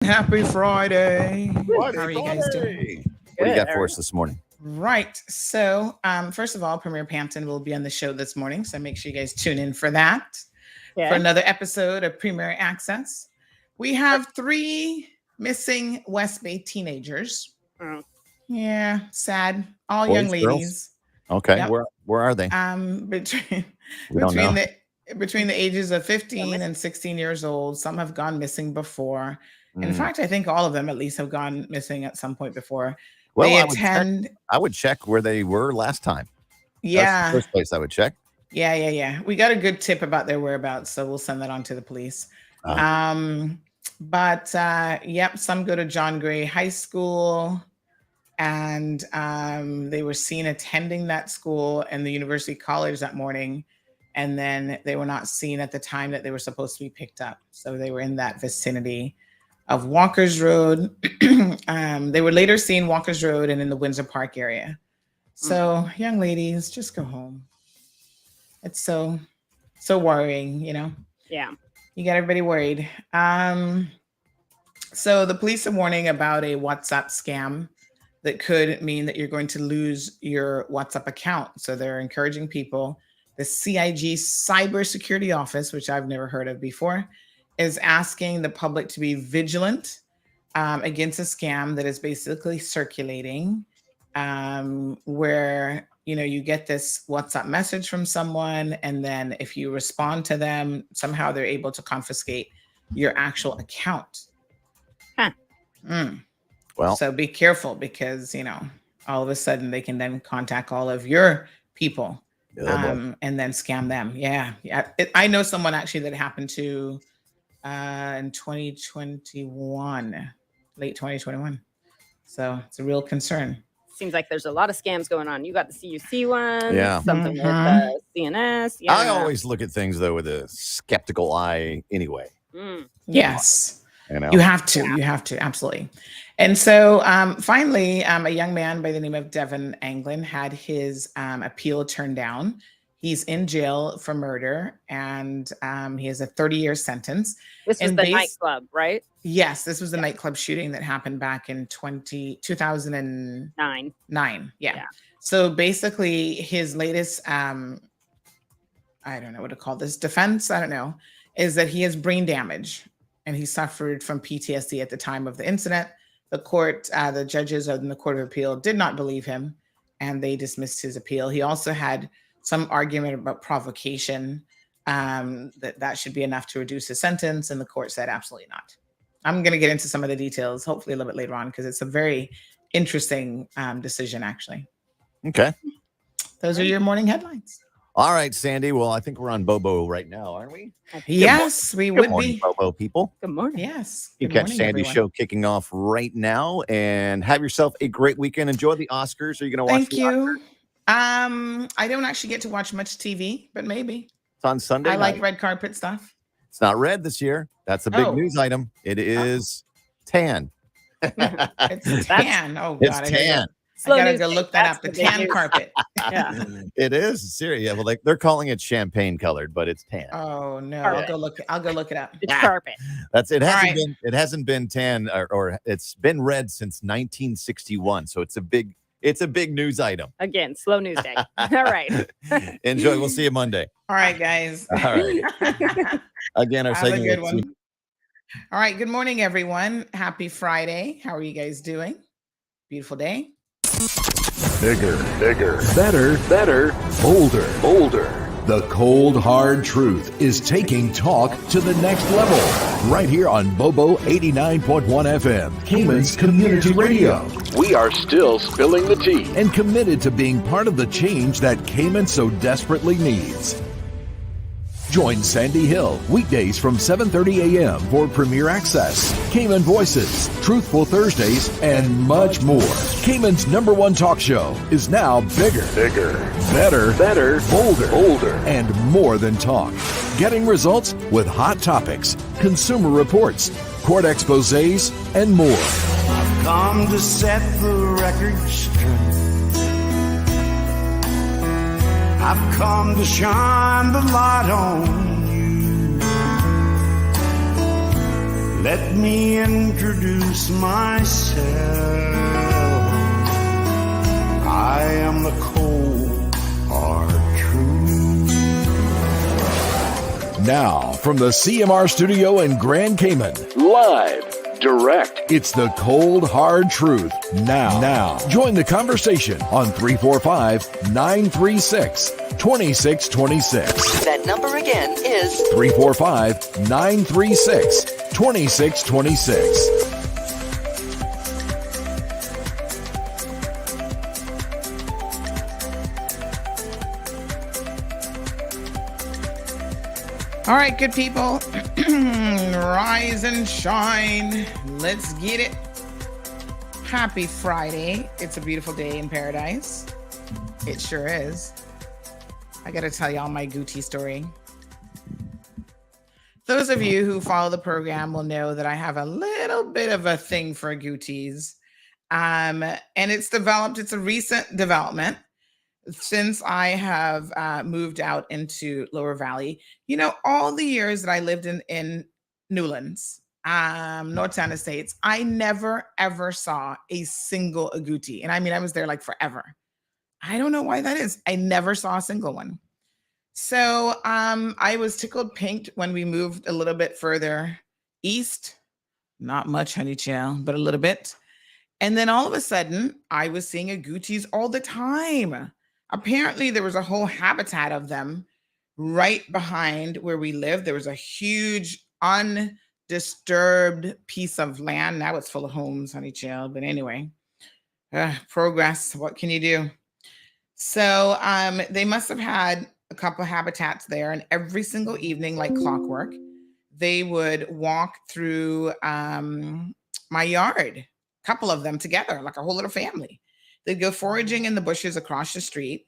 Happy Friday. Friday, How are you guys doing? Friday. What do you got for us this morning? Right. So, first of all, Premier Panton will be on the show this morning. So make sure you guys tune in for that. For another episode of Premier Access. We have 3 missing West Bay teenagers. Oh. Yeah, sad. All Boys, young girls? ladies. Okay, Yep. where are they? Between the ages of 15 and 16 years old. Some have gone missing before. In fact, I think all of them at least have gone missing at some point before. Well, they I would check where they were last time. Yeah. That's the first place I would check. Yeah. We got a good tip about their whereabouts, so we'll send that on to the police. Some go to John Gray High School, and they were seen attending that school and the University College that morning, and then they were not seen at the time that they were supposed to be picked up. So they were in that vicinity of Walker's Road. They were later seen Walker's Road and in the Windsor Park area. So young ladies, just go home. It's so worrying, you know? Yeah. You got everybody worried. So the police are warning about a WhatsApp scam that could mean that you're going to lose your WhatsApp account. So they're encouraging people. The CIG Cybersecurity Office, which I've never heard of before, is asking the public to be vigilant against a scam that is basically circulating, where you get this WhatsApp message from someone, and then if you respond to them, somehow they're able to confiscate your actual account. Well, so be careful, because all of a sudden they can then contact all of your people and then scam them. Yeah. I know someone actually that happened to in 2021, late 2021. So it's a real concern. Seems like there's a lot of scams going on. You got the CUC one, Yeah. something with the CNS. Yeah. I always look at things though with a skeptical eye anyway. Yes. You have to, absolutely. And so finally, a young man by the name of Devin Anglin had his appeal turned down. He's in jail for murder, and he has a 30-year sentence. This was the nightclub, right? Yes, this was the nightclub shooting that happened back in 2009. Yeah. So basically, his latest, I don't know what to call this, defense, I don't know, is that he has brain damage, and he suffered from PTSD at the time of the incident. The court, the judges in the Court of Appeal did not believe him, and they dismissed his appeal. He also had some argument about provocation, that should be enough to reduce his sentence, and the court said absolutely not. I'm going to get into some of the details, hopefully a little bit later on, because it's a very interesting decision, actually. Okay. Those are your morning headlines. All right, Sandy. Well, I think we're on Bobo right now, aren't we? Yes, we would be. Bobo people. Good morning. Yes. You catch Sandy's show kicking off right now, and have yourself a great weekend. Enjoy the Oscars. Are you going to watch the Oscars? I don't actually get to watch much TV, but maybe. It's on Sunday. I like red carpet stuff. It's not red this year. That's a big news item. It is tan. It's tan. Oh, God. It's tan. I gotta go look that up. The tan carpet. Yeah. It is serious. Yeah, well, they're calling it champagne colored, but it's tan. Oh no. I'll go look it up. It's carpet. It hasn't been tan or it's been red since 1961. So it's a big news item. Again, slow news day. All right. Enjoy. We'll see you Monday. All right, guys. All right. Again, our segment. Have a good one. All right. Good morning, everyone. Happy Friday. How are you guys doing? Beautiful day. Bigger, better, bolder. The cold, hard truth is taking talk to the next level. Right here on Bobo 89.1 FM, Cayman's Community Radio. We are still spilling the tea. And committed to being part of the change that Cayman so desperately needs. Join Sandy Hill weekdays from 7:30 a.m. for Premier Access, Cayman Voices, Truthful Thursdays, and much more. Cayman's #1 talk show is now bigger, better, bolder, and more than talk. Getting results with hot topics, consumer reports, court exposés, and more. I've come to set the record straight. I've come to shine the light on you. Let me introduce myself. I am the cold, hard truth. Now, from the CMR studio in Grand Cayman, Live, direct, it's the cold, hard truth. Now, join the conversation on 345-936-2626. That number again is 345-936-2626. All right, good people. Rise and shine. Let's get it. Happy Friday. It's a beautiful day in paradise. It sure is. I got to tell y'all my Gucci story. Those of you who follow the program will know that I have a little bit of a thing for Gucci's. And it's a recent development since I have moved out into Lower Valley. You know, all the years that I lived in Newlands, North San Estates, I never, ever saw a single agouti. And I mean, I was there like forever. I don't know why that is. I never saw a single one. So I was tickled pink when we moved a little bit further east. Not much, honey child, but a little bit. And then all of a sudden, I was seeing agoutis all the time. Apparently, there was a whole habitat of them right behind where we live. There was a huge undisturbed piece of land. Now it's full of homes, honey child. But anyway, progress. What can you do? So they must have had a couple of habitats there. And every single evening, like clockwork, they would walk through my yard, a couple of them together, like a whole little family. They'd go foraging in the bushes across the street.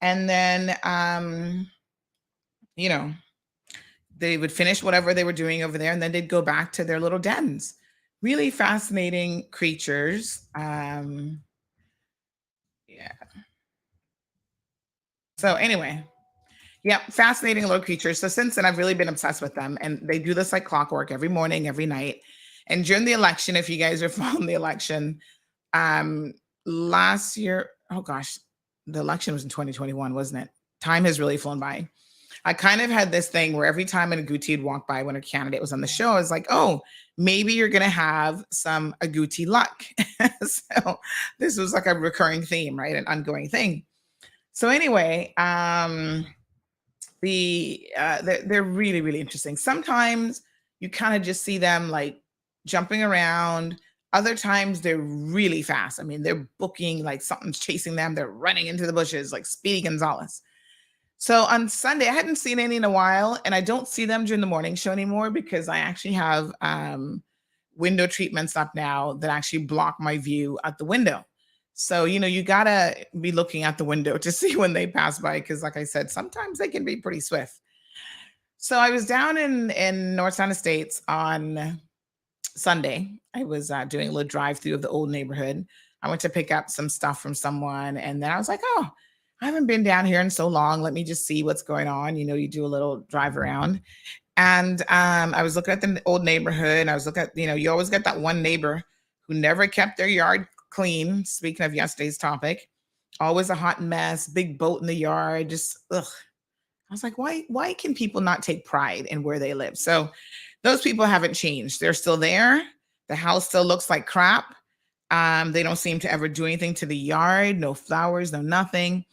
And then, they would finish whatever they were doing over there. And then they'd go back to their little dens. Really fascinating creatures. So anyway, fascinating little creatures. So since then, I've really been obsessed with them. And they do this like clockwork every morning, every night. And during the election, if you guys are following the election, last year, oh gosh, the election was in 2021, wasn't it? Time has really flown by. I kind of had this thing where every time an agouti would walk by when a candidate was on the show, I was like, oh, maybe you're going to have some agouti luck. So this was like a recurring theme, right? An ongoing thing. So anyway, they're really, really interesting. Sometimes you kind of just see them like jumping around. Other times they're really fast. I mean, they're booking like something's chasing them. They're running into the bushes like Speedy Gonzalez. So on Sunday, I hadn't seen any in a while, and I don't see them during the morning show anymore because I actually have window treatments up now that actually block my view out the window. So, you got to be looking out the window to see when they pass by because, like I said, sometimes they can be pretty swift. So I was down in North San Estates on Sunday. I was doing a little drive-through of the old neighborhood. I went to pick up some stuff from someone, and then I was like, oh, I haven't been down here in so long. Let me just see what's going on. You do a little drive around. And I was looking at the old neighborhood, and I was looking at, you always get that one neighbor who never kept their yard clean. Speaking of yesterday's topic, always a hot mess, big boat in the yard, just ugh. I was like, why can people not take pride in where they live? So those people haven't changed. They're still there. The house still looks like crap. They don't seem to ever do anything to the yard. No flowers, no nothing.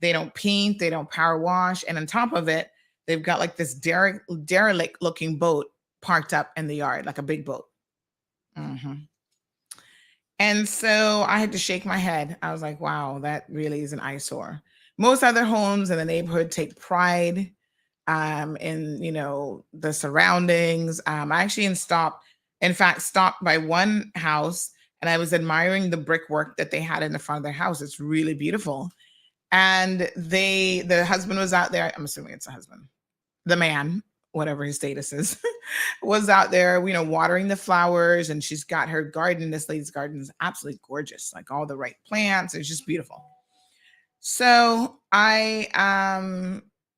They don't paint. They don't power wash. And on top of it, they've got like this derelict looking boat parked up in the yard, like a big boat. Mm-hmm. And so I had to shake my head. I was like, wow, that really is an eyesore. Most other homes in the neighborhood take pride in, the surroundings. I actually stopped by one house, and I was admiring the brickwork that they had in the front of their house. It's really beautiful. And the husband was out there. I'm assuming it's a husband. The man, whatever his status is, was out there, watering the flowers. And she's got her garden. This lady's garden is absolutely gorgeous. Like all the right plants. It's just beautiful. So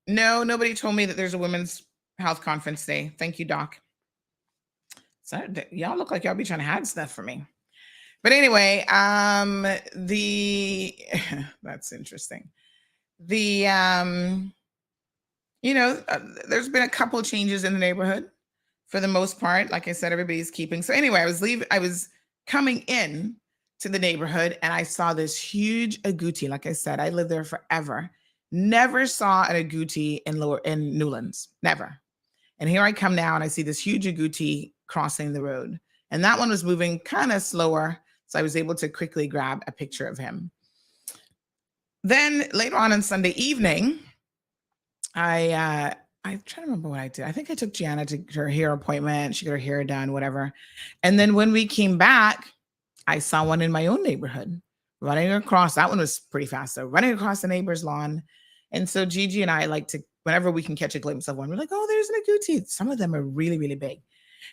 nobody told me that there's a women's health conference today. Thank you, Doc. So y'all look like y'all be trying to hide stuff from me. But anyway, the that's interesting. The there's been a couple changes in the neighborhood. For the most part, like I said, everybody's keeping. So anyway, I was coming in to the neighborhood and I saw this huge agouti. Like I said, I lived there forever. Never saw an agouti in Newlands. Never. And here I come now and I see this huge agouti crossing the road. And that one was moving kind of slower. So I was able to quickly grab a picture of him. Then later on Sunday evening, I'm trying to remember what I did. I think I took Gianna to her hair appointment. She got her hair done, whatever. And then when we came back, I saw one in my own neighborhood running across. That one was pretty fast, though, running across the neighbor's lawn. And so Gigi and I like to, whenever we can catch a glimpse of one, we're like, oh, there's an agouti. Some of them are really, really big.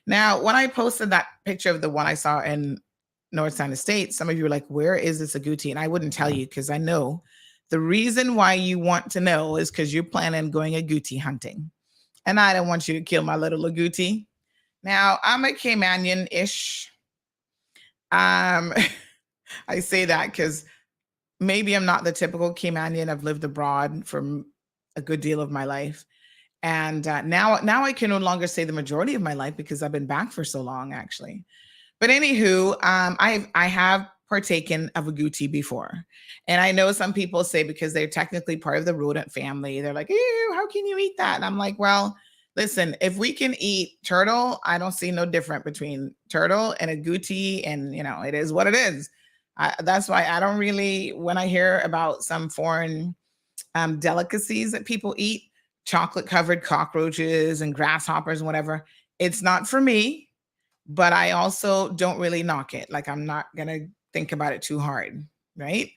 Now, when I posted that picture of the one I saw in North San Estate, some of you were like, where is this agouti? And I wouldn't tell you because I know the reason why you want to know is because you're planning on going agouti hunting. And I don't want you to kill my little agouti. Now, I'm a Caymanian-ish. I say that because maybe I'm not the typical Caymanian. I've lived abroad for a good deal of my life. And now I can no longer say the majority of my life because I've been back for so long, actually. But anywho, I have partaken of agouti before. And I know some people say because they're technically part of the rodent family, they're like, ew, how can you eat that? And I'm like, well, listen, if we can eat turtle, I don't see no different between turtle and agouti. And, it is what it is. That's why I don't really, when I hear about some foreign delicacies that people eat, chocolate covered cockroaches and grasshoppers and whatever, it's not for me, but I also don't really knock it. Like I'm not going to think about it too hard, right?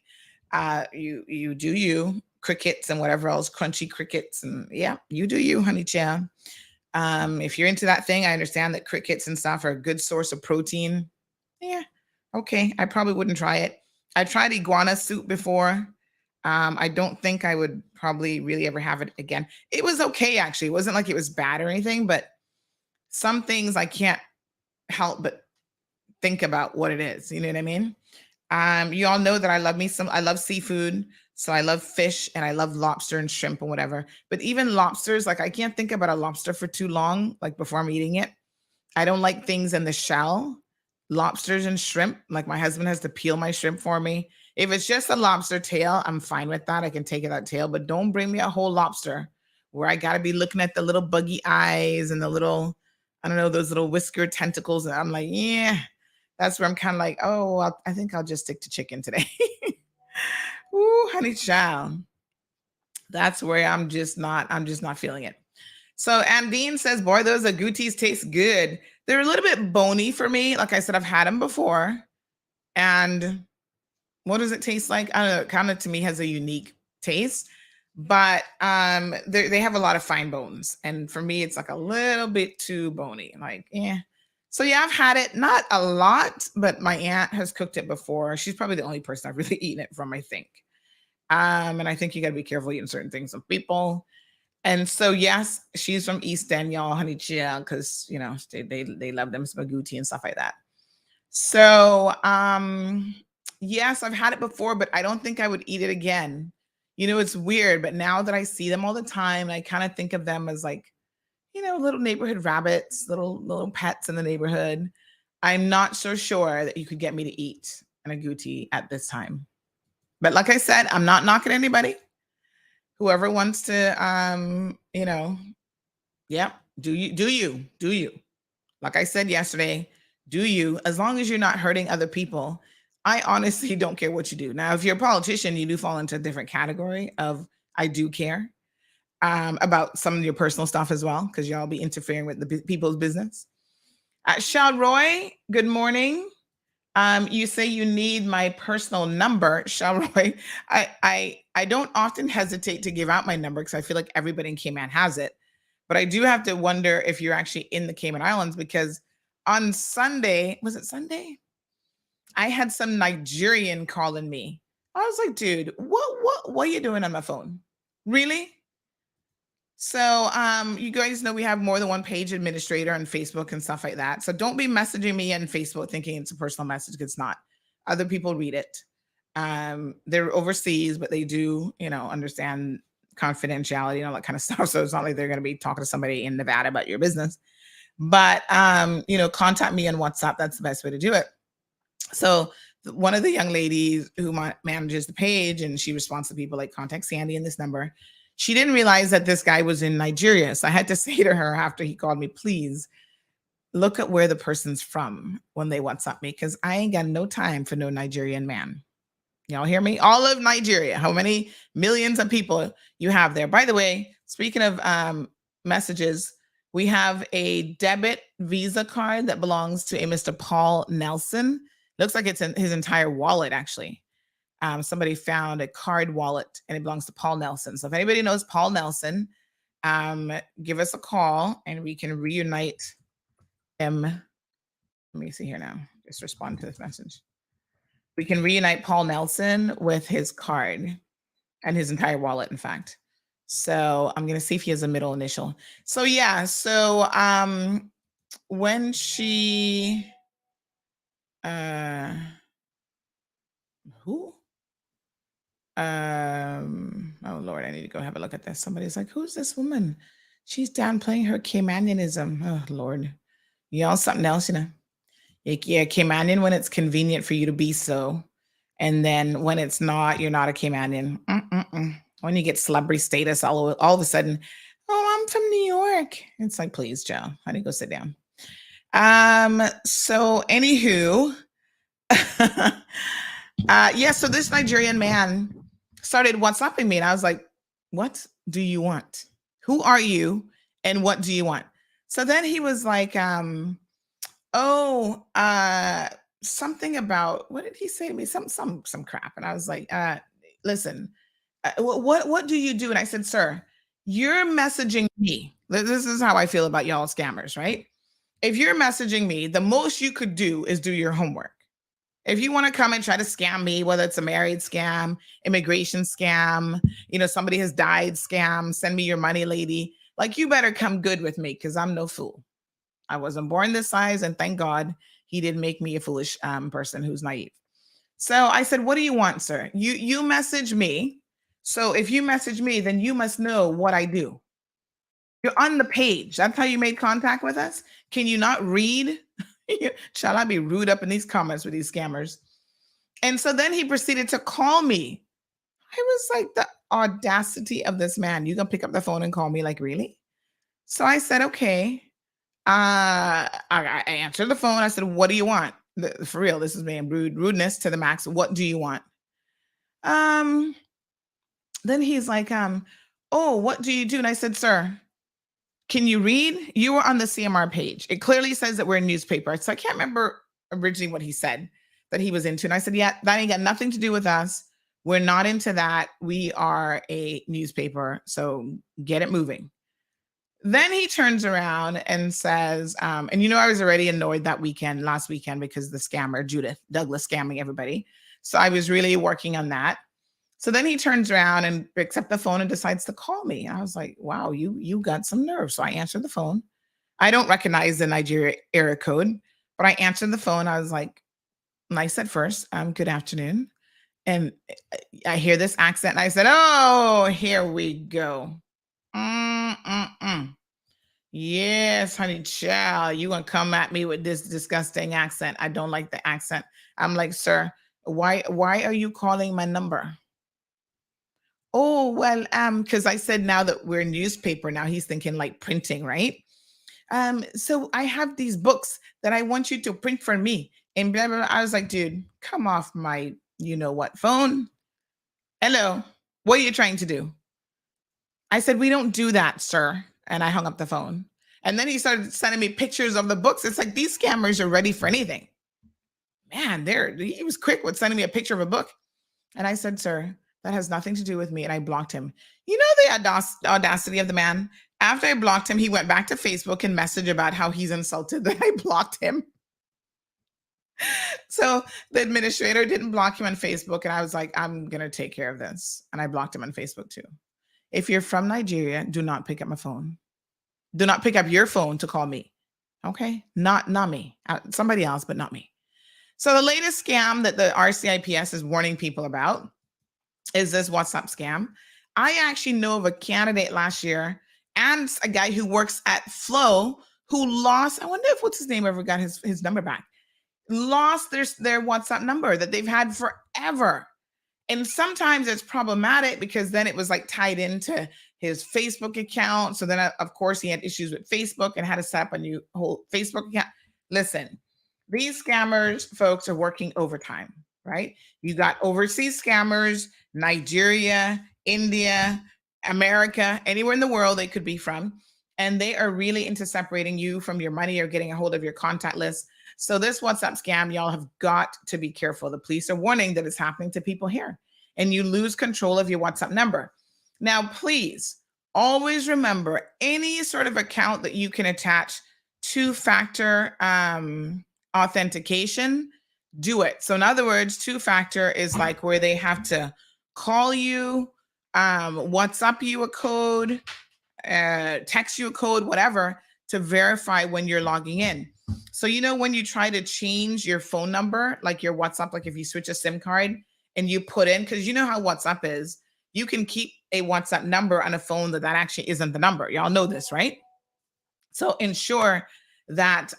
You do you, crickets and whatever else, crunchy crickets, and yeah, you do you, honey child. If you're into that thing, I understand that crickets and stuff are a good source of protein. Yeah, okay, I probably wouldn't try it. I tried iguana soup before. I don't think I would probably really ever have it again. It was okay, actually. It wasn't like it was bad or anything, but some things I can't help but think about what it is. You know what I mean? You all know that I love seafood. So I love fish and I love lobster and shrimp and whatever. But even lobsters, like I can't think about a lobster for too long, like before I'm eating it. I don't like things in the shell. Lobsters and shrimp, like my husband has to peel my shrimp for me. If it's just a lobster tail, I'm fine with that. I can take that tail, but don't bring me a whole lobster where I got to be looking at the little buggy eyes and the little, I don't know, those little whiskered tentacles. And I'm like, yeah, that's where I'm kind of like, oh, I think I'll just stick to chicken today. Ooh, honey child. That's where I'm just not feeling it. So Andine says, boy, those agoutis taste good. They're a little bit bony for me. Like I said, I've had them before. And what does it taste like? I don't know. It kind of to me has a unique taste, but they have a lot of fine bones. And for me, it's like a little bit too bony. Like, yeah. So yeah, I've had it, not a lot, but my aunt has cooked it before. She's probably the only person I've really eaten it from, I think. And I think you got to be careful eating certain things with people. And so, yes, she's from East End, y'all, honey chill, because, they love them spaghetti and stuff like that. So, yes, I've had it before, but I don't think I would eat it again. It's weird, but now that I see them all the time, I kind of think of them as like, little neighborhood rabbits, little pets in the neighborhood. I'm not so sure that you could get me to eat an agouti at this time. But like I said, I'm not knocking anybody. Whoever wants to, yeah, do you. Like I said yesterday, do you, as long as you're not hurting other people. I honestly don't care what you do. Now, if you're a politician, you do fall into a different category of I do care about some of your personal stuff as well, because y'all be interfering with the people's business. Shad Roy, good morning. You say you need my personal number, Shad Roy. I don't often hesitate to give out my number because I feel like everybody in Cayman has it. But I do have to wonder if you're actually in the Cayman Islands, because on Sunday, was it Sunday? I had some Nigerian calling me. I was like, dude, what are you doing on my phone? Really? So you guys know we have more than one page administrator on Facebook and stuff like that. So don't be messaging me on Facebook thinking it's a personal message. It's not. Other people read it. They're overseas, but they do, understand confidentiality and all that kind of stuff. So it's not like they're going to be talking to somebody in Nevada about your business. But contact me on WhatsApp. That's the best way to do it. So one of the young ladies who manages the page, and she responds to people like, contact Sandy in this number. She didn't realize that this guy was in Nigeria. So I had to say to her after he called me, please look at where the person's from when they WhatsApp me, because I ain't got no time for no Nigerian man. Y'all hear me? All of Nigeria, how many millions of people you have there. By the way, speaking of messages, we have a debit Visa card that belongs to a Mr. Paul Nelson. Looks like it's in his entire wallet, actually. Somebody found a card wallet and it belongs to Paul Nelson. So if anybody knows Paul Nelson, give us a call and we can reunite him. Let me see here now. Just respond to this message. We can reunite Paul Nelson with his card and his entire wallet, in fact. So I'm going to see if he has a middle initial. So yeah, so when she who? Oh Lord, I need to go have a look at this. Somebody's like, who's this woman? She's downplaying her Caymanianism. Oh Lord. Y'all something else, Yeah, Caymanian when it's convenient for you to be so. And then when it's not, you're not a Caymanian. When you get celebrity status all of a sudden, oh, I'm from New York. It's like, please, Joe, honey, go sit down. So anywho, so this Nigerian man started WhatsApping me and I was like, what do you want? Who are you? And what do you want? So then he was like, something about, what did he say to me? Some crap. And I was like, listen, what do you do? And I said, sir, you're messaging me. This is how I feel about y'all scammers, right? If you're messaging me, the most you could do is do your homework. If you want to come and try to scam me, whether it's a married scam, immigration scam, somebody has died scam, send me your money, lady. Like, you better come good with me because I'm no fool. I wasn't born this size, and thank God he didn't make me a foolish person who's naive. So I said, what do you want, sir? You message me. So if you message me, then you must know what I do. You're on the page. That's how you made contact with us. Can you not read? Shall I be rude up in these comments with these scammers? And so then he proceeded to call me. I was like, the audacity of this man. You gonna pick up the phone and call me? Like, really? So I said, okay. I answered the phone. I said, what do you want? For real, this is being rudeness to the max. What do you want? Then he's like, oh, what do you do? And I said, sir, can you read? You were on the CMR page. It clearly says that we're a newspaper. So I can't remember originally what he said that he was into. And I said, yeah, that ain't got nothing to do with us. We're not into that. We are a newspaper. So get it moving. Then he turns around and says, and I was already annoyed last weekend, because the scammer, Judith Douglas, scamming everybody. So I was really working on that. So then he turns around and picks up the phone and decides to call me. I was like, wow, you got some nerve. So I answered the phone. I don't recognize the Nigeria area code, but I answered the phone. I was like, nice at first, good afternoon. And I hear this accent and I said, oh, here we go. Yes, honey child, you gonna come at me with this disgusting accent. I don't like the accent. I'm like, sir, why are you calling my number? Oh, well, because I said now that we're a newspaper, now he's thinking like printing, right? So I have these books that I want you to print for me. And blah, blah, blah. I was like, dude, come off my you-know-what phone. Hello, what are you trying to do? I said, we don't do that, sir. And I hung up the phone. And then he started sending me pictures of the books. It's like, these scammers are ready for anything. Man, he was quick with sending me a picture of a book. And I said, sir, that has nothing to do with me. And I blocked him. You know the audacity of the man? After I blocked him, he went back to Facebook and messaged about how he's insulted that I blocked him. So the administrator didn't block him on Facebook. And I was like, I'm going to take care of this. And I blocked him on Facebook too. If you're from Nigeria, do not pick up my phone. Do not pick up your phone to call me. Okay? Not me. Somebody else, but not me. So the latest scam that the RCIPS is warning people about is this WhatsApp scam. I actually know of a candidate last year and a guy who works at Flow who lost, I wonder if what's his name ever got his number back, lost their WhatsApp number that they've had forever. And sometimes it's problematic because then it was like tied into his Facebook account. So then, of course, he had issues with Facebook and had to set up a new whole Facebook account. Listen, these scammers, folks, are working overtime, right? You got overseas scammers, Nigeria, India, America, anywhere in the world they could be from. And they are really into separating you from your money or getting a hold of your contact list. So this WhatsApp scam, y'all have got to be careful. The police are warning that it's happening to people here, and you lose control of your WhatsApp number. Now, please always remember any sort of account that you can attach two-factor authentication, do it. So in other words, two-factor is like where they have to call you, WhatsApp you a code, text you a code, whatever, to verify when you're logging in. So, you know, when you try to change your phone number, like your WhatsApp, like if you switch a SIM card and you put in, because you know how WhatsApp is, you can keep a WhatsApp number on a phone that actually isn't the number. Y'all know this, right? So ensure that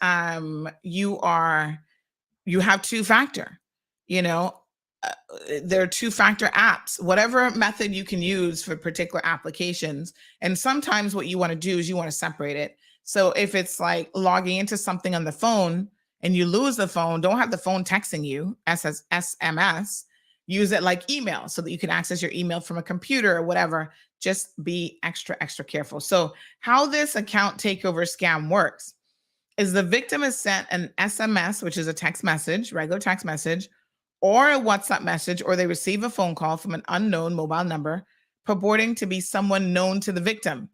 you have two-factor, there are two-factor apps, whatever method you can use for particular applications. And sometimes what you want to do is you want to separate it. So if it's like logging into something on the phone and you lose the phone, don't have the phone texting you SMS, use it like email so that you can access your email from a computer or whatever. Just be extra, extra careful. So how this account takeover scam works is the victim is sent an SMS, which is a text message, regular text message, or a WhatsApp message, or they receive a phone call from an unknown mobile number purporting to be someone known to the victim.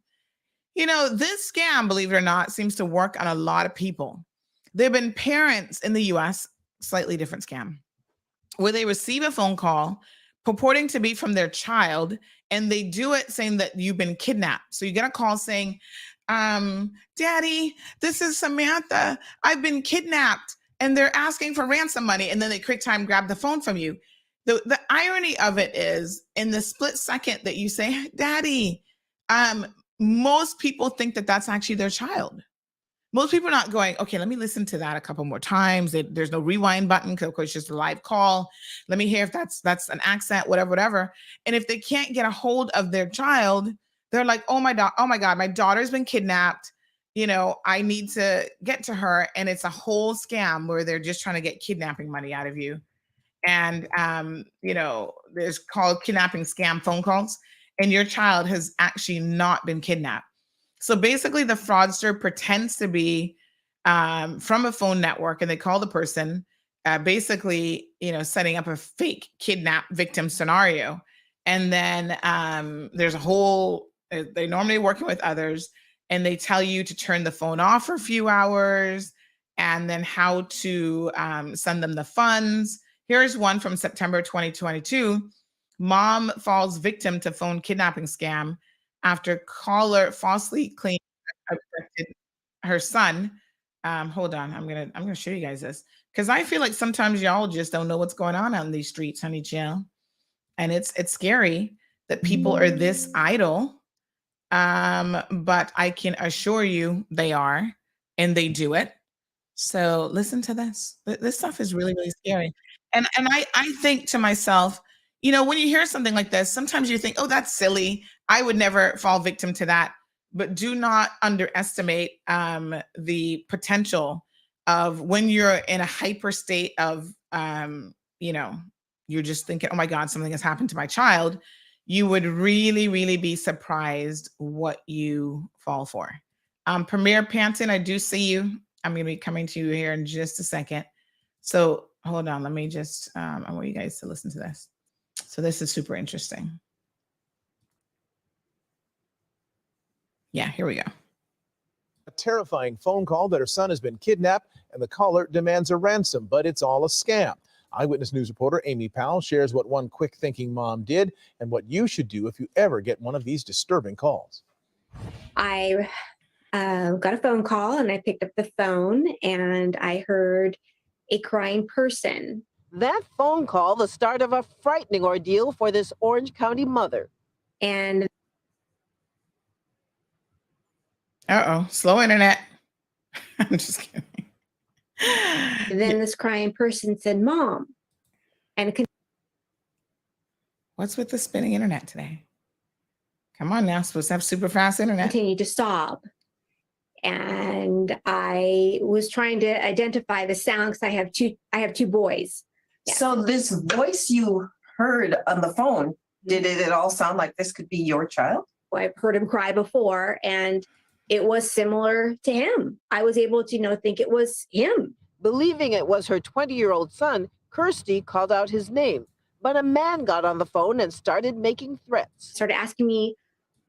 This scam, believe it or not, seems to work on a lot of people. There have been parents in the US, slightly different scam, where they receive a phone call purporting to be from their child, and they do it saying that you've been kidnapped. So you get a call saying, Daddy, this is Samantha. I've been kidnapped. And they're asking for ransom money. And then they quick time grab the phone from you. The irony of it is, in the split second that you say, Daddy, most people think that that's actually their child. Most people are not going, okay, let me listen to that a couple more times. There's no rewind button because, of course, it's just a live call. Let me hear if that's an accent, whatever. And if they can't get a hold of their child, they're like, oh my God, my daughter's been kidnapped. I need to get to her. And it's a whole scam where they're just trying to get kidnapping money out of you. And, there's called kidnapping scam phone calls. And your child has actually not been kidnapped. So basically the fraudster pretends to be from a phone network, and they call the person basically, setting up a fake kidnap victim scenario. And then there's a whole, they're normally working with others, and they tell you to turn the phone off for a few hours and then how to send them the funds. Here's one from September 2022. Mom falls victim to phone kidnapping scam after caller falsely claimed abducted her son. Hold on, I'm gonna show you guys this because I feel like sometimes y'all just don't know what's going on these streets, honey chill, and it's scary that people are this idle. But I can assure you they are, and they do it. So listen to this. This stuff is really, really scary. And I think to myself, when you hear something like this, sometimes you think, oh, that's silly. I would never fall victim to that. But do not underestimate the potential of when you're in a hyper state of, you're just thinking, oh my God, something has happened to my child. You would really, really be surprised what you fall for. Premier Panton, I do see you. I'm going to be coming to you here in just a second. So hold on. Let me just, I want you guys to listen to this. So this is super interesting. Yeah, here we go. A terrifying phone call that her son has been kidnapped and the caller demands a ransom, but it's all a scam. Eyewitness News reporter Amy Powell shares what one quick thinking mom did and what you should do if you ever get one of these disturbing calls. I got a phone call and I picked up the phone and I heard a crying person. That phone call, the start of a frightening ordeal for this Orange County mother. And slow internet. I'm just kidding. then this crying person said, "Mom." And What's with the spinning internet today? Come on now, supposed to have super fast internet. continued to sob. And I was trying to identify the sound because I have two boys. Yeah. So this voice you heard on the phone, did it at all sound like this could be your child? I've heard him cry before, and it was similar to him. I was able to, think it was him. Believing it was her 20-year-old son, Kirsty called out his name. But a man got on the phone and started making threats. Started asking me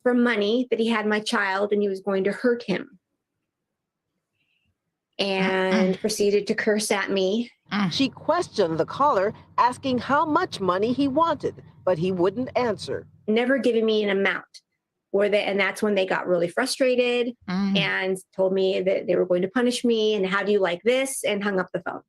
for money, that he had my child and he was going to hurt him. And proceeded to curse at me. She questioned the caller, asking how much money he wanted, but he wouldn't answer. Never giving me an amount. And that's when they got really frustrated and told me that they were going to punish me and how do you like this, and hung up the phone.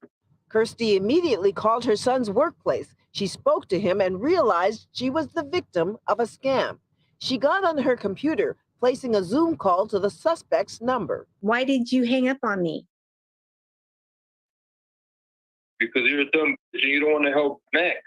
Kirsty immediately called her son's workplace. She spoke to him and realized she was the victim of a scam. She got on her computer, placing a Zoom call to the suspect's number. Why did you hang up on me? Because you're a dumb bitch and you don't want to help Max.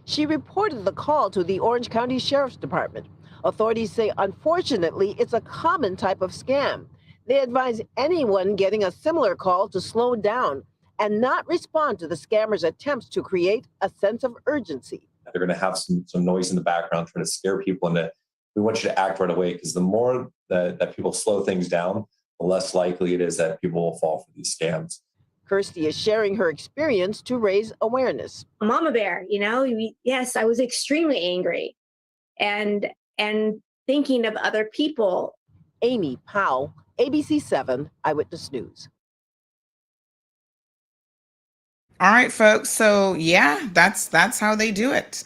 She reported the call to the Orange County Sheriff's Department. Authorities say, unfortunately, it's a common type of scam. They advise anyone getting a similar call to slow down and not respond to the scammer's attempts to create a sense of urgency. They're going to have some noise in the background trying to scare people into, we want you to act right away, because the more that people slow things down, the less likely it is that people will fall for these scams. Kirsty is sharing her experience to raise awareness. Mama Bear, yes, I was extremely angry and thinking of other people. Amy Powell, ABC 7 Eyewitness News. All right, folks. So yeah, that's how they do it.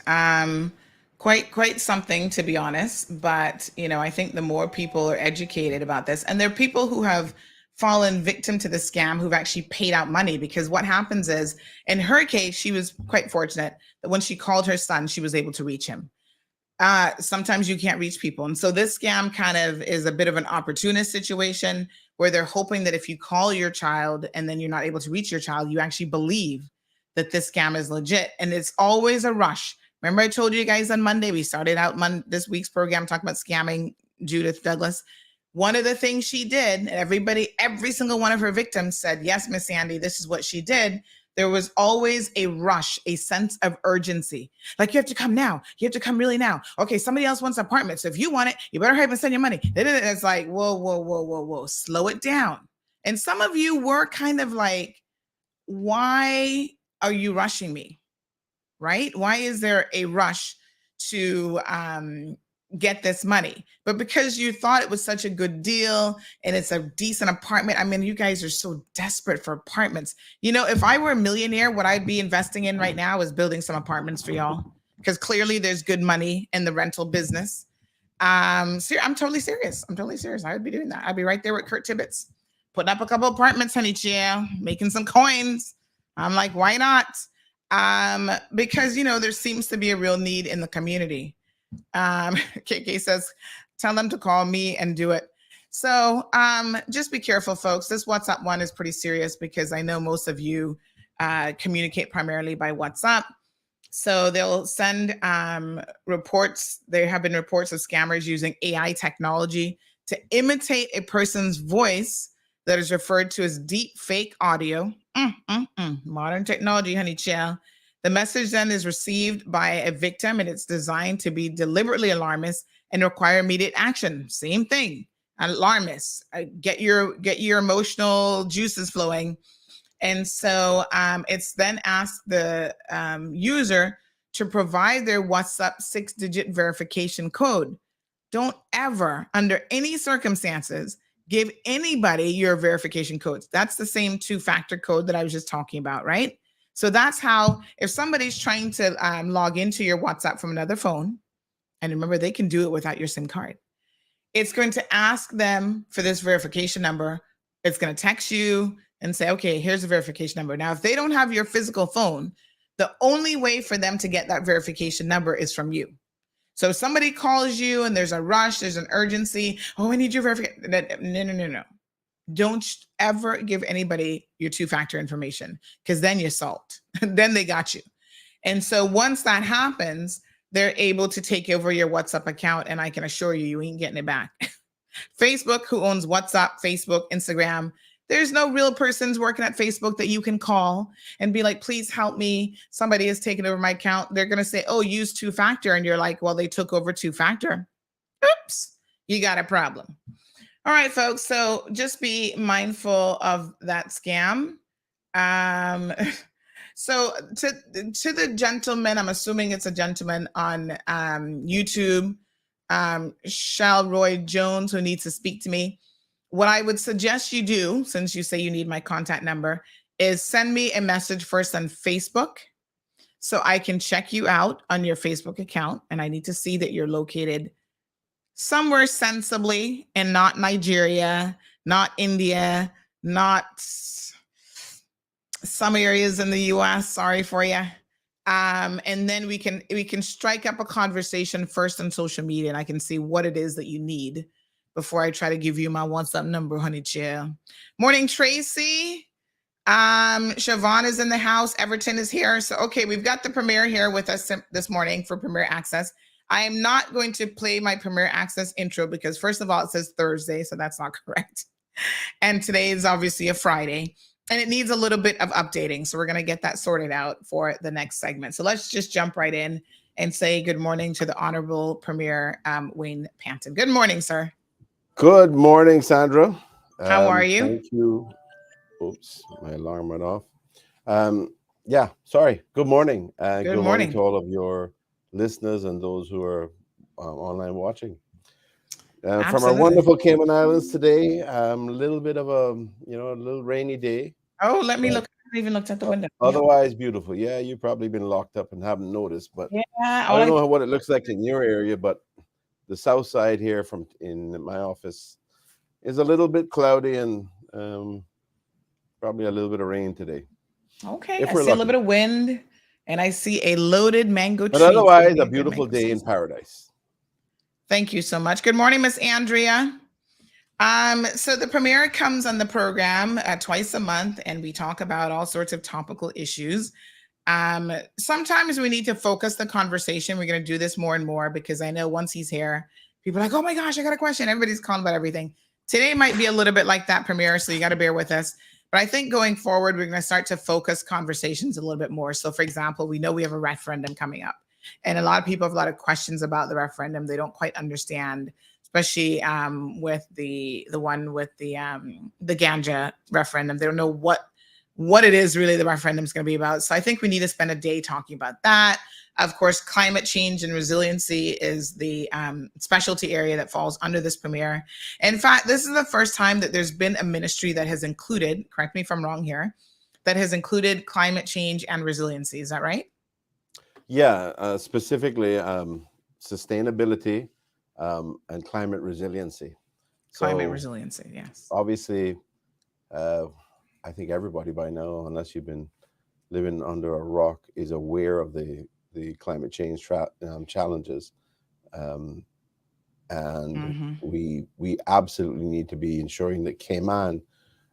Quite something, to be honest. But I think the more people are educated about this, and there are people who have fallen victim to the scam who've actually paid out money, because what happens is, in her case, she was quite fortunate that when she called her son, she was able to reach him. Sometimes you can't reach people. And so this scam kind of is a bit of an opportunist situation where they're hoping that if you call your child and then you're not able to reach your child, you actually believe that this scam is legit. And it's always a rush. Remember I told you guys on Monday, we started out this week's program talking about scamming Judith Douglas. One of the things she did, every single one of her victims said, yes, Miss Sandy, this is what she did. There was always a rush, a sense of urgency. Like, you have to come now. You have to come really now. Okay, somebody else wants an apartment. So if you want it, you better hurry up and send your money. It's like, whoa. Slow it down. And some of you were kind of like, why are you rushing me? Right? Why is there a rush to get this money? But because you thought it was such a good deal and it's a decent apartment. I mean, you guys are so desperate for apartments. If I were a millionaire, what I'd be investing in right now is building some apartments for y'all, because clearly there's good money in the rental business. I'm totally serious. I would be doing that. I'd be right there with Kurt Tibbetts, putting up a couple apartments, honey chill, making some coins. I'm like, why not? Because, there seems to be a real need in the community. KK says, tell them to call me and do it. So just be careful, folks. This WhatsApp one is pretty serious, because I know most of you communicate primarily by WhatsApp. So they'll send reports. There have been reports of scammers using AI technology to imitate a person's voice that is referred to as deep fake audio. Modern technology, honey child. The message then is received by a victim, and it's designed to be deliberately alarmist and require immediate action. Same thing, alarmist. Get your emotional juices flowing. And so it's then asked the user to provide their WhatsApp 6-digit verification code. Don't ever, under any circumstances, give anybody your verification codes. That's the same 2-factor code that I was just talking about, right? So that's how, if somebody's trying to log into your WhatsApp from another phone, and remember, they can do it without your SIM card, it's going to ask them for this verification number. It's going to text you and say, okay, here's the verification number. Now, if they don't have your physical phone, the only way for them to get that verification number is from you. So if somebody calls you and there's a rush, there's an urgency, oh, I need your verification. No. Don't ever give anybody your two-factor information, because then you're salt. Then they got you. And so once that happens, they're able to take over your WhatsApp account, and I can assure you, you ain't getting it back. Facebook, who owns WhatsApp, Facebook, Instagram, there's no real persons working at Facebook that you can call and be like, please help me. Somebody has taken over my account. They're going to say, oh, use two-factor. And you're like, well, they took over two-factor. Oops, you got a problem. All right, folks. So just be mindful of that scam. So to the gentleman, I'm assuming it's a gentleman on YouTube, Shalroy Jones, who needs to speak to me. What I would suggest you do, since you say you need my contact number, is send me a message first on Facebook so I can check you out on your Facebook account. And I need to see that you're located somewhere sensibly, and not Nigeria, not India, not some areas in the US. Sorry for you. And then we can strike up a conversation first on social media, and I can see what it is that you need before I try to give you my WhatsApp number, honey chill. Morning, Tracy. Siobhan is in the house. Everton is here. So, okay, we've got the Premier here with us this morning for Premier Access. I am not going to play my Premier Access intro because, first of all, it says Thursday, so that's not correct. And today is obviously a Friday, and it needs a little bit of updating. So we're going to get that sorted out for the next segment. So let's just jump right in and say good morning to the Honorable Premier Wayne Panton. Good morning, sir. Good morning, Sandra. How are you? Thank you. Oops, my alarm went off. Yeah, sorry. Good morning. Good morning to all of your listeners and those who are online watching. From our wonderful Cayman Islands today, a little bit of a little rainy day. Oh, let me look. I haven't even looked at the window. Otherwise beautiful. Yeah, you've probably been locked up and haven't noticed, but yeah, I don't know what it looks like in your area, but the south side here in my office is a little bit cloudy and probably a little bit of rain today. Okay, I see a little bit of wind, and I see a loaded mango tree. But otherwise, a beautiful day in paradise. Thank you so much. Good morning, Miss Andrea. So the Premier comes on the program twice a month, and we talk about all sorts of topical issues. Sometimes we need to focus the conversation. We're going to do this more and more because I know once he's here, people are like, oh my gosh, I got a question. Everybody's calling about everything. Today might be a little bit like that, Premier, so you got to bear with us. But I think going forward, we're going to start to focus conversations a little bit more. So for example, we know we have a referendum coming up, and a lot of people have a lot of questions about the referendum. They don't quite understand, especially with the one with the ganja referendum. They don't know what it is really the referendum is going to be about. So I think we need to spend a day talking about that. Of course, climate change and resiliency is the specialty area that falls under this Premier. In fact, this is the first time that there's been a ministry that has included, correct me if I'm wrong here, that has included climate change and resiliency. Is that right? Yeah, specifically sustainability and climate resiliency. Climate resiliency, yes. Obviously, I think everybody by now, unless you've been living under a rock, is aware of the climate change challenges. And we absolutely need to be ensuring that Cayman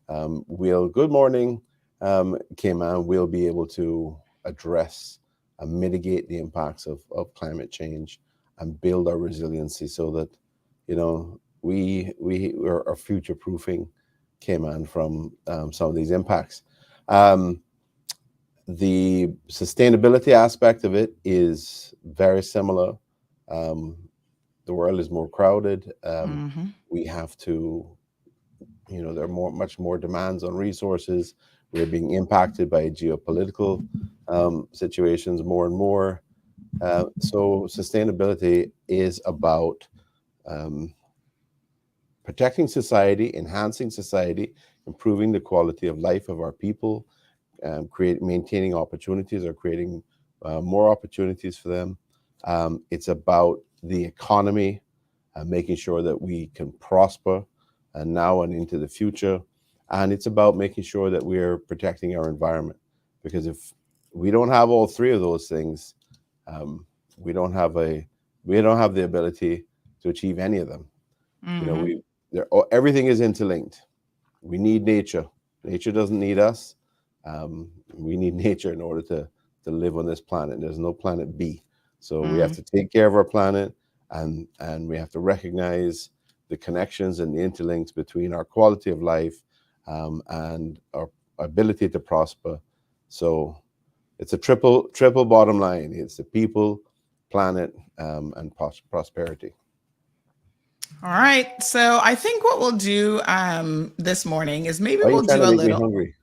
good morning, Cayman will be able to address and mitigate the impacts of climate change and build our resiliency so that, we are future proofing Cayman from some of these impacts. The sustainability aspect of it is very similar. The world is more crowded. We have to, there are much more demands on resources. We're being impacted by geopolitical situations more and more. So sustainability is about protecting society, enhancing society, improving the quality of life of our people, maintaining opportunities or creating more opportunities for them. It's about the economy, making sure that we can prosper now and into the future. And it's about making sure that we're protecting our environment, because if we don't have all three of those things, we don't have the ability to achieve any of them. Everything is interlinked. We need nature. Nature doesn't need us. We need nature in order to live on this planet. There's no planet B. So we have to take care of our planet, and we have to recognize the connections and the interlinks between our quality of life and our ability to prosper. So it's a triple bottom line. It's the people, planet, and prosperity. All right. So I think what we'll do this morning is maybe Why are you we'll trying do to a make me little. hungry?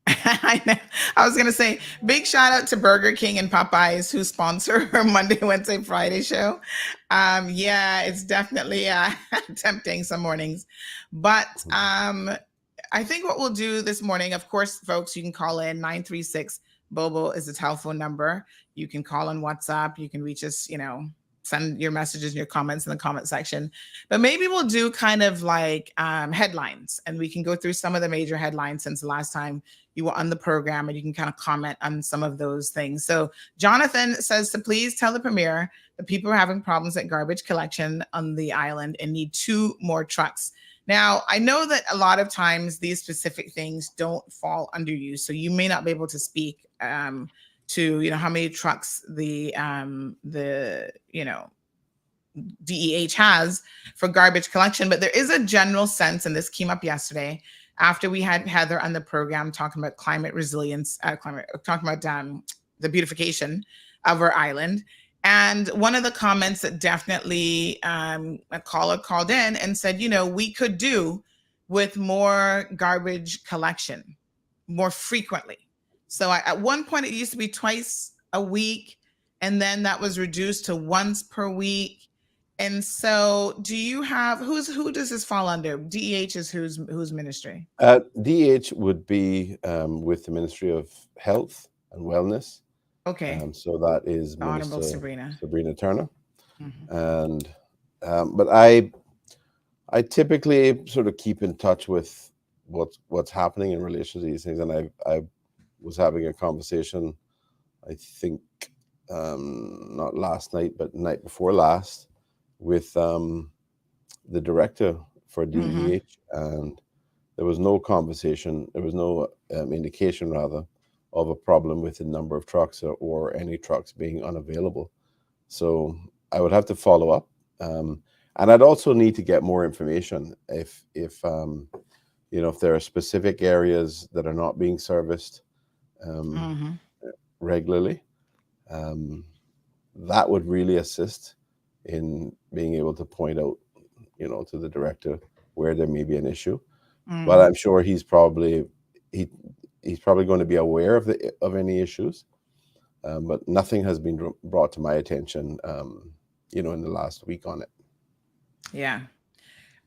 I know. I was going to say big shout out to Burger King and Popeyes who sponsor our Monday, Wednesday, Friday show. Yeah, it's definitely tempting some mornings. But I think what we'll do this morning, of course, folks, you can call in 936 Bobo is the telephone number. You can call on WhatsApp. You can reach us, send your messages and your comments in the comment section. But maybe we'll do kind of like headlines, and we can go through some of the major headlines since the last time you were on the program, and you can kind of comment on some of those things. So Jonathan says to please tell the Premier that people are having problems at garbage collection on the island and need 2 more trucks. Now, I know that a lot of times these specific things don't fall under you, so you may not be able to speak to how many trucks the DEH has for garbage collection, but there is a general sense, and this came up yesterday after we had Heather on the program talking about climate resilience, talking about the beautification of our island. And one of the comments that definitely a caller called in and said, we could do with more garbage collection more frequently. So at one point it used to be twice a week, and then that was reduced to once per week. And so do you have, who does this fall under? DEH is whose ministry? DEH would be with the Ministry of Health and Wellness. Okay. So that is Honorable Minister Sabrina Turner. And but I typically sort of keep in touch with what's happening in relation to these things. And I was having a conversation, I think not last night, but the night before last, with the director for DEH, and there was no conversation, there was no indication rather of a problem with the number of trucks or any trucks being unavailable. So I would have to follow up, and I'd also need to get more information if there are specific areas that are not being serviced regularly. That would really assist in being able to point out, to the director where there may be an issue. But I'm sure he's probably going to be aware of any issues. But nothing has been brought to my attention, in the last week on it. Yeah.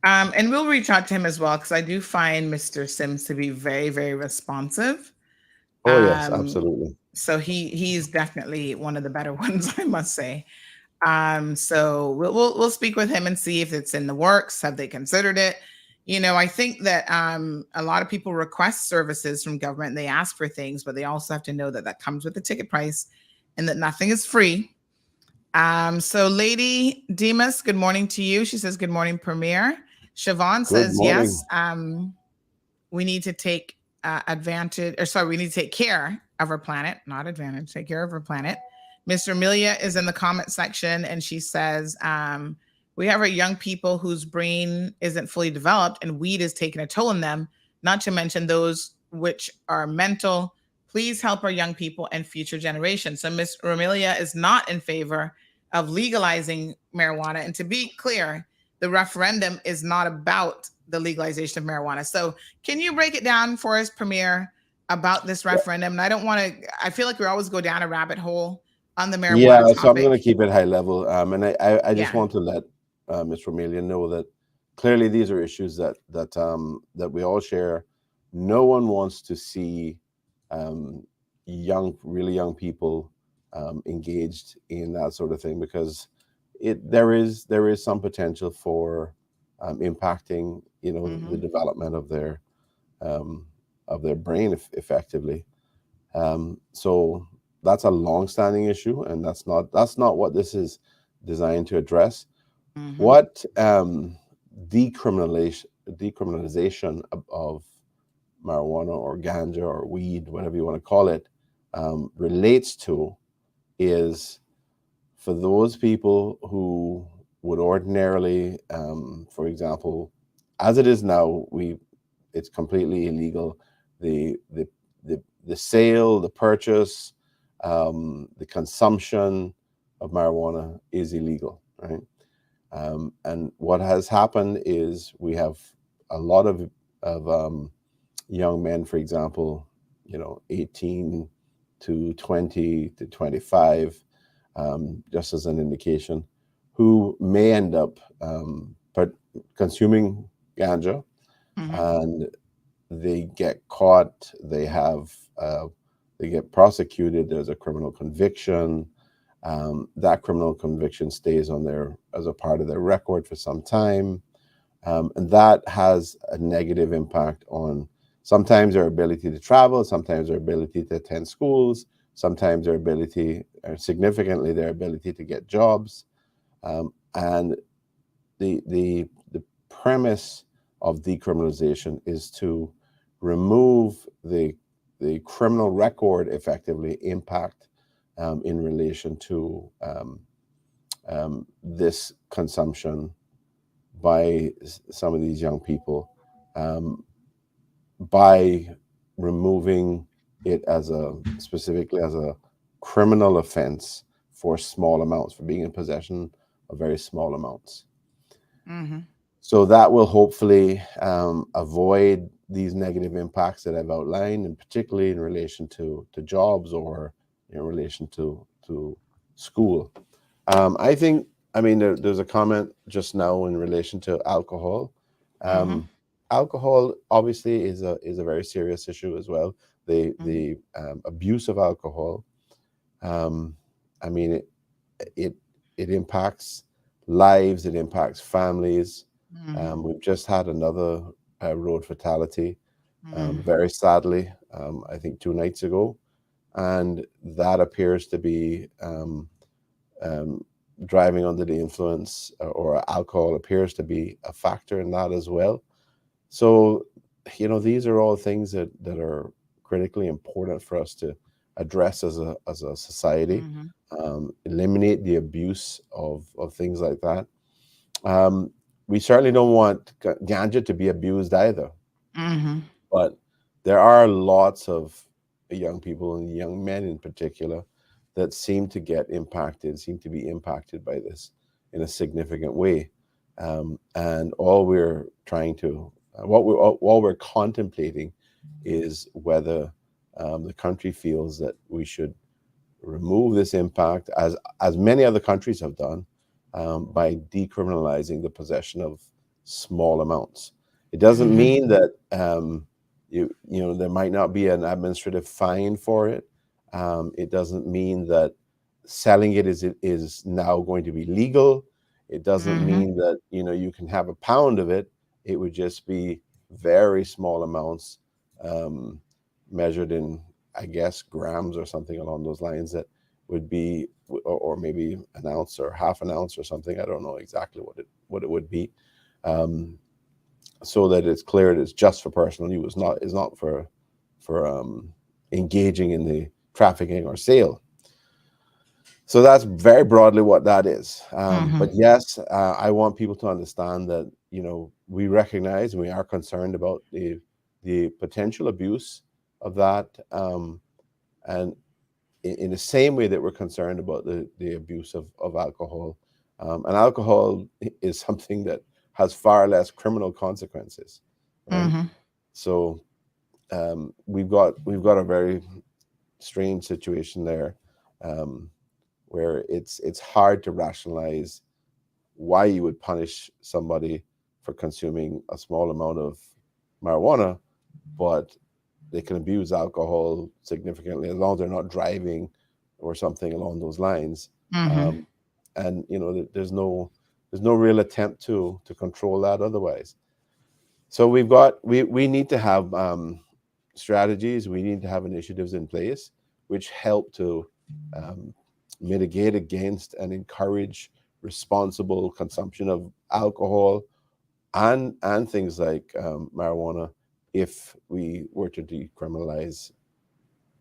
And we'll reach out to him as well, because I do find Mr. Sims to be very, very responsive. Oh, yes, absolutely. So he's definitely one of the better ones, I must say. So we'll speak with him and see if it's in the works. Have they considered it? I think that a lot of people request services from government. They ask for things, but they also have to know that comes with a ticket price and that nothing is free. So Lady Demas, good morning to you. She says, good morning, Premier. Siobhan says, yes, we need to take we need to take care of our planet, not advantage, take care of our planet. Mr. Amelia is in the comment section, and she says, we have our young people whose brain isn't fully developed, and weed is taking a toll on them, not to mention those which are mental. Please help our young people and future generations. So Ms. Amelia is not in favor of legalizing marijuana. And to be clear, the referendum is not about the legalization of marijuana. So can you break it down for us, Premier, about this referendum? And I feel like we always go down a rabbit hole on the marijuana topic. So I'm going to keep it high level. And I just want to let Mr. Amelia know that clearly these are issues that we all share. No one wants to see really young people engaged in that sort of thing, because there is some potential for impacting, the development of their brain effectively. So that's a long-standing issue, and that's not what this is designed to address. What decriminalization of marijuana or ganja or weed, whatever you want to call it, relates to is for those people who would ordinarily, for example, as it is now, it's completely illegal. The sale, the purchase, the consumption of marijuana is illegal, right? And what has happened is we have a lot of young men, for example, 18 to 20 to 25, just as an indication, who may end up consuming ganja, and they get caught, they get prosecuted, there's a criminal conviction. That criminal conviction stays on there as a part of their record for some time. And that has a negative impact on sometimes their ability to travel, sometimes their ability to attend schools, sometimes their ability, or significantly their ability to get jobs. And the premise of decriminalization is to remove the criminal record effectively impact in relation to this consumption by some of these young people, by removing it specifically as a criminal offense for small amounts, for being in possession of very small amounts. So that will hopefully avoid these negative impacts that I've outlined, and particularly in relation to jobs or in relation to school. There's a comment just now in relation to alcohol. Alcohol obviously is a very serious issue as well. The abuse of alcohol. It impacts lives. It impacts families. We've just had another road fatality, very sadly, I think 2 nights ago, and that appears to be driving under the influence, or alcohol appears to be a factor in that as well. So, these are all things that are critically important for us to address as a society, eliminate the abuse of things like that. We certainly don't want ganja to be abused either. But there are lots of young people, and young men in particular, that seem to be impacted by this in a significant way. And all we're contemplating is whether the country feels that we should remove this impact, as many other countries have done, by decriminalizing the possession of small amounts. It doesn't mean that there might not be an administrative fine for it. It doesn't mean that selling it is now going to be legal. It doesn't mean that you can have a pound of it. It would just be very small amounts, measured in, I guess, grams or something along those lines, that would be, or maybe an ounce or half an ounce or something. I don't know exactly what it would be, so that it's clear that it's just for personal use. It's not for engaging in the trafficking or sale. So that's very broadly what that is. But yes, I want people to understand that we recognize and we are concerned about the potential abuse of that, and in the same way that we're concerned about the abuse of alcohol. And alcohol is something that has far less criminal consequences. Right? So we've got a very strange situation there, where it's hard to rationalize why you would punish somebody for consuming a small amount of marijuana, but they can abuse alcohol significantly as long as they're not driving or something along those lines. Mhm. And you know, there's no real attempt to control that otherwise. So we need to have strategies. We need to have initiatives in place which help to mitigate against and encourage responsible consumption of alcohol and things like marijuana, if we were to decriminalize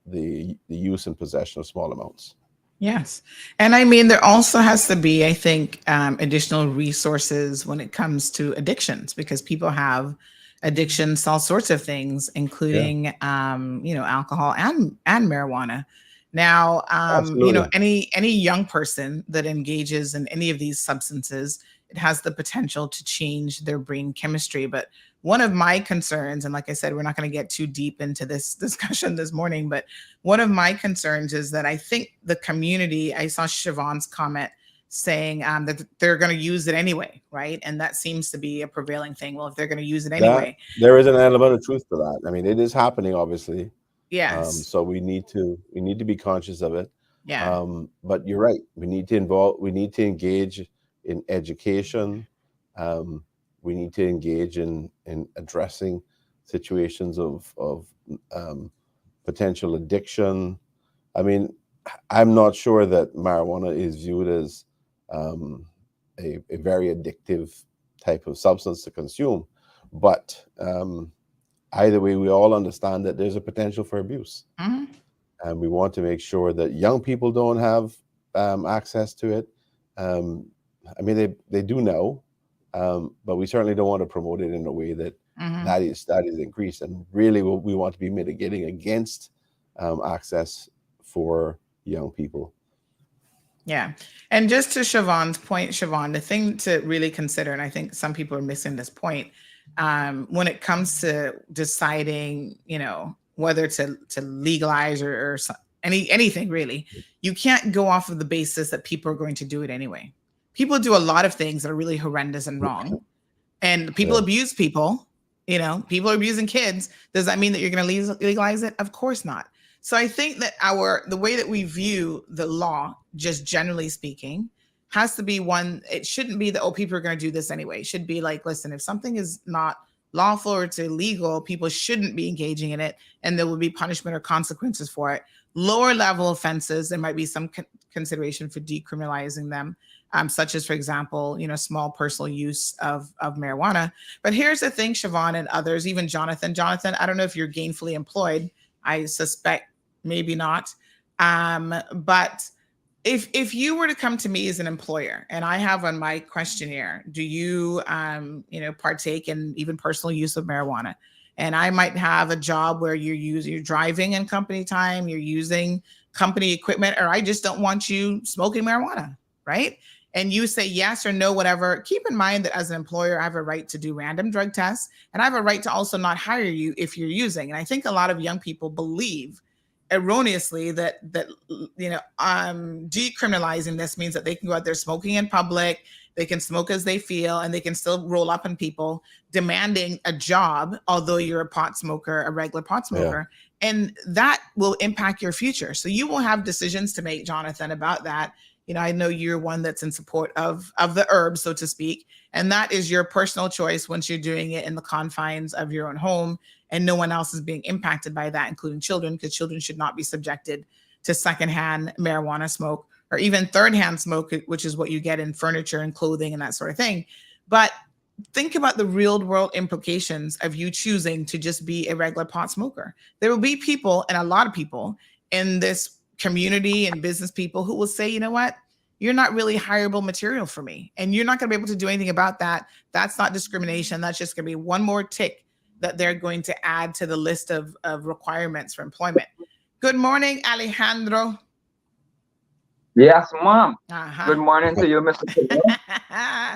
the use and possession of small amounts. Yes. And I mean, there also has to be, I think, additional resources when it comes to addictions, because people have addictions to all sorts of things, including, you know, alcohol and marijuana. Now, you know, any young person that engages in any of these substances, it has the potential to change their brain chemistry. But one of my concerns, and like I said, we're not going to get too deep into this discussion this morning, but one of my concerns is that I think the community, I saw Siobhan's comment saying that they're going to use it anyway, right? And that seems to be a prevailing thing. Well, if they're going to use it anyway. There is an element of truth to that. I mean, it is happening, obviously. Yes. So we need to be conscious of it. Yeah. But you're right. We need to engage in education. We need to engage in addressing situations of potential addiction. I mean, I'm not sure that marijuana is viewed as a very addictive type of substance to consume, but either way, we all understand that there's a potential for abuse. Mm-hmm. And we want to make sure that young people don't have access to it. I mean, they do know, but we certainly don't want to promote it in a way that that is increased. And really, we want to be mitigating against access for young people. Yeah. And just to Siobhan's point, Siobhan, the thing to really consider, and I think some people are missing this point, when it comes to deciding, you know, whether to legalize or anything really, you can't go off of the basis that people are going to do it anyway. People do a lot of things that are really horrendous and wrong, and people abuse people. You know, people are abusing kids. Does that mean that you're going to legalize it? Of course not. So I think that the way that we view the law, just generally speaking, has to be one. It shouldn't be that, oh, people are going to do this anyway. It should be like, listen, if something is not lawful or it's illegal, people shouldn't be engaging in it, and there will be punishment or consequences for it. Lower level offenses, there might be some consideration for decriminalizing them, such as, for example, you know, small personal use of marijuana. But here's the thing, Siobhan and others, even Jonathan, I don't know if you're gainfully employed. I suspect maybe not. But if you were to come to me as an employer, and I have on my questionnaire, do you, you know, partake in even personal use of marijuana? And I might have a job where you're driving in company time, you're using company equipment, or I just don't want you smoking marijuana, right? And you say yes or no, whatever. Keep in mind that as an employer, I have a right to do random drug tests, and I have a right to also not hire you if you're using. And I think a lot of young people believe erroneously that you know, decriminalizing this means that they can go out there smoking in public, they can smoke as they feel, and they can still roll up on people demanding a job, although you're a pot smoker, a regular pot smoker. And that will impact your future. So you will have decisions to make, Jonathan, about that. You know, I know you're one that's in support of the herbs, so to speak, and that is your personal choice once you're doing it in the confines of your own home, and no one else is being impacted by that, including children, because children should not be subjected to secondhand marijuana smoke or even third-hand smoke, which is what you get in furniture and clothing and that sort of thing. But think about the real world implications of you choosing to just be a regular pot smoker. There will be people, and a lot of people in this community and business people, who will say, you know what, you're not really hireable material for me, and you're not going to be able to do anything about that. That's not discrimination. That's just going to be one more tick that they're going to add to the list of requirements for employment. Good morning, Alejandro. Yes, Mom. Good morning to you, Mr.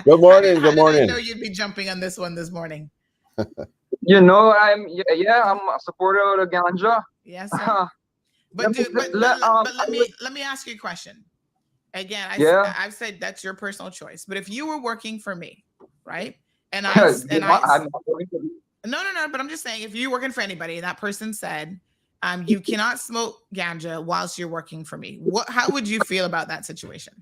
Good morning. Good morning. I know you'd be jumping on this one this morning. You know, I'm a supporter of the ganja. Yes, sir. But let me ask you a question. Again, I've said that's your personal choice. But if you were working for me, right? And I'm not going to be. No, but I'm just saying, if you're working for anybody and that person said, you cannot smoke ganja whilst you're working for me, how would you feel about that situation?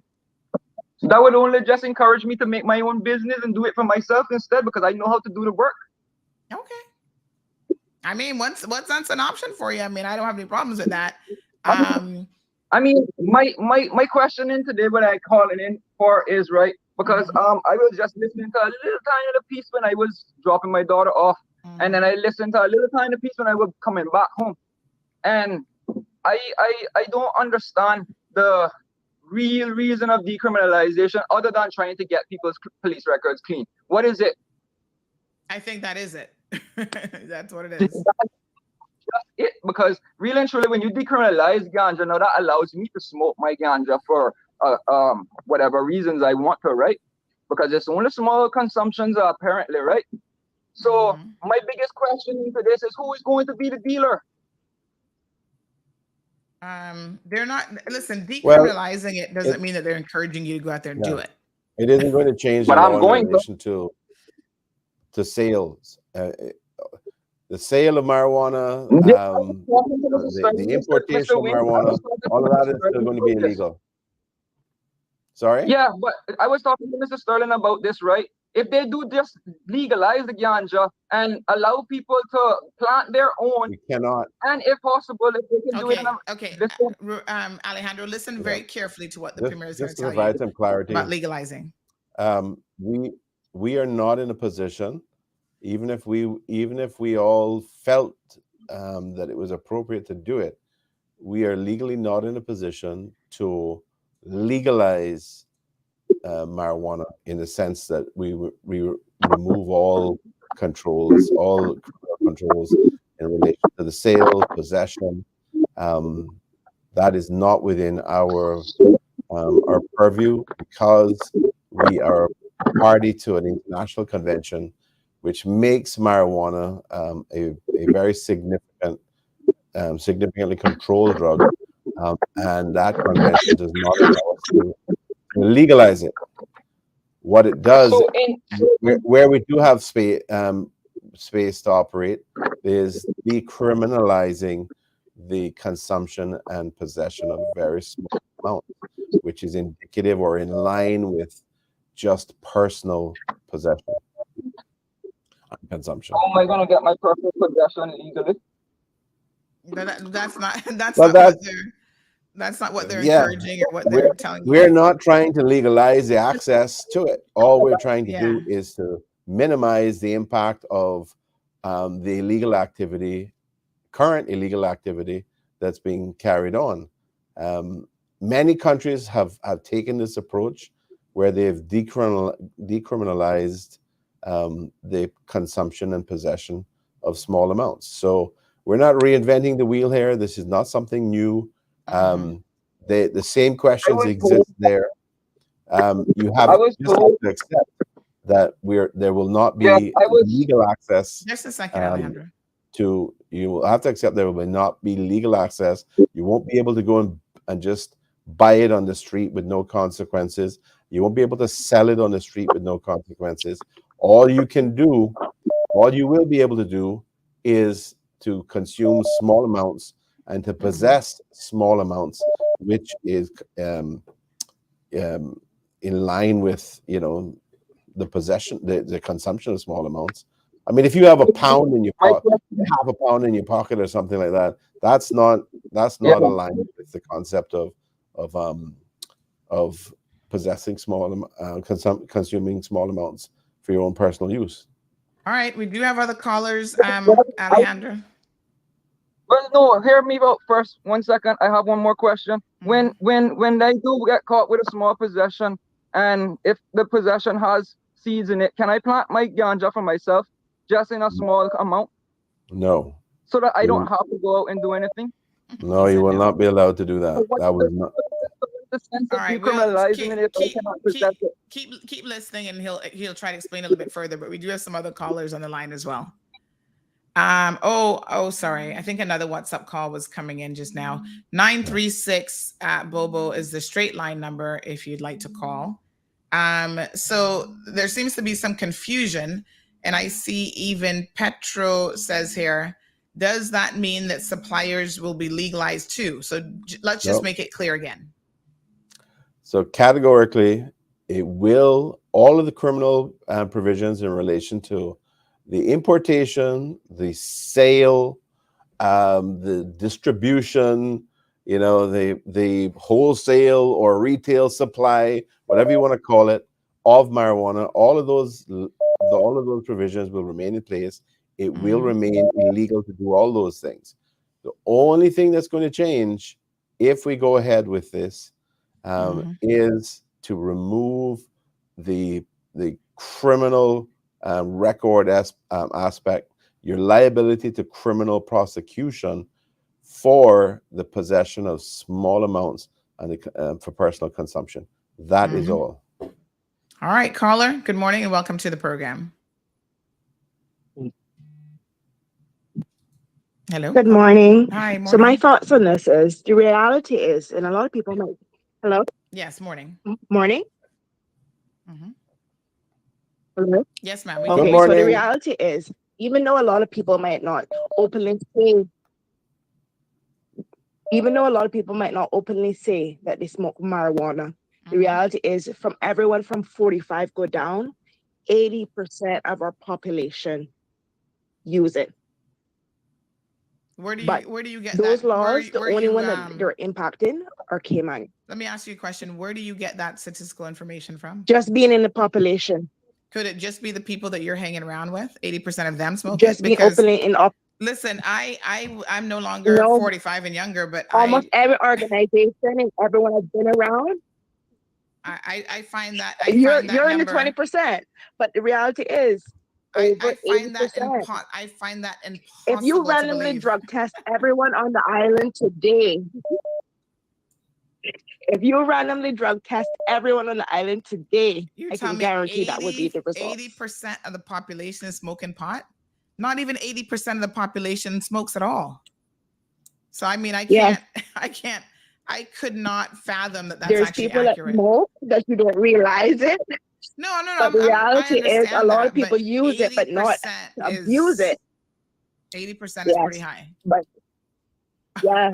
That would only just encourage me to make my own business and do it for myself instead, because I know how to do the work. Okay. I mean, once that's an option for you, I mean, I don't have any problems with that. I mean, my question in today, what I calling in for is, right, because I was just listening to a little tiny piece when I was dropping my daughter off, and then I listened to a little tiny piece when I was coming back home, and I don't understand the real reason of decriminalization other than trying to get people's police records clean. What is it? I think that is it. That's what it is. That's it, because really and truly, when you decriminalize ganja, now that allows me to smoke my ganja for whatever reasons I want to, right? Because it's only small consumptions apparently, right? So my biggest question into this is, who is going to be the dealer? They're not. Listen, decriminalizing it doesn't mean that they're encouraging you to go out there and do it. It isn't going to change the law in relation to sales. The sale of marijuana, the importation of marijuana, all of that is still going to be illegal. Sorry? Yeah, but I was talking to Mr. Sterling about this, right? If they do just legalize the ganja and allow people to plant their own, we cannot. And if possible, if they can do it. Okay. Alejandro, listen very carefully to what the premier is going to tell provide you some clarity about legalizing. We are not in a position, even if we all felt that it was appropriate to do it, we are legally not in a position to legalize marijuana in the sense that we remove all controls in relation to the sale, possession. That is not within our purview, because we are party to an international convention which makes marijuana a very significantly controlled drug, and that convention does not allow us to legalize it. What it does, where we do have space to operate, is decriminalizing the consumption and possession of very small amounts, which is indicative or in line with just personal possession and consumption. How am I going to get my personal possession legally? That's not what they're encouraging or what they're telling you. We're not trying to legalize the access to it. All we're trying to do is to minimize the impact of the illegal activity, current illegal activity that's being carried on. Many countries have taken this approach where they've decriminalized the consumption and possession of small amounts. So we're not reinventing the wheel here. This is not something new. The same questions exist there. You have to accept that there will not be legal access. Just a second, Alejandro. You will have to accept there will not be legal access. You won't be able to go and just buy it on the street with no consequences. You won't be able to sell it on the street with no consequences. All you will be able to do is to consume small amounts and to possess small amounts, which is in line with the possession, the consumption of small amounts. I mean, if you have a pound in your pocket, half a pound in your pocket or something like that, that's not aligned with the concept of possessing consuming small amounts for your own personal use. All right, we do have other callers, Alejandro. Well, no, hear me out first. 1 second. I have one more question. When I do get caught with a small possession, and if the possession has seeds in it, can I plant my ganja for myself just in a small amount? No. So that I don't have to go out and do anything? No, you will not be allowed to do that. That was not. The sense of decriminalizing it if I cannot possess it. Keep listening, and he'll try to explain a little bit further. But we do have some other callers on the line as well. Sorry. I think another WhatsApp call was coming in just now. 936 Bobo is the straight line number if you'd like to call. So there seems to be some confusion And I see even Petro says here, does that mean that suppliers will be legalized too? So let's just make it clear again. So categorically, it will, all of the criminal provisions in relation to the importation, the sale, the distribution, the wholesale or retail supply, whatever you want to call it, of marijuana, all of those provisions will remain in place. It will remain illegal to do all those things. The only thing that's going to change if we go ahead with this is to remove the criminal record aspect, your liability to criminal prosecution for the possession of small amounts and for personal consumption. That is all. All right, caller, good morning and welcome to the program. Hello. Good morning. Hi, morning. So my thoughts on this is the reality is, and a lot of people might. Hello. Yes, morning. Morning. Hello. Yes, ma'am. Okay, so the reality is, even though a lot of people might not openly say, that they smoke marijuana, the reality is, from everyone from 45 go down, 80% of our population use it. Where do you get those that? laws? The only one that they're impacting are Cayman. Let me ask you a question. Where do you get that statistical information from? Just being in the population. Could it just be the people that you're hanging around with? 80% of them smoke just it? being openly in Listen, I'm no longer 45 and younger, but almost every organization and everyone I've been around. I find that you're in the 20%, but the reality is over 80%. I find that impossible. If you randomly drug test everyone on the island today, I can guarantee that would be the result. 80% of the population is smoking pot. Not even 80% of the population smokes at all. So I mean, I could not fathom that that's actually accurate. There's people that smoke that you don't realize it. No. But the reality is a lot of people use it, but not abuse it. 80% is pretty high. But yeah.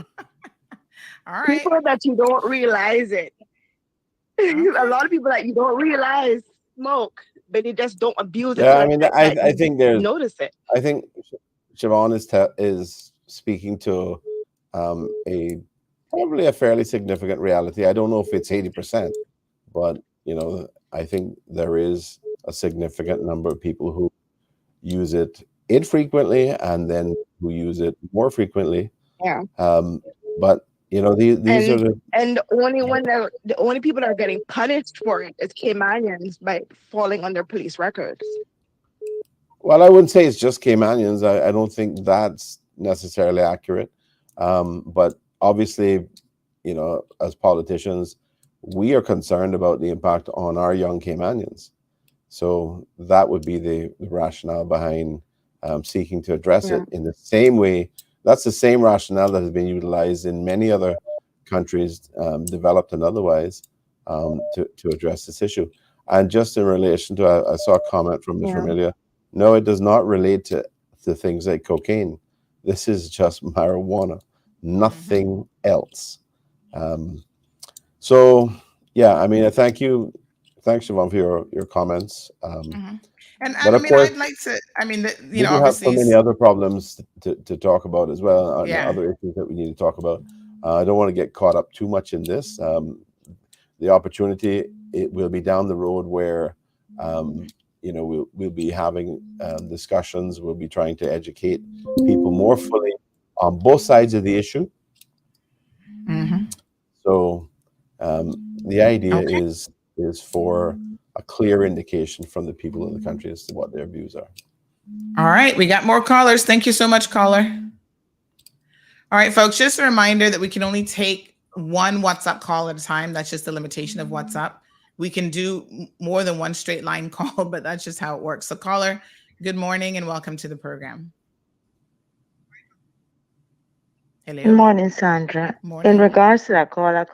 All right. People that you don't realize it. Okay. A lot of people that you don't realize smoke, but they just don't abuse it. Yeah, I mean, I think there's notice it. I think Siobhan is speaking to probably a fairly significant reality. I don't know if it's 80%, but I think there is a significant number of people who use it infrequently and then who use it more frequently. Yeah. But these are the the only people that are getting punished for it is Caymanians by falling under police records. Well, I wouldn't say it's just Caymanians. I don't think that's necessarily accurate. But obviously, as politicians, we are concerned about the impact on our young Caymanians. So that would be the rationale behind seeking to address it in the same way. That's the same rationale that has been utilized in many other countries, developed and otherwise, to address this issue. And just in relation to, I saw a comment from Ms. Ramilia. No, it does not relate to things like cocaine. This is just marijuana, nothing else. So, yeah, I mean, thanks, Siobhan, for your comments. And but I of mean, course, I'd like to, we do have so many other problems to talk about as well, other issues that we need to talk about. I don't want to get caught up too much in this. The opportunity, it will be down the road where, we'll be having discussions. We'll be trying to educate people more fully on both sides of the issue. So the idea is for a clear indication from the people in the country as to what their views are. All right, we got more callers. Thank you so much, caller. All right, folks, just a reminder that we can only take one WhatsApp call at a time. That's just the limitation of WhatsApp. We can do more than one straight line call, but that's just how it works. So caller, good morning and welcome to the program. Hello. Good morning, Sandra. Morning. In regards to that caller,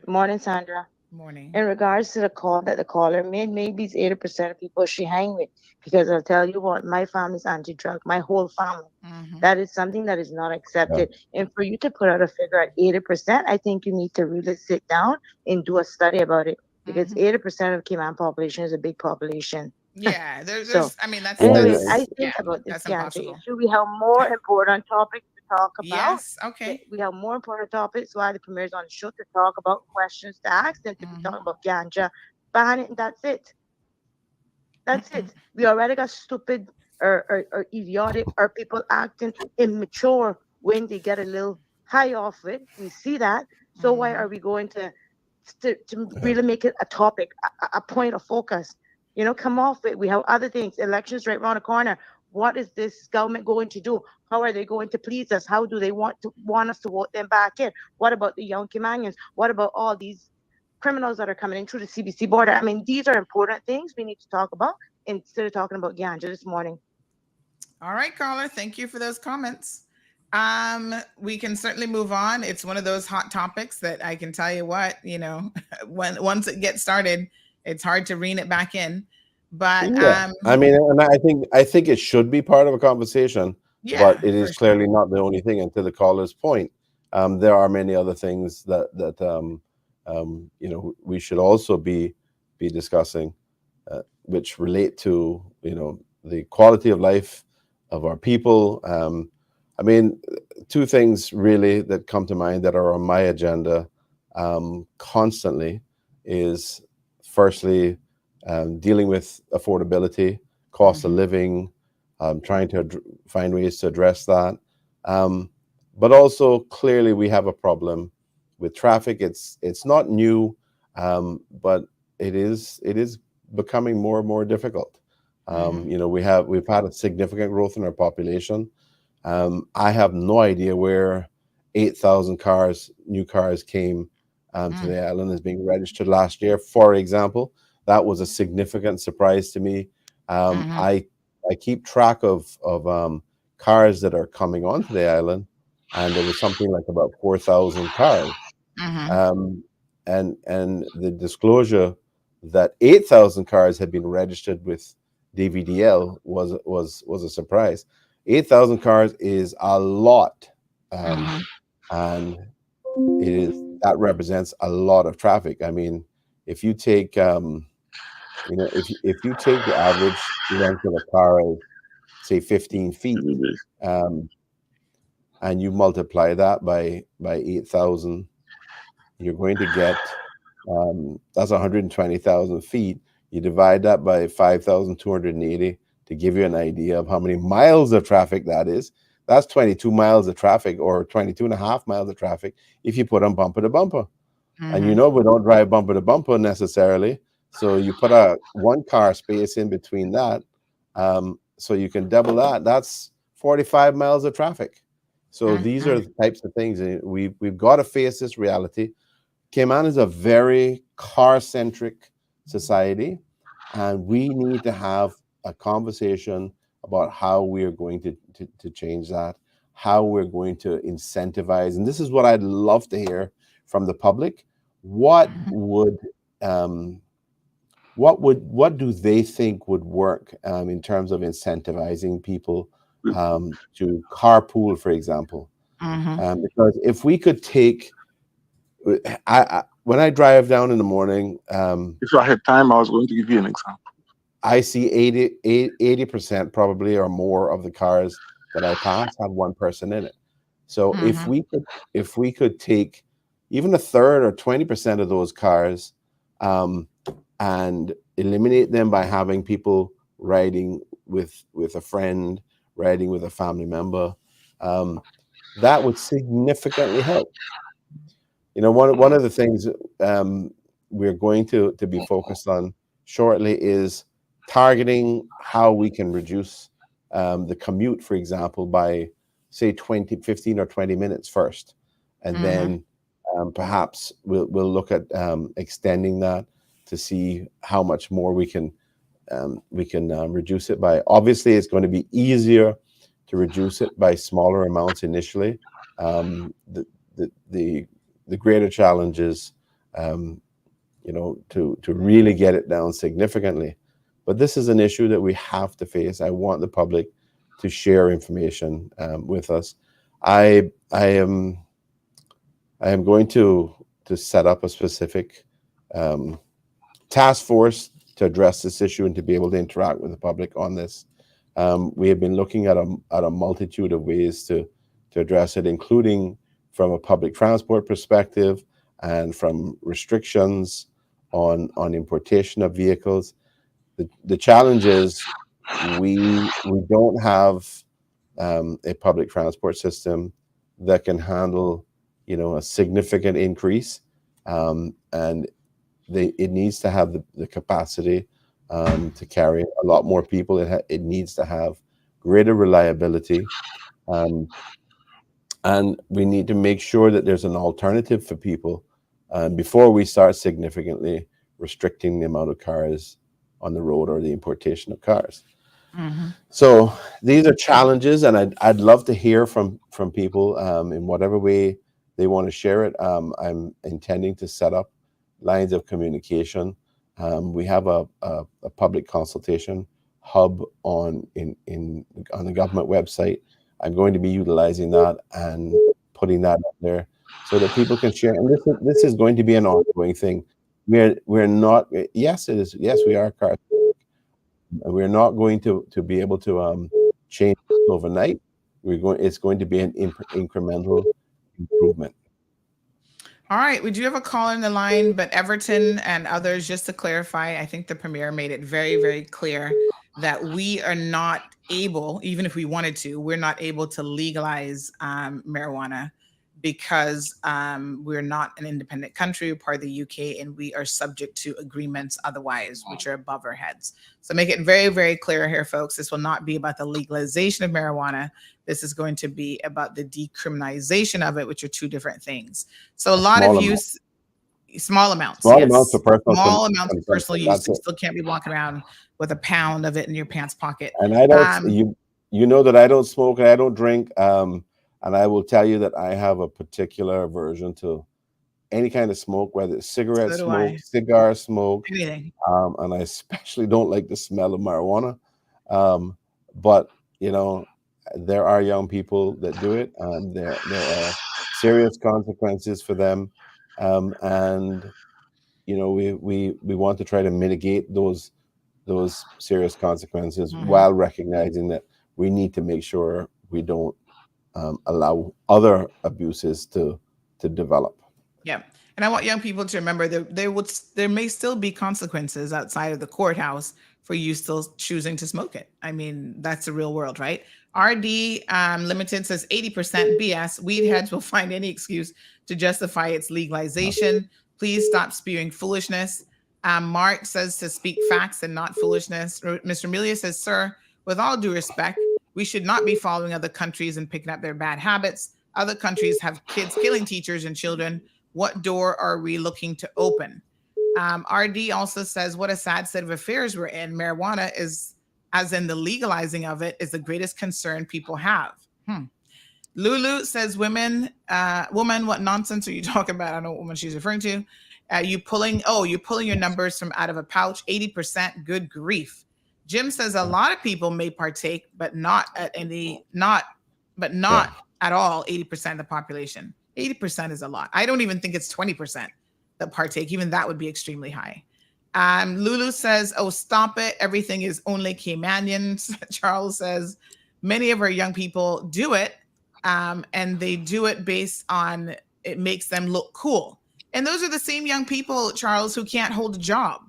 morning, Sandra. Morning. In regards to the call that the caller made, maybe it's 80% of people she hang with. Because I'll tell you what, my family's anti-drug, my whole family. That is something that is not accepted. And for you to put out a figure at 80%, I think you need to really sit down and do a study about it. Because 80% of Cayman population is a big population. Yeah, there's So, I mean, anyways, that's I think yeah, about this that's ganja impossible. issue. We have more important topics to talk about. Yes, okay. We have more important topics while the premier's on the show to talk about questions to ask than to be talking about ganja. Ban it and that's it. That's it. We already got stupid or idiotic or people acting immature when they get a little high off it. We see that. So why are we going to really make it a topic, a point of focus? You know, come off it. We have other things. Elections right around the corner. What is this government going to do? How are they going to please us? How do they want us to vote them back in? What about the young Caymanians? What about all these criminals that are coming in through the CBC border? I mean, these are important things we need to talk about instead of talking about ganja this morning. All right, caller. Thank you for those comments. We can certainly move on. It's one of those hot topics that I can tell you what, you know, once it gets started, it's hard to rein it back in. But I mean, and I think it should be part of a conversation, but it is clearly not the only thing. And to the caller's point, there are many other things that you know, we should also be discussing, which relate to, you know, the quality of life of our people. I mean, two things really that come to mind that are on my agenda constantly is, firstly, dealing with affordability, cost of living, trying to find ways to address that. But also, clearly, we have a problem with traffic. It's not new, but it is becoming more and more difficult. You know, we've had a significant growth in our population. I have no idea where 8,000 new cars came to the island as being registered last year, for example. That was a significant surprise to me. I keep track of cars that are coming onto the island, and there was something like about 4,000 cars. And the disclosure that 8,000 cars had been registered with DVDL was a surprise. 8,000 cars is a lot, and that represents a lot of traffic. I mean, if you take you know, if you take the average length of a car of, say, 15 feet, and you multiply that by 8,000, you're going to get that's 120,000 feet. You divide that by 5,280 to give you an idea of how many miles of traffic that is. That's 22 miles of traffic, or 22 and a half miles of traffic if you put them bumper to bumper. And you know, we don't drive bumper to bumper necessarily. So you put a one car space in between that. So you can double that. That's 45 miles of traffic. So these are the types of things we've got to face this reality. Cayman is a very car-centric society, and we need to have a conversation about how we are going to change that, how we're going to incentivize. And this is what I'd love to hear from the public. What do they think would work in terms of incentivizing people to carpool, for example? Because if we could take, when I drive down in the morning, if I had time, I was going to give you an example. I see 80% probably or more of the cars that I pass have one person in it. So if we could take even a third or 20% of those cars and eliminate them by having people riding with a friend, riding with a family member, that would significantly help. You know, one of the things we're going to be focused on shortly is targeting how we can reduce the commute, for example, by, say, 15 or 20 minutes first. And then perhaps we'll look at extending that to see how much more we can reduce it by. Obviously, it's going to be easier to reduce it by smaller amounts initially. The greater challenge is to really get it down significantly. But this is an issue that we have to face. I want the public to share information with us. I am going to set up a specific task force to address this issue and to be able to interact with the public on this. We have been looking at a multitude of ways to address it, including from a public transport perspective and from restrictions on importation of vehicles. The challenge is we don't have a public transport system that can handle a significant increase, and it needs to have the capacity to carry a lot more people. It needs to have greater reliability, and we need to make sure that there's an alternative for people before we start significantly restricting the amount of cars on the road or the importation of cars. So these are challenges, and I'd love to hear from people in whatever way they want to share it. I'm intending to set up lines of communication. We have a public consultation hub on the government website. I'm going to be utilizing that and putting that up there so that people can share. And this is going to be an ongoing thing. We're not. Yes, it is. Yes, we are car. We're not going to be able to change overnight. It's going to be an incremental improvement. All right, we do have a caller in the line, but Everton and others, just to clarify, I think the Premier made it very, very clear that we are not able, even if we wanted to, we're not able to legalize marijuana because we're not an independent country, we're part of the UK, and we are subject to agreements otherwise, which are above our heads. So make it very, very clear here, folks. This will not be about the legalization of marijuana. This is going to be about the decriminalization of it, which are two different things. So a lot of use, small amounts. Small amounts of personal small amounts of personal use. You still can't be walking around with a pound of it in your pants pocket. And I don't, you know that I don't smoke and I don't drink. And I will tell you that I have a particular aversion to any kind of smoke, whether it's cigarette smoke, cigar smoke, anything. And I especially don't like the smell of marijuana. But there are young people that do it, and there are serious consequences for them. And we want to try to mitigate those serious consequences while recognizing that we need to make sure we don't allow other abuses to develop. Yeah. And I want young people to remember that there may still be consequences outside of the courthouse for you still choosing to smoke it. I mean, that's the real world, right? RD Limited says 80% BS. Weed heads will find any excuse to justify its legalization. Please stop spewing foolishness. Mark says to speak facts and not foolishness. Mr. Amelia says, sir, with all due respect, we should not be following other countries and picking up their bad habits. Other countries have kids killing teachers and children. What door are we looking to open? RD also says, what a sad state of affairs we're in. Marijuana is, as in the legalizing of it, is the greatest concern people have. Lulu says, woman, what nonsense are you talking about? I don't know what woman she's referring to. You're pulling your numbers from out of a pouch, 80%, good grief. Jim says a lot of people may partake, but not at all 80% of the population. 80% is a lot. I don't even think it's 20% that partake. Even that would be extremely high. Lulu says, oh, stop it. Everything is only Caymanians. Charles says, many of our young people do it, and they do it based on it makes them look cool. And those are the same young people, Charles, who can't hold a job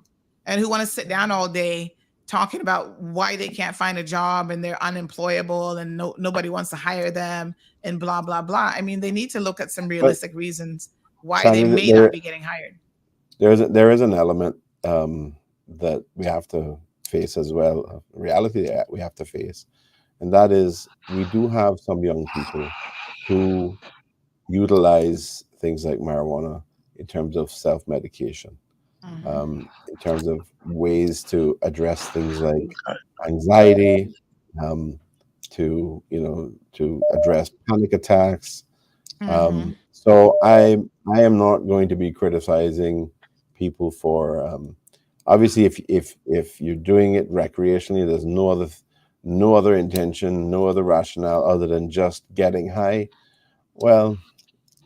and who want to sit down all day talking about why they can't find a job and they're unemployable and nobody wants to hire them and blah, blah, blah. I mean, they need to look at some realistic reasons why they may not be getting hired. There is an element that we have to face as well, a reality that we have to face. And that is, we do have some young people who utilize things like marijuana in terms of self-medication. In terms of ways to address things like anxiety, to address panic attacks. So I am not going to be criticizing people for obviously if you're doing it recreationally, there's no other intention, no other rationale other than just getting high. Well,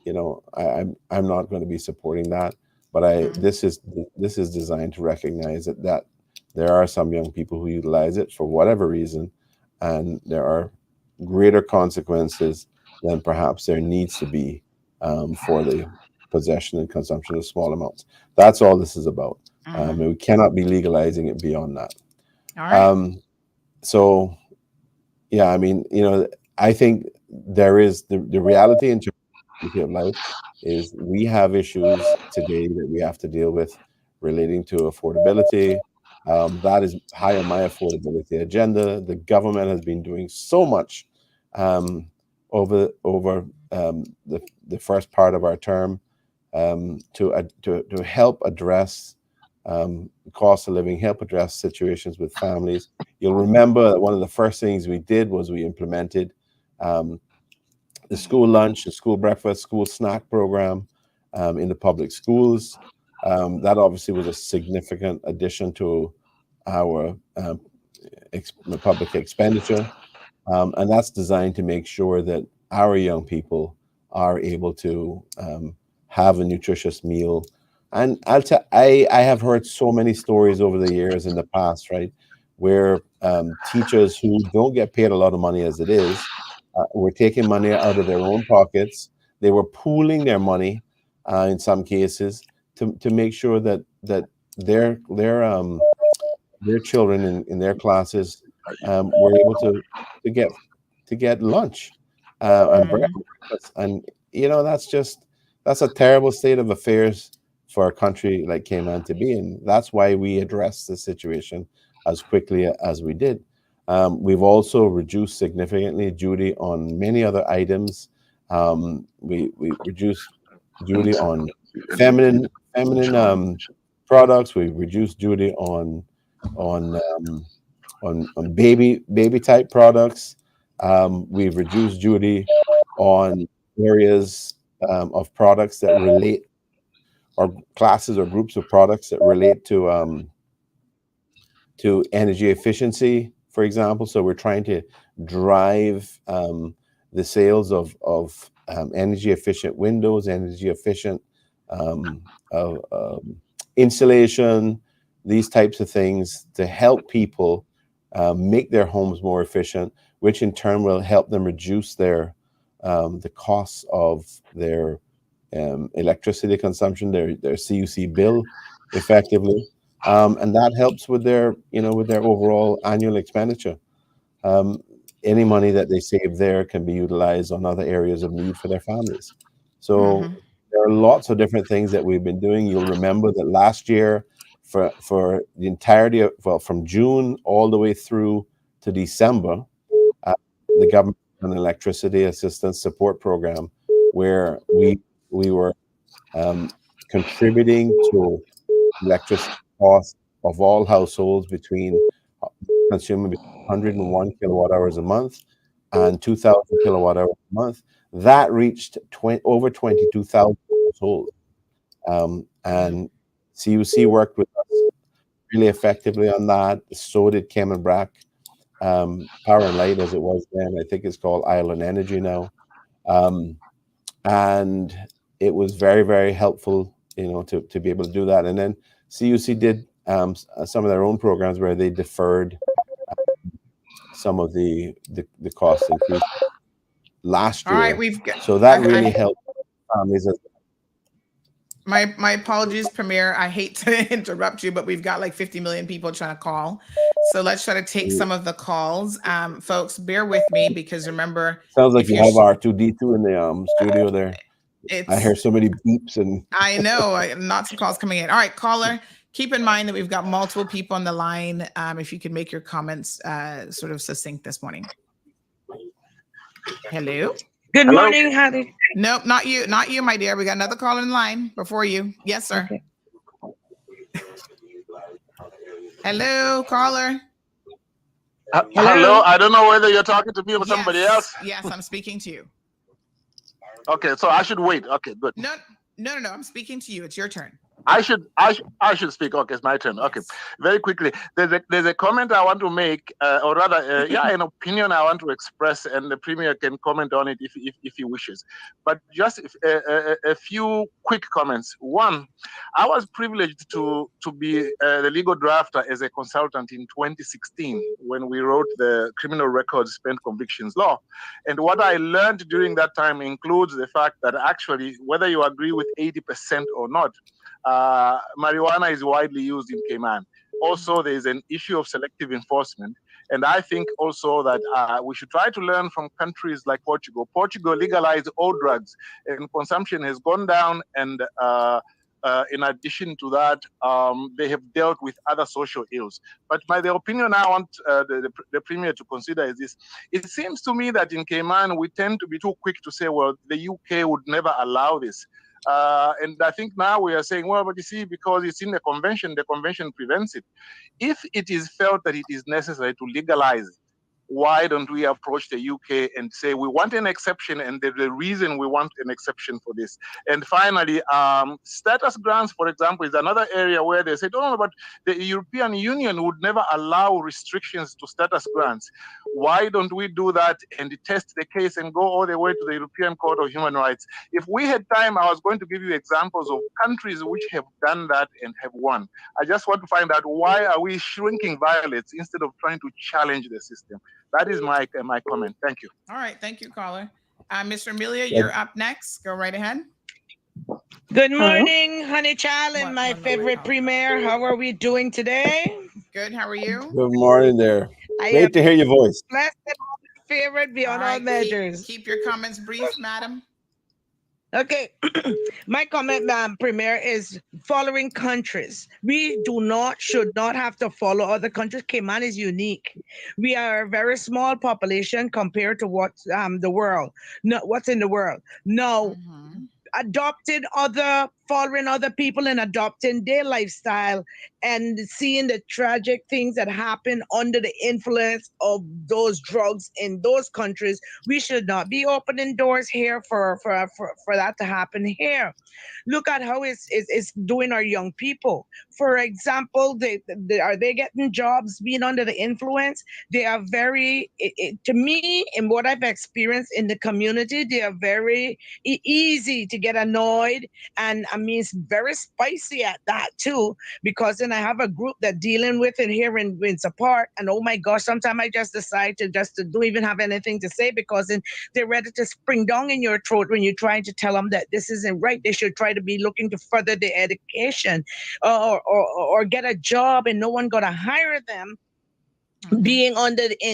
you know, I'm not going to be supporting that. But this is designed to recognize that there are some young people who utilize it for whatever reason, and there are greater consequences than perhaps there needs to be for the possession and consumption of small amounts. That's all this is about. And we cannot be legalizing it beyond that. All right. So, yeah, I mean, you know, I think there is the reality in terms of life is we have issues today that we have to deal with relating to affordability. That is high on my affordability agenda. The government has been doing so much over the first part of our term to help address cost of living, help address situations with families. You'll remember that one of the first things we did was we implemented the school lunch, the school breakfast, school snack program in the public schools. That obviously was a significant addition to our public expenditure. And that's designed to make sure that our young people are able to have a nutritious meal. And I have heard so many stories over the years in the past, right, where teachers who don't get paid a lot of money as it is, were taking money out of their own pockets. They were pooling their money in some cases to make sure that their children in their classes were able to get lunch and breakfast. And you know, that's a terrible state of affairs for a country like Cayman to be in. That's why we addressed the situation as quickly as we did. We've also reduced significantly duty on many other items. We reduced duty on feminine products. We reduced duty on baby type products. We've reduced duty on areas of products that relate, or classes or groups of products that relate to energy efficiency, for example. So we're trying to drive the sales of energy efficient windows, energy efficient insulation, these types of things to help people make their homes more efficient, which in turn will help them reduce the costs of their electricity consumption, their CUC bill effectively. And that helps with their overall annual expenditure. Any money that they save there can be utilized on other areas of need for their families. So there are lots of different things that we've been doing. You'll remember that last year, for the entirety of, from June all the way through to December, the government an electricity assistance support program where we were contributing to electricity costs of all households between consuming 101 kilowatt hours a month and 2,000 kilowatt hours a month. That reached over 22,000 households. And CUC worked with us really effectively on that. So did Cayman Brac Power and Light, as it was then. I think it's called Island Energy now. And it was very, very helpful, to be able to do that. And then CUC did some of their own programs where they deferred some of the cost increase last year. All right, we've got, so that really helped families. My apologies, Premier. I hate to interrupt you, but we've got like 50 million people trying to call. So let's try to take some of the calls. Folks, bear with me because remember. Sounds like you have R2D2 in the studio there. I hear so many beeps and. I know, lots of calls coming in. All right, caller, keep in mind that we've got multiple people on the line. If you could make your comments sort of succinct this morning. Hello. Good morning, Hattie. Nope, not you, my dear. We got another caller in line before you. Yes, sir. Okay. Hello, caller. Hello. I don't know whether you're talking to me or somebody else. Yes, I'm speaking to you. Okay, so I should wait. Okay, good. No. I'm speaking to you. It's your turn. I should speak. Okay, it's my turn. Okay, very quickly. There's a comment I want to make, or rather, an opinion I want to express, and the Premier can comment on it if he wishes. But just a few quick comments. One, I was privileged to be the legal drafter as a consultant in 2016 when we wrote the Criminal Records Spent Convictions Law, and what I learned during that time includes the fact that actually, whether you agree with 80% or not, marijuana is widely used in Cayman. Also, there is an issue of selective enforcement. And I think also that we should try to learn from countries like Portugal. Portugal legalized all drugs, and consumption has gone down. And in addition to that, they have dealt with other social ills. But the opinion I want the Premier to consider is this. It seems to me that in Cayman, we tend to be too quick to say, well, the UK would never allow this. And I think now we are saying, well, but you see, because it's in the convention prevents it. If it is felt that it is necessary to legalize it, why don't we approach the UK and say we want an exception, and there's a reason we want an exception for this? And finally, status grants, for example, is another area where they say, no, but the European Union would never allow restrictions to status grants. Why don't we do that and test the case and go all the way to the European Court of Human Rights? If we had time, I was going to give you examples of countries which have done that and have won. I just want to find out, why are we shrinking violence instead of trying to challenge the system? That is my comment. Thank you. All right. Thank you, caller. Mr. Amelia, you're up next. Go right ahead. Good morning, honey child and my favorite Premier. How are we doing today? Good. How are you? Good morning there. Great to hear your voice. Blessed and favorite beyond all measures. Keep your comments brief, madam. Okay, my comment, Premier, is following countries. We should not have to follow other countries. Cayman is unique. We are a very small population compared to what's in the world. No, following other people and adopting their lifestyle and seeing the tragic things that happen under the influence of those drugs in those countries. We should not be opening doors here for that to happen here. Look at how it's doing our young people. For example, are they getting jobs being under the influence? They are very, to me, in what I've experienced in the community, they are very easy to get annoyed, and I mean, it's very spicy at that too, because then I have a group that dealing with it here in support, and oh my gosh, sometimes I just decide to don't even have anything to say, because then they're ready to spring down in your throat when you're trying to tell them that this isn't right. They should try to be looking to further their education or get a job, and no one gonna hire them being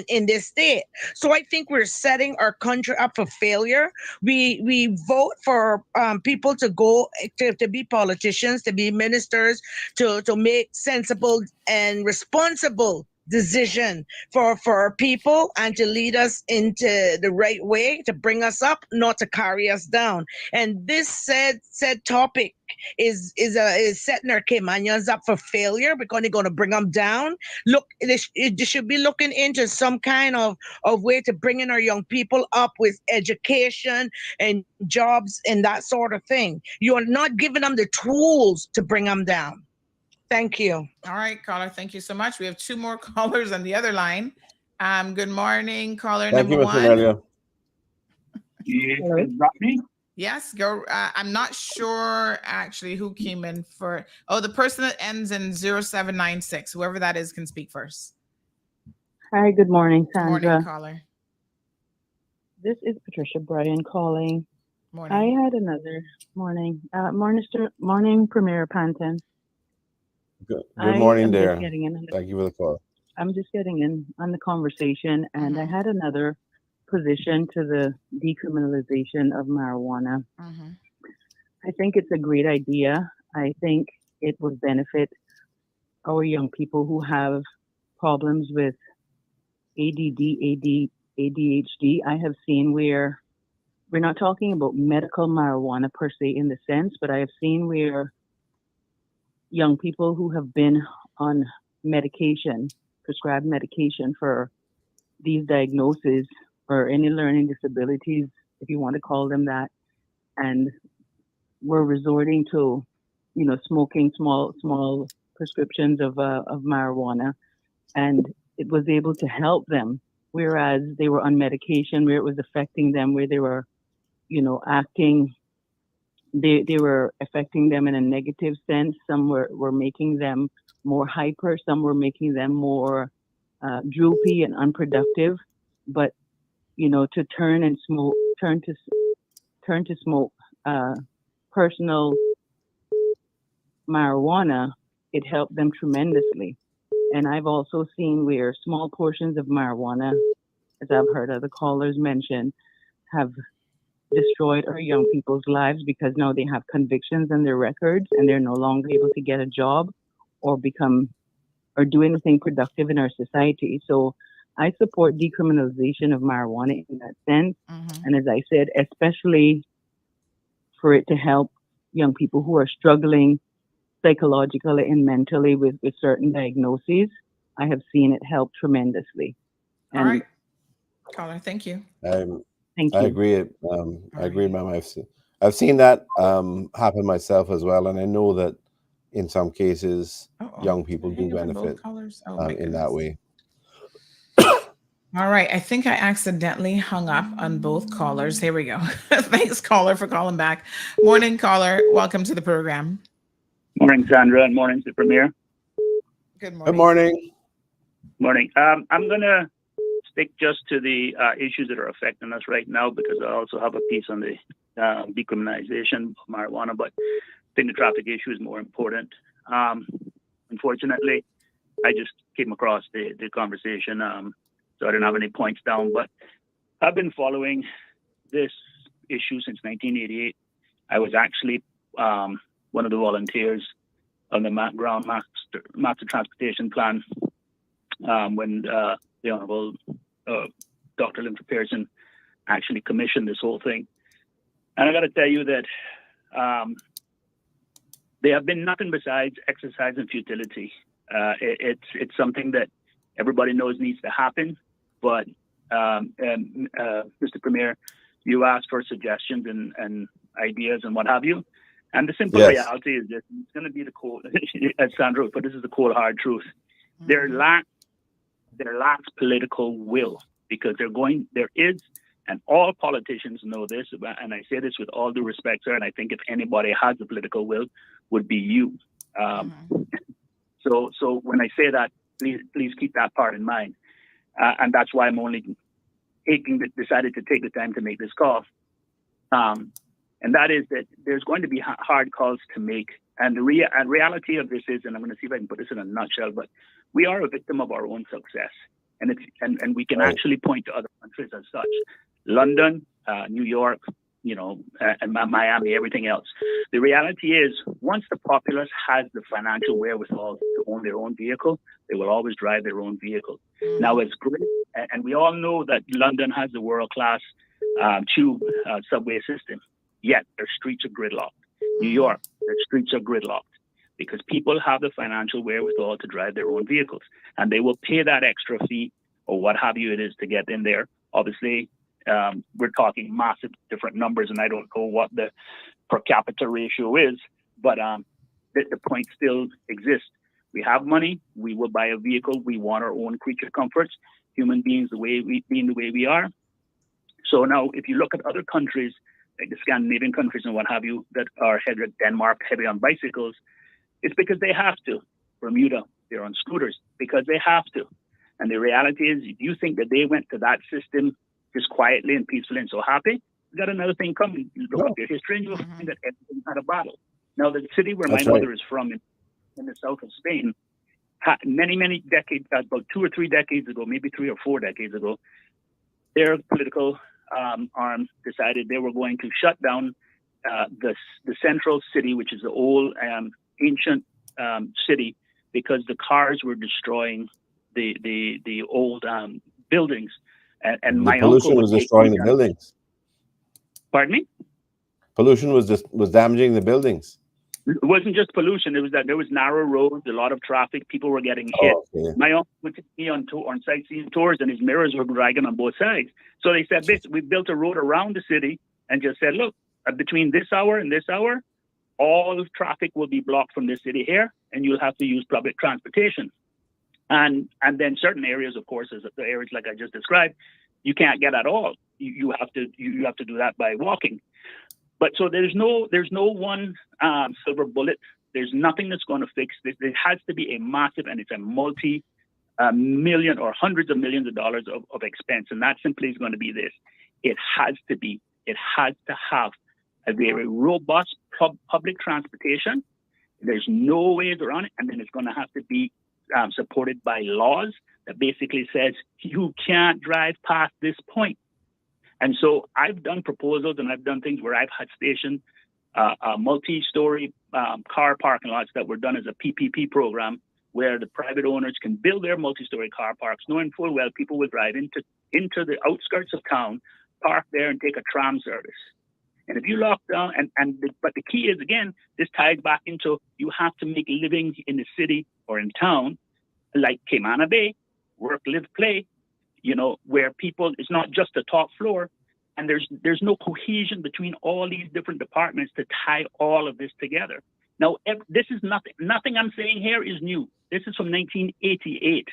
in this state. So I think we're setting our country up for failure. We vote for people to go to be politicians, to be ministers, to make sensible and responsible decision for our people, and to lead us into the right way, to bring us up, not to carry us down. And this said topic is setting our Caymanians up for failure, because they're going to bring them down. Look, they should be looking into some kind of way to bring in our young people up with education and jobs and that sort of thing. You are not giving them the tools to bring them down. Thank you. All right, caller. Thank you so much. We have two more callers on the other line. Good morning, caller number one. Yes, go. I'm not sure actually who came in for. Oh, the person that ends in 0796. Whoever that is can speak first. Hi, good morning, Sandra. Good morning, caller. This is Patricia Bryan calling. Morning. I had another morning. Morning, Premier Panton. Good morning there. Thank you for the call. I'm just getting in on the conversation, and I had another position to the decriminalization of marijuana. I think it's a great idea. I think it would benefit our young people who have problems with ADD, ADHD. I have seen where we're not talking about medical marijuana per se in the sense, but I have seen where young people who have been on medication, prescribed medication for these diagnoses or any learning disabilities, if you want to call them that, and we're resorting to smoking small prescriptions of marijuana, and it was able to help them. Whereas they were on medication, where it was affecting them, where they were, acting. They were affecting them in a negative sense. Some were making them more hyper. Some were making them more droopy and unproductive. But to turn to smoke personal marijuana, it helped them tremendously. And I've also seen where small portions of marijuana, as I've heard other callers mention, have destroyed our young people's lives, because now they have convictions on their records and they're no longer able to get a job or do anything productive in our society. So I support decriminalization of marijuana in that sense. And as I said, especially for it to help young people who are struggling psychologically and mentally with certain diagnoses. I have seen it help tremendously. All right. Caller, thank you. Thank you. I agree. I agree, ma'am. I've seen that happen myself as well, and I know that in some cases, young people do benefit in that way. All right. I think I accidentally hung up on both callers. Here we go. Thanks, caller, for calling back. Morning, caller. Welcome to the program. Morning, Sandra, and morning to the Premier. Good morning. Good morning. Morning. I'm going to stick just to the issues that are affecting us right now, because I also have a piece on the decriminalization of marijuana, but I think the traffic issue is more important. Unfortunately, I just came across the conversation, so I didn't have any points down, but I've been following this issue since 1988. I was actually one of the volunteers on the Master Transportation Plan when the Honorable Dr. Linda Pearson actually commissioned this whole thing. And I got to tell you that they have been nothing besides exercise and futility. It's something that everybody knows needs to happen, but Mr. Premier, you asked for suggestions and ideas and what have you. And the simple reality is this: it's going to be the cold, as Sandra would put, this is the cold hard truth. There lacks political will, because there is, and all politicians know this, and I say this with all due respect, sir, and I think if anybody has the political will, would be you. So when I say that, please keep that part in mind. And that's why I'm only decided to take the time to make this call. And that is that there's going to be hard calls to make. And the reality of this is, and I'm going to see if I can put this in a nutshell, but we are a victim of our own success. And we can actually point to other countries as such. London, New York, and Miami, everything else. The reality is, once the populace has the financial wherewithal to own their own vehicle, they will always drive their own vehicle. Now, it's great, and we all know that London has the world-class tube subway system, yet their streets are gridlocked. New York, their streets are gridlocked, because people have the financial wherewithal to drive their own vehicles, and they will pay that extra fee or what have you it is to get in there. Obviously, we're talking massive different numbers, and I don't know what the per capita ratio is, but the point still exists. We have money, we will buy a vehicle, we want our own creature comforts, human beings being the way we are. So now, if you look at other countries, like the Scandinavian countries and what have you, that are headed, Denmark, heavy on bicycles, it's because they have to. Bermuda, they're on scooters because they have to. And the reality is, if you think that they went to that system just quietly and peacefully and so happy, you got another thing coming. You look at their history and you'll find that everything had a battle. Now, the city where my mother is from, in the south of Spain, many decades, about 2 or 3 decades ago, maybe 3 or 4 decades ago, their political arm decided they were going to shut down the central city, which is the old ancient city, because the cars were destroying the old buildings. And The my pollution uncle was destroying the buildings. Pardon me? Pollution was damaging the buildings. It wasn't just pollution. It was that there was narrow roads, a lot of traffic. People were getting hit. Okay. My uncle would take me on sightseeing tours, and his mirrors were dragging on both sides. So they said, we built a road around the city and just said, look, between this hour and this hour, all traffic will be blocked from this city here, and you'll have to use public transportation. And then certain areas, of course, as the areas like I just described, you can't get at all. You have to do that by walking. But so there's no one silver bullet. There's nothing that's going to fix this. There has to be a massive, and it's a multi-million or hundreds of millions of dollars of expense, and that simply is going to be this. It has to have a very robust public transportation. There's no ways around it, and then it's going to have to be supported by laws that basically says you can't drive past this point. And so I've done proposals and I've done things where I've had stationed multi-story car parking lots that were done as a PPP program, where the private owners can build their multi-story car parks, knowing full well people will drive into the outskirts of town, park there, and take a tram service. And if you lock down, but the key is, again, this ties back into you have to make living in the city or in town like Cayman Bay, work, live, play, where people, it's not just a top floor, and there's no cohesion between all these different departments to tie all of this together. Now, this is nothing I'm saying here is new. This is from 1988,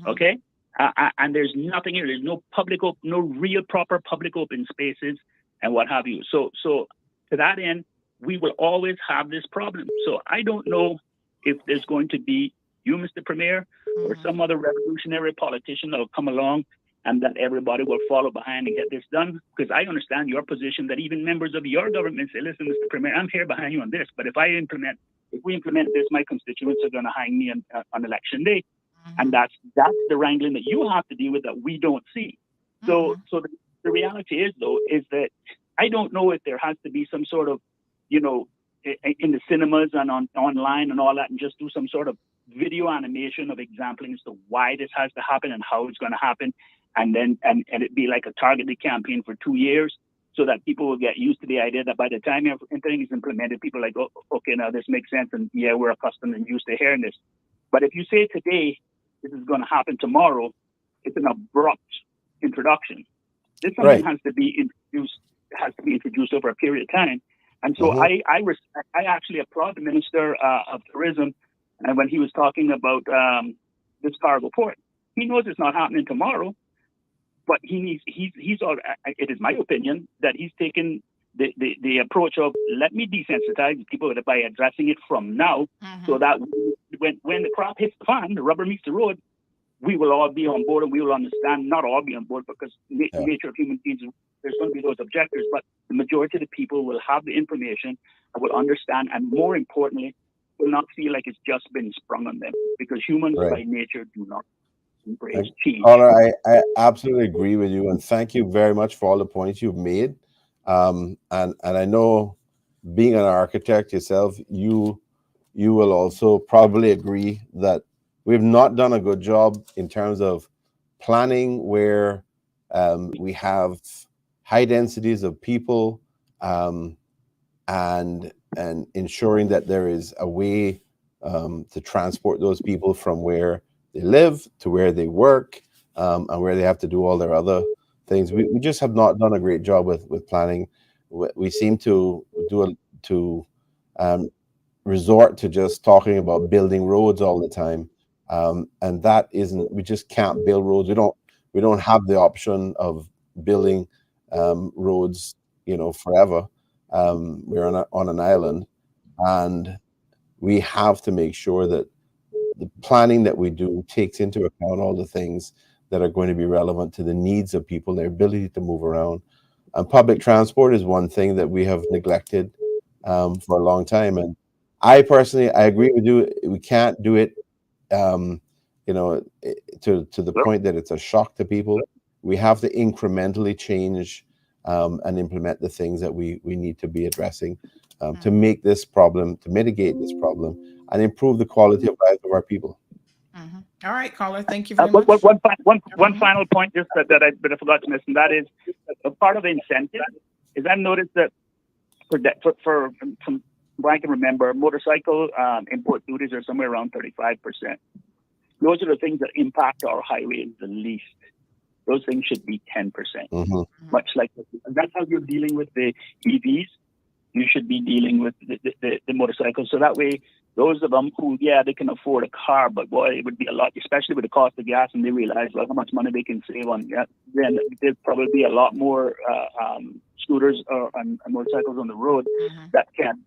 okay? And there's nothing here. There's no real proper public open spaces and what have you. So to that end, we will always have this problem. So I don't know if there's going to be you, Mr. Premier, or some other revolutionary politician that will come along and that everybody will follow behind and get this done. Because I understand your position that even members of your government say, listen, Mr. Premier, I'm here behind you on this. But if we implement this, my constituents are going to hang me on election day. And that's the wrangling that you have to deal with that we don't see. So the reality is, though, is that I don't know if there has to be some sort of, in the cinemas and online and all that, and just do some sort of video animation of exampling as to why this has to happen and how it's going to happen, and it be like a targeted campaign for 2 years, so that people will get used to the idea that by the time everything is implemented, people are like, oh, okay, now this makes sense, and yeah, we're accustomed and used to hearing this. But if you say today this is going to happen tomorrow, it's an abrupt introduction. This something has to be introduced over a period of time. And so I actually applaud the Minister of Tourism, and when he was talking about this cargo port, he knows it's not happening tomorrow, but it is my opinion that he's taken the approach of, let me desensitize people by addressing it from now, so that when the crop hits the fan, the rubber meets the road, we will all be on board, and we will understand, not all be on board, because the nature of human beings, there's going to be those objectors, but the majority of the people will have the information and will understand, and more importantly, will not feel like it's just been sprung on them, because humans by nature do not embrace change. Caller, I absolutely agree with you, and thank you very much for all the points you've made. And I know, being an architect yourself, you will also probably agree that we've not done a good job in terms of planning where we have high densities of people, and ensuring that there is a way to transport those people from where they live to where they work, and where they have to do all their other things. We just have not done a great job with planning. We seem to resort to just talking about building roads all the time, and that isn't. We just can't build roads. We don't have the option of building roads, forever. We're on an island, and we have to make sure that the planning that we do takes into account all the things that are going to be relevant to the needs of people, their ability to move around. And public transport is one thing that we have neglected for a long time. And I personally agree with you. We can't do it, to the point that it's a shock to people. We have to incrementally change and implement the things that we need to be addressing to mitigate this problem, and improve the quality of life of our people. All right, caller. Thank you very much. One final point, just that I forgot to mention, that is a part of the incentive. Is I've noticed that from what I can remember, motorcycle import duties are somewhere around 35%. Those are the things that impact our highways the least. Those things should be 10%. Much like that's how you're dealing with the EVs. you should be dealing with the motorcycles. So that way, those of them who, they can afford a car, but boy, it would be a lot, especially with the cost of gas, and they realize how much money they can save on gas. Then there'd probably be a lot more scooters and motorcycles on the road that can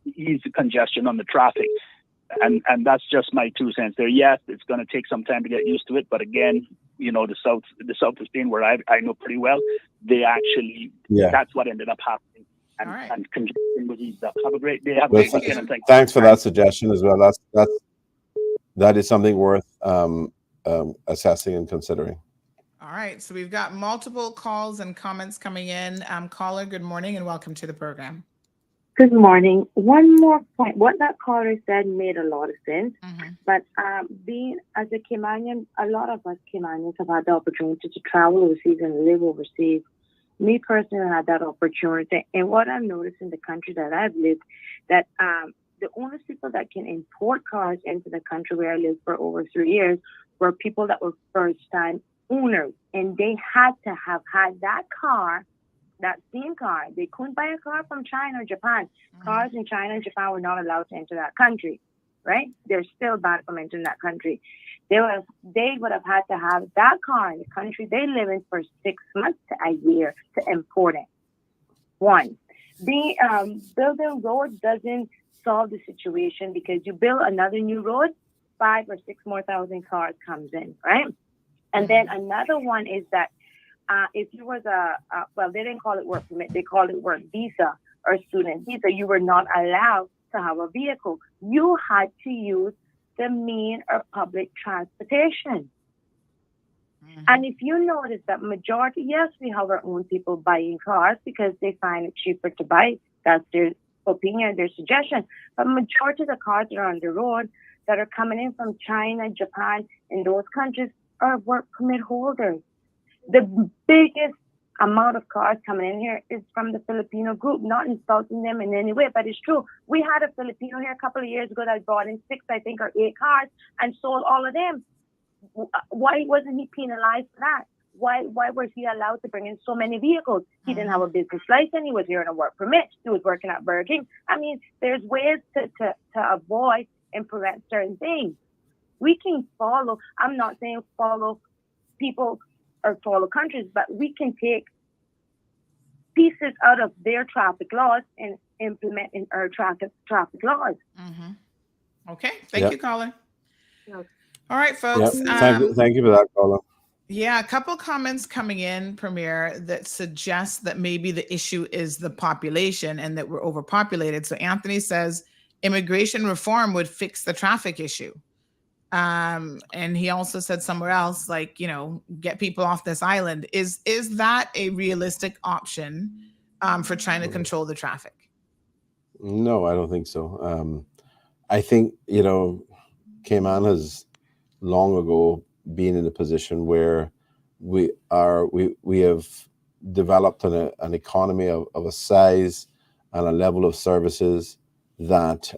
ease the congestion on the traffic. And that's just my 2 cents there. Yes, it's going to take some time to get used to it, but again, the south of Spain, where I know pretty well, they actually that's what ended up happening. And congestion was eased up. Have a great day. Have a great weekend. And thanks for that suggestion as well. That is something worth assessing and considering. All right. So we've got multiple calls and comments coming in. Caller, good morning and welcome to the program. Good morning. One more point. What that caller said made a lot of sense. But being as a Caymanian, a lot of us Caymanians have had the opportunity to travel overseas and live overseas. Me personally had that opportunity. And what I've noticed in the country that I've lived, that the only people that can import cars into the country where I lived for over 3 years were people that were first-time owners. And they had to have had that car, that same car. They couldn't buy a car from China or Japan. Cars in China and Japan were not allowed to enter that country, right? They're still banned from entering that country. They would have had to have that car in the country they live in for 6 months to a year to import it. One, the building road doesn't solve the situation, because you build another new road, 5 or 6 more thousand cars comes in, right? And then another one is that if you was well, they didn't call it work permit, they called it work visa or student visa, you were not allowed to have a vehicle. You had to use the mean or public transportation. And if you notice that majority, yes, we have our own people buying cars because they find it cheaper to buy. That's their opinion, their suggestion. But majority of the cars that are on the road that are coming in from China, Japan, and those countries are work permit holders. The biggest amount of cars coming in here is from the Filipino group, not insulting them in any way, but it's true. We had a Filipino here a couple of years ago that brought in 6, I think, or 8 cars and sold all of them. Why wasn't he penalized for that? Why was he allowed to bring in so many vehicles? He didn't have a business license. He was here on a work permit. He was working at Burger King. I mean, there's ways to avoid and prevent certain things. We can follow, I'm not saying follow people or follow countries, but we can take pieces out of their traffic laws and implement in our traffic laws. Okay, thank you, caller. All right, Yep. folks. Thank you for that, caller. Yeah, a couple comments coming in, Premier, that suggest that maybe the issue is the population and that we're overpopulated. So Anthony says immigration reform would fix the traffic issue. And he also said somewhere else, like, get people off this island. Is that a realistic option for trying to control the traffic? No, I don't think so. I think, Cayman has long ago been in a position where we have developed an economy of a size and a level of services that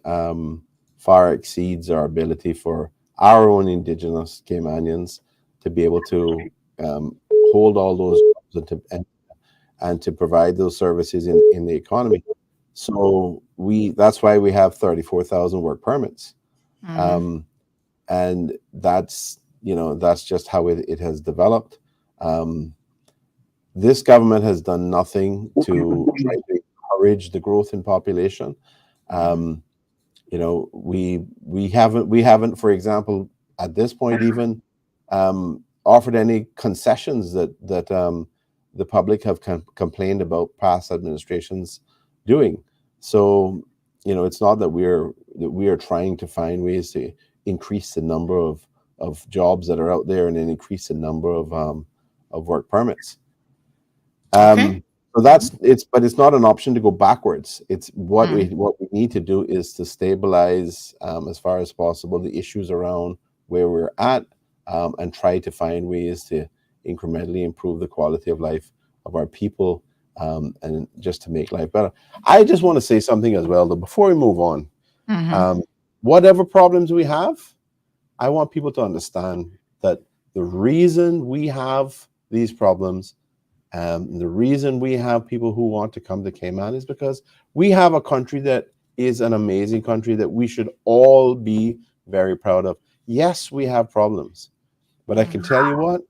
far exceeds our ability for our own indigenous Caymanians to be able to hold all those jobs and to provide those services in the economy. So that's why we have 34,000 work permits. And that's just how it has developed. This government has done nothing to try to encourage the growth in population. We haven't, for example, at this point even offered any concessions that the public have complained about past administrations doing. So it's not that we are trying to find ways to increase the number of jobs that are out there and then increase the number of work permits. So but it's not an option to go backwards. It's what we need to do is to stabilize as far as possible the issues around where we're at and try to find ways to incrementally improve the quality of life of our people and just to make life better. I just want to say something as well, though, before we move on. Whatever problems we have, I want people to understand that the reason we have these problems The reason we have people who want to come to Cayman is because we have a country that is an amazing country that we should all be very proud of. Yes, we have problems, but I can tell you what,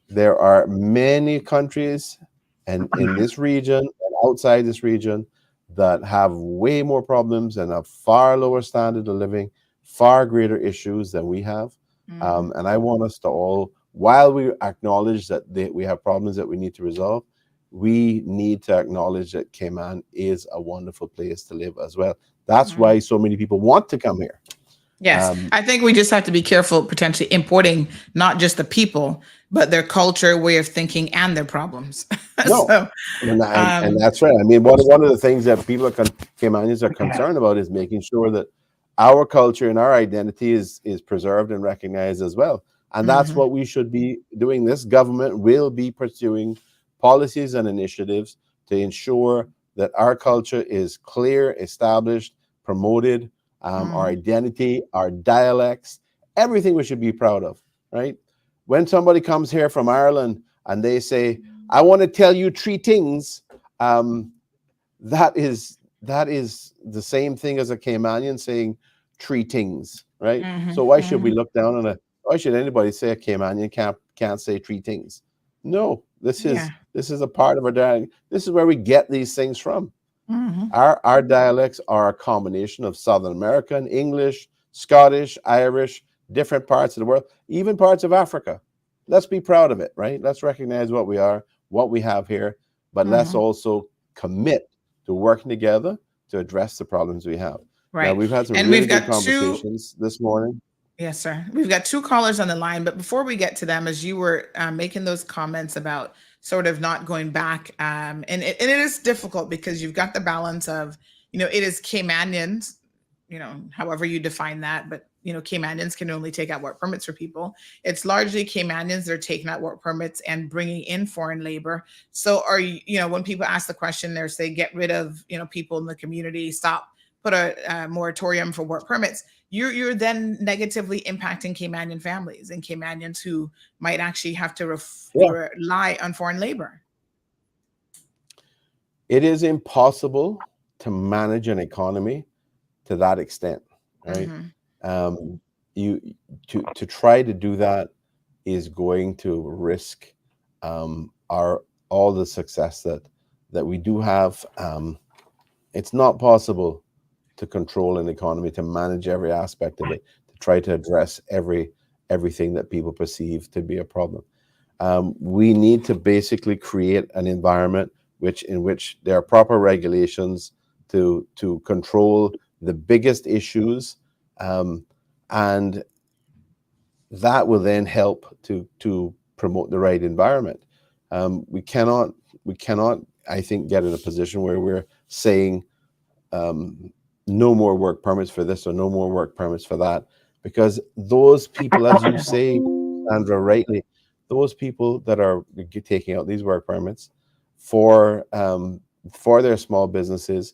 there are many countries and in this region and outside this region that have way more problems and a far lower standard of living, far greater issues than we have. And I want us to all, while we acknowledge that we have problems that we need to resolve, we need to acknowledge that Cayman is a wonderful place to live as well. That's why so many people want to come here. Yes, I think we just have to be careful potentially importing not just the people, but their culture, way of thinking, and their problems. No, and that's right. I mean, one of the things that people Caymanians are concerned about is making sure that our culture and our identity is preserved and recognized as well. And that's what we should be doing. This government will be pursuing policies and initiatives to ensure that our culture is clear, established, promoted, our identity, our dialects, everything we should be proud of, right? When somebody comes here from Ireland and they say, I want to tell you 3 things, that is the same thing as a Caymanian saying 3 things, right? So why should we look down on why should anybody say a Caymanian can't say 3 things? No, this is a part of our dialect. This is where we get these things from. Our dialects are a combination of Southern American, English, Scottish, Irish, different parts of the world, even parts of Africa. Let's be proud of it, right? Let's recognize what we are, what we have here, but let's also commit to working together to address the problems we have. Right. Now, we've had some really good conversations this morning. Yes, sir. We've got 2 callers on the line, but before we get to them, as you were making those comments about sort of not going back, and it is difficult because you've got the balance of, it is Caymanians, however you define that, but Caymanians can only take out work permits for people. It's largely Caymanians that are taking out work permits and bringing in foreign labor. So are you, when people ask the question, they're saying get rid of, people in the community, put a moratorium for work permits. You're then negatively impacting Caymanian families and Caymanians who might actually have to rely on foreign labor. It is impossible to manage an economy to that extent, right? To try to do that is going to risk all the success that we do have. It's not possible to control an economy, to manage every aspect of it, to try to address everything that people perceive to be a problem. We need to basically create an environment in which there are proper regulations to control the biggest issues, and that will then help to promote the right environment. We cannot, I think, get in a position where we're saying no more work permits for this or no more work permits for that, because those people, as you say, Sandra, rightly, those people that are taking out these work permits for their small businesses,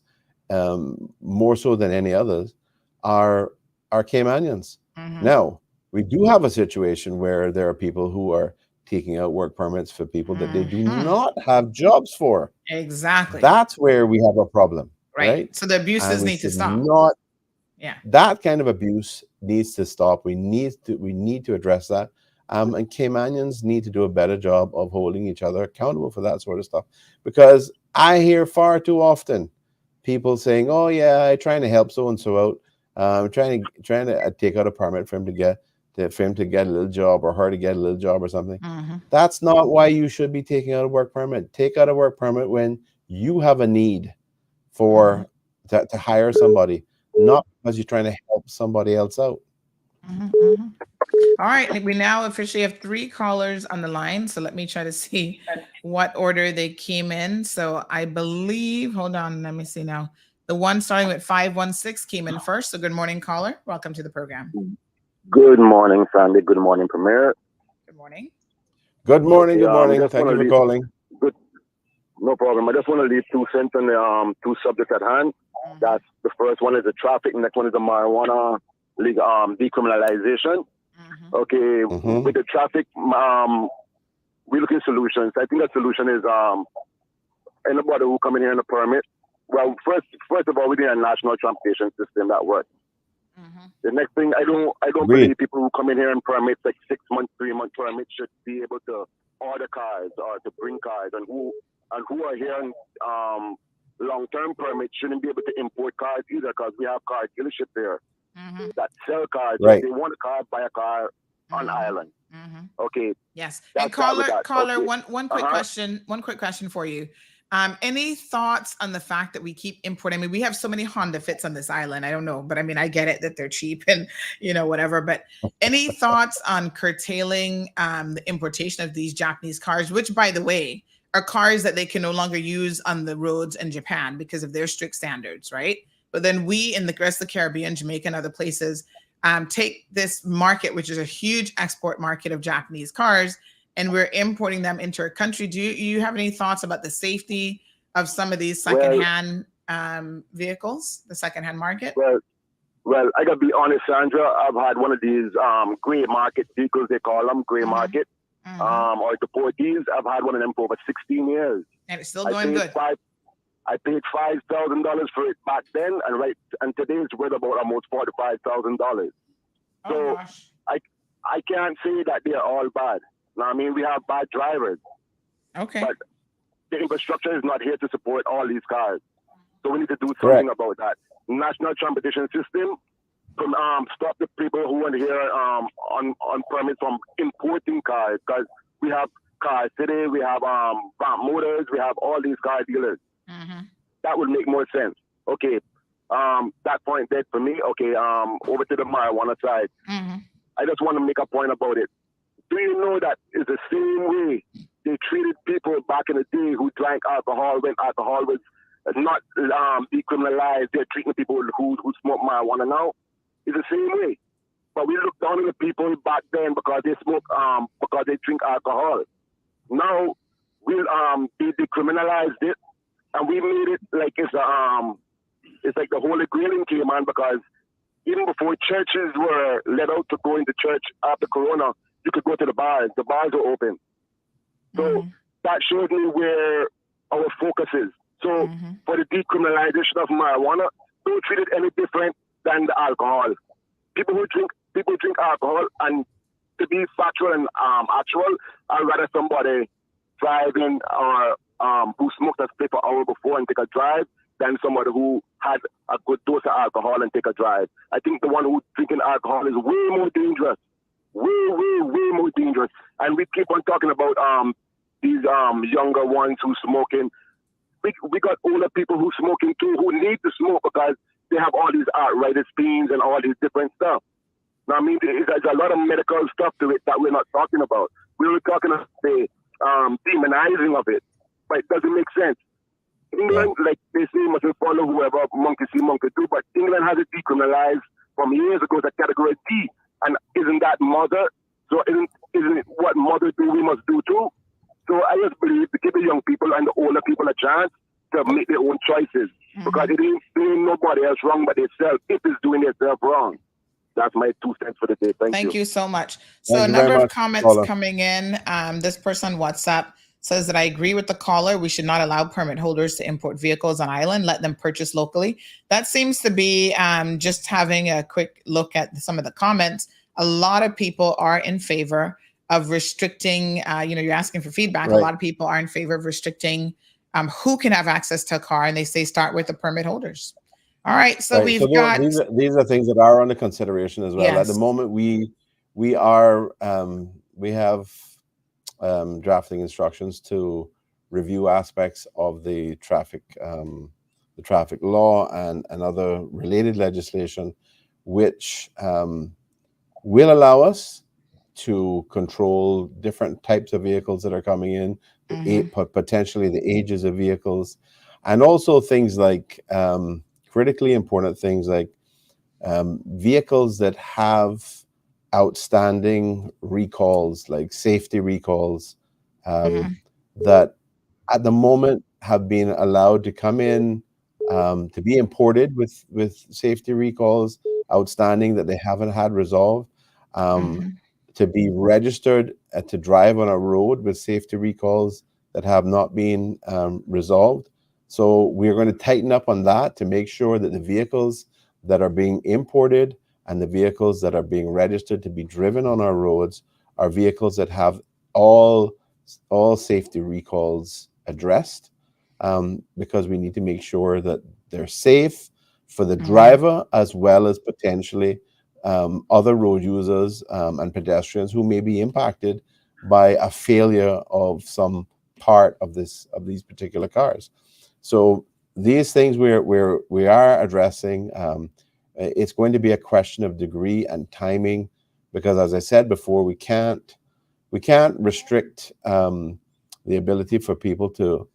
more so than any others, are Caymanians. Now, we do have a situation where there are people who are taking out work permits for people that they do not have jobs for. Exactly. That's where we have a problem. Right. So the abuses need to stop. That kind of abuse needs to stop. We need to address that. And Caymanians need to do a better job of holding each other accountable for that sort of stuff. Because I hear far too often people saying, "Oh yeah, I'm trying to help so and so out. I'm trying to take out a permit for him to get a little job or her to get a little job or something." That's not why you should be taking out a work permit. Take out a work permit when you have a need to hire somebody, not because you're trying to help somebody else out. All right, we now officially have 3 callers on the line, so let me try to see what order they came in. So I believe, hold on, let me see now. The one starting with 516 came in first. So good morning, caller. Welcome to the program. Good morning, Sandy. Good morning, Premier. Good morning. Good morning. Good morning. Thank you for calling. Good. No problem. I just want to leave 2 cents on the 2 subjects at hand. That's the first one is the traffic, next one is the marijuana decriminalization. Okay, with the traffic, we're looking at solutions. I think the solution is anybody who come in here on a permit. Well, first of all, we need a national transportation system that works. The next thing, I don't believe people who come in here and permits like 6 months, 3-month permits should be able to order cars or to bring cars, and who are here on long-term permits shouldn't be able to import cars either, because we have car dealerships here that sell cars. Right. If they want a car, buy a car on island. Okay. Yes. That's And caller, okay. one quick question for you. Any thoughts on the fact that we keep importing? I mean, we have so many Honda Fits on this island. I don't know, but I mean, I get it that they're cheap and whatever. But any thoughts on curtailing the importation of these Japanese cars, which, by the way, are cars that they can no longer use on the roads in Japan because of their strict standards, right? But then we in the rest of the Caribbean, Jamaica, and other places, take this market, which is a huge export market of Japanese cars, and we're importing them into our country. Do you have any thoughts about the safety of some of these secondhand vehicles, the secondhand market? Well, I gotta be honest, Sandra. I've had one of these gray market vehicles, they call them gray market, or the Portuguese. I've had one of them for over 16 years, and it's still going good. I paid $5,000 for it back then, and today it's worth about almost $45,000. So I can't say that they're all bad. Now, I mean, we have bad drivers. Okay. But the infrastructure is not here to support all these cars. So we need to do something about that. National transportation system from stop the people who want here on permits from importing cars, because we have Car City, we have Vamp Motors, we have all these car dealers. That would make more sense. Okay. That point dead for me. Okay. Over to the marijuana side. I just want to make a point about it. Do you know that it's the same way they treated people back in the day who drank alcohol when alcohol was not decriminalized? They're treating people who smoke marijuana now. It's the same way. But we look down on the people back then because they smoke, because they drink alcohol. Now they decriminalized it, and we made it like it's like the Holy Grail in Cayman, because even before churches were let out to go into church after Corona, you could go to the bars. The bars are open. So that showed me where our focus is. So for the decriminalization of marijuana, don't treat it any different than the alcohol. People drink alcohol, and to be factual and actual, I'd rather somebody driving or who smoked a split for an hour before and take a drive than somebody who had a good dose of alcohol and take a drive. I think the one who's drinking alcohol is way more dangerous. Way more dangerous. And we keep on talking about these younger ones who smoking. We got older people who smoking too, who need to smoke because they have all these arthritis pains and all these different stuff. Now, I mean, there's a lot of medical stuff to it that we're not talking about. We're talking about the demonizing of it, but it doesn't make sense. England, like they say, mustn't follow whoever monkey see, monkey do, but England has it decriminalized from years ago as a category D. And isn't that mother? So isn't it what mother do we must do too? So I just believe to give the young people and the older people a chance to make their own choices, because it ain't nobody else wrong but themselves if it's doing themselves wrong. That's my 2 cents for the day. Thank you. You so much. So a number of comments coming in. This person on WhatsApp says that I agree with the caller. We should not allow permit holders to import vehicles on island. Let them purchase locally. That seems to be just having a quick look at some of the comments. A lot of people are in favor of restricting, you're asking for feedback. Right. A lot of people are in favor of restricting who can have access to a car. And they say start with the permit holders. All right. So Right. we've So got. these are things that are under consideration as well. Yes. At the moment, we have drafting instructions to review aspects of the traffic law and other related legislation, which will allow us to control different types of vehicles that are coming in, potentially the ages of vehicles, and also things like critically important things like vehicles that have outstanding recalls, like safety recalls, that at the moment have been allowed to come in to be imported with safety recalls outstanding that they haven't had resolved. to be registered to drive on a road with safety recalls that have not been resolved. So we're going to tighten up on that to make sure that the vehicles that are being imported and the vehicles that are being registered to be driven on our roads are vehicles that have all safety recalls addressed, because we need to make sure that they're safe for the driver as well as potentially other road users and pedestrians who may be impacted by a failure of some part of these particular cars. So these things we are addressing. It's going to be a question of degree and timing, because as I said before, we can't restrict the ability for people to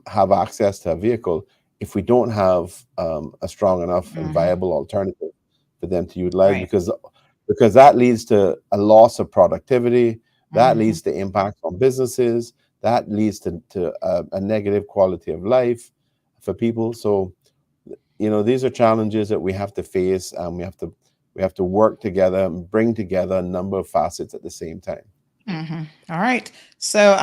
have access to a vehicle if we don't have a strong enough and viable alternative for them to utilize, because that leads to a loss of productivity, that leads to impacts on businesses, that leads to a negative quality of life for people. So, these are challenges that we have to face, and we have to work together and bring together a number of facets at the same time. All right. So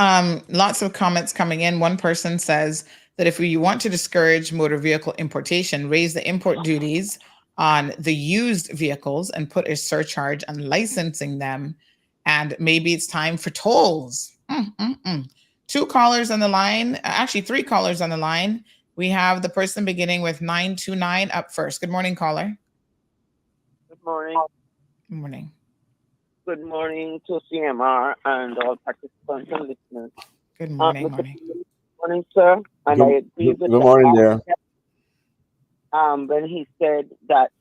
lots of comments coming in. One person says that if you want to discourage motor vehicle importation, raise the import duties on the used vehicles and put a surcharge on licensing them. And maybe it's time for tolls. 2 callers on the line, actually 3 callers on the line. We have the person beginning with 929 up first. Good morning, caller. Good morning. Good morning. Good morning to CMR and all participants and listeners. Good morning. Good morning, sir. And I agree with Good morning there. When he said that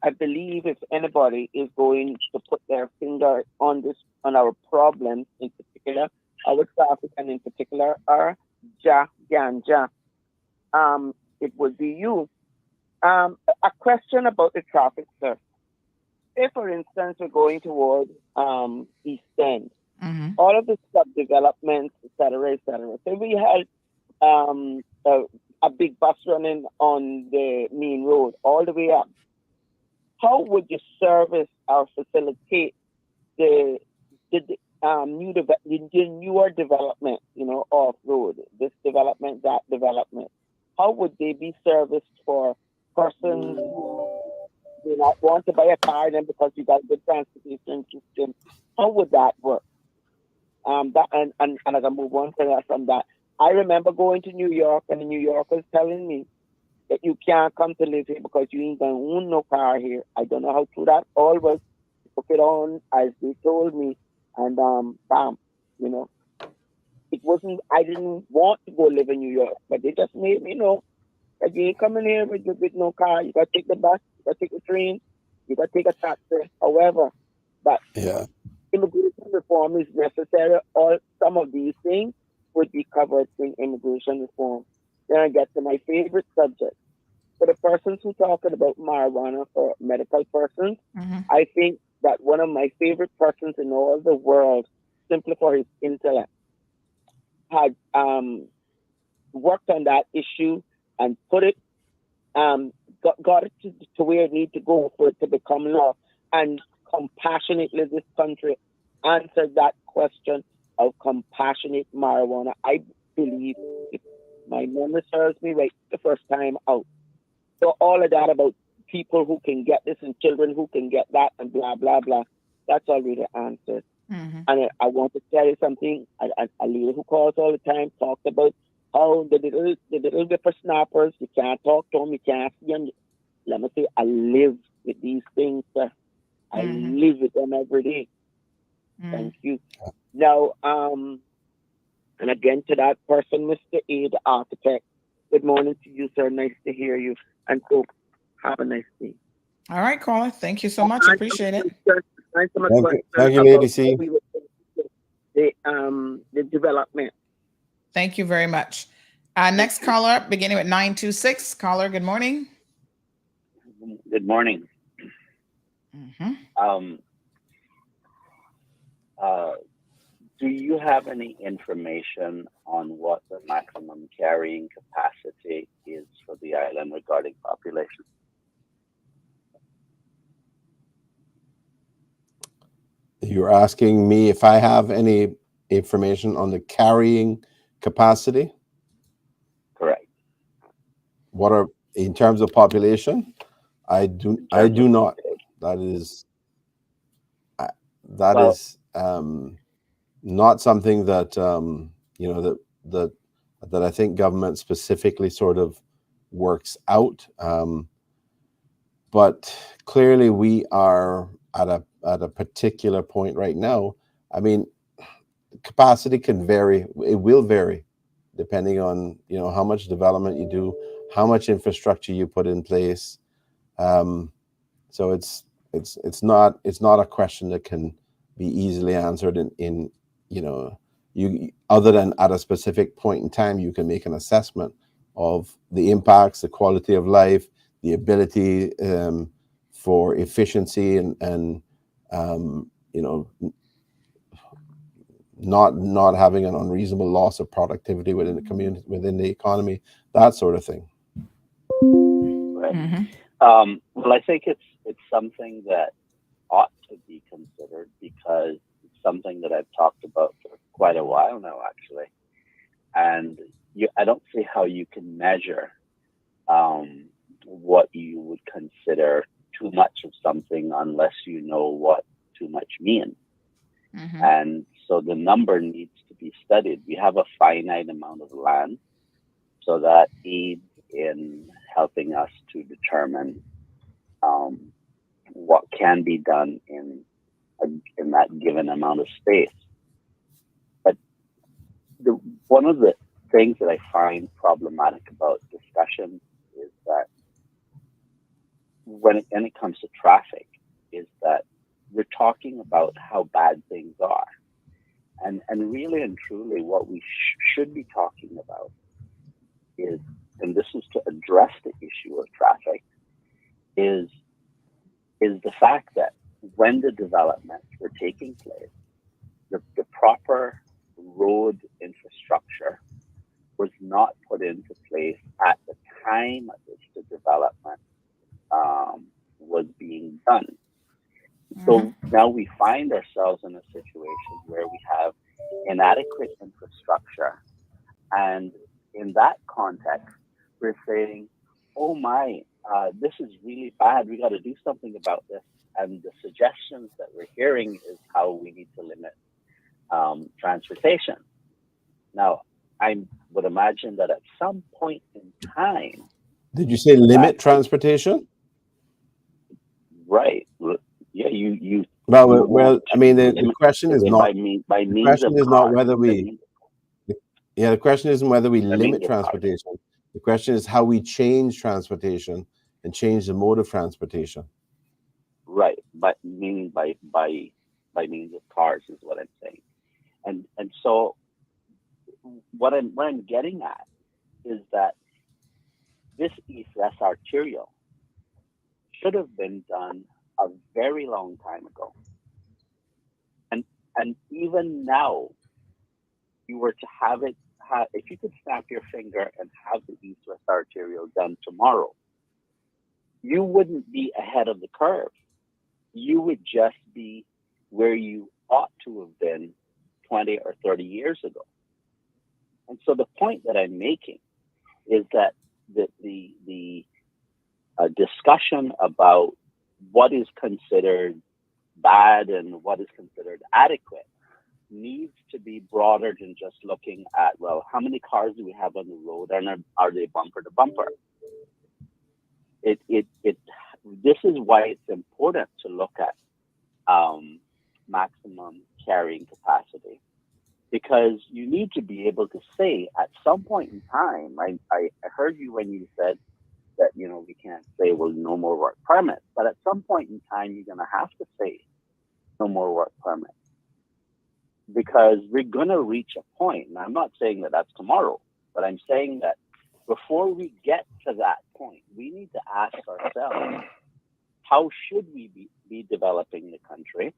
I believe if anybody is going to put their finger on our problems in particular, our traffic and in particular our ganja, it would be you. A question about the traffic, sir. Say, for instance, we're going toward East End, all of the subdevelopments, et cetera, et cetera. So we had a big bus running on the main road all the way up. How would you service or facilitate the newer development, off road, this development, that development? How would they be serviced for persons who do not want to buy a car then because you got a good transportation system? How would that work? And as I move on from that, I remember going to New York, and the New Yorkers telling me that you can't come to live here because you ain't gonna own no car here. I don't know how true that all was. Took it on as they told me, and bam, it wasn't. I didn't want to go live in New York, but they just made me know that you ain't coming here with no car. You gotta take the bus, you gotta take the train, you gotta take a taxi. However, but immigration reform is necessary. All some of these things would be covered in immigration reform. Then I get to my favorite subject. For the persons who talking about marijuana for medical persons, I think that one of my favorite persons in all the world, simply for his intellect, had worked on that issue and put it, got it to where it needs to go for it to become law. And compassionately, this country answered that question of compassionate marijuana. I believe, if my memory serves me right, the first time out. So all of that about people who can get this and children who can get that and blah, blah, blah, that's already answered. And I want to tell you something. A lady who calls all the time talked about how the little whippersnappers, you can't talk to them, you can't see them. Let me say, I live with these things, sir. I live with them every day. Thank you. Now, and again to that person, Mr. A, the architect, good morning to you, sir. Nice to hear you. And so, have a nice day. All right, caller. Thank you so much. Appreciate it. Thank you, Lady C. The development. Thank you very much. Next caller up, beginning with 926. Caller, good morning. Good morning. Do you have any information on what the maximum carrying capacity is for the island regarding population? You're asking me if I have any information on the carrying capacity? Correct. What are in terms of population? I do not. That is not something that that I think government specifically sort of works out. But clearly we are at a particular point right now. I mean, capacity can vary. It will vary depending on how much development you do, how much infrastructure you put in place. So it's not a question that can be easily answered in you other than at a specific point in time you can make an assessment of the impacts, the quality of life, the ability for efficiency and not having an unreasonable loss of productivity within the community, within the economy, that sort of thing. Right. Well, I think it's something that ought to be considered because it's something that I've talked about for quite a while now, actually. And I don't see how you can measure what you would consider too much of something unless you know what too much means. And so the number needs to be studied. We have a finite amount of land, so that aids in helping us to determine what can be done in that given amount of space. But one of the things that I find problematic about discussions is that when it comes to traffic, is that we're talking about how bad things are. And really and truly what we should be talking about is, and this is to address the issue of traffic, is the fact that when the developments were taking place, the proper road infrastructure was not put into place at the time at which the development was being done. So now we find ourselves in a situation where we have inadequate infrastructure. And in that context, we're saying, oh my, this is really bad. We got to do something about this. And the suggestions that we're hearing is how we need to limit transportation. Now, I would imagine that at some point in time. Did you say limit transportation? Right. Yeah, you. Well, I mean, the question is not. By The means question of is not cars, whether we. Yeah, the question isn't whether we limit of transportation. The question is how we change transportation and change the mode of transportation. Right, but meaning by means of cars is what I'm saying, and so what I'm getting at is that this east-west arterial should have been done a very long time ago, and even now, you were to have it. If you could snap your finger and have the east-west arterial done tomorrow, you wouldn't be ahead of the curve. You would just be where you ought to have been 20 or 30 years ago. And so the point that I'm making is that the discussion about what is considered bad and what is considered adequate needs to be broader than just looking at, well, how many cars do we have on the road and are they bumper to bumper? This is why it's important to look at maximum carrying capacity, because you need to be able to say at some point in time, I heard you when you said that, we can't say, well, no more work permits, but at some point in time, you're going to have to say no more work permits, because we're going to reach a point, and I'm not saying that that's tomorrow, but I'm saying that before we get to that point, we need to ask ourselves, how should we be developing the country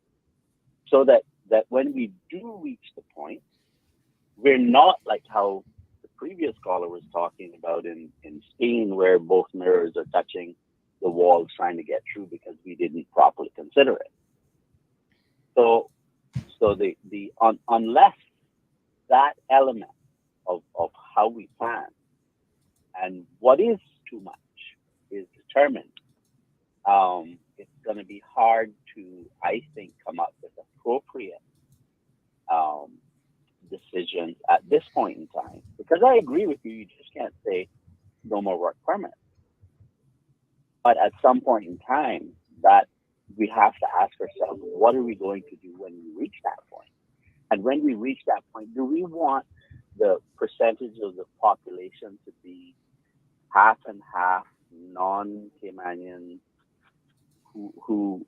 so that when we do reach the point, we're not like how the previous caller was talking about in Spain, where both mirrors are touching the walls trying to get through because we didn't properly consider it. So So unless that element of how we plan and what is too much is determined, it's going to be hard to, I think, come up with appropriate decisions at this point in time. Because I agree with you, you just can't say no more work permits. But at some point in time, that we have to ask ourselves, what are we going to do when we reach that point? And when we reach that point, do we want the percentage of the population to be half and half non-Caymanian who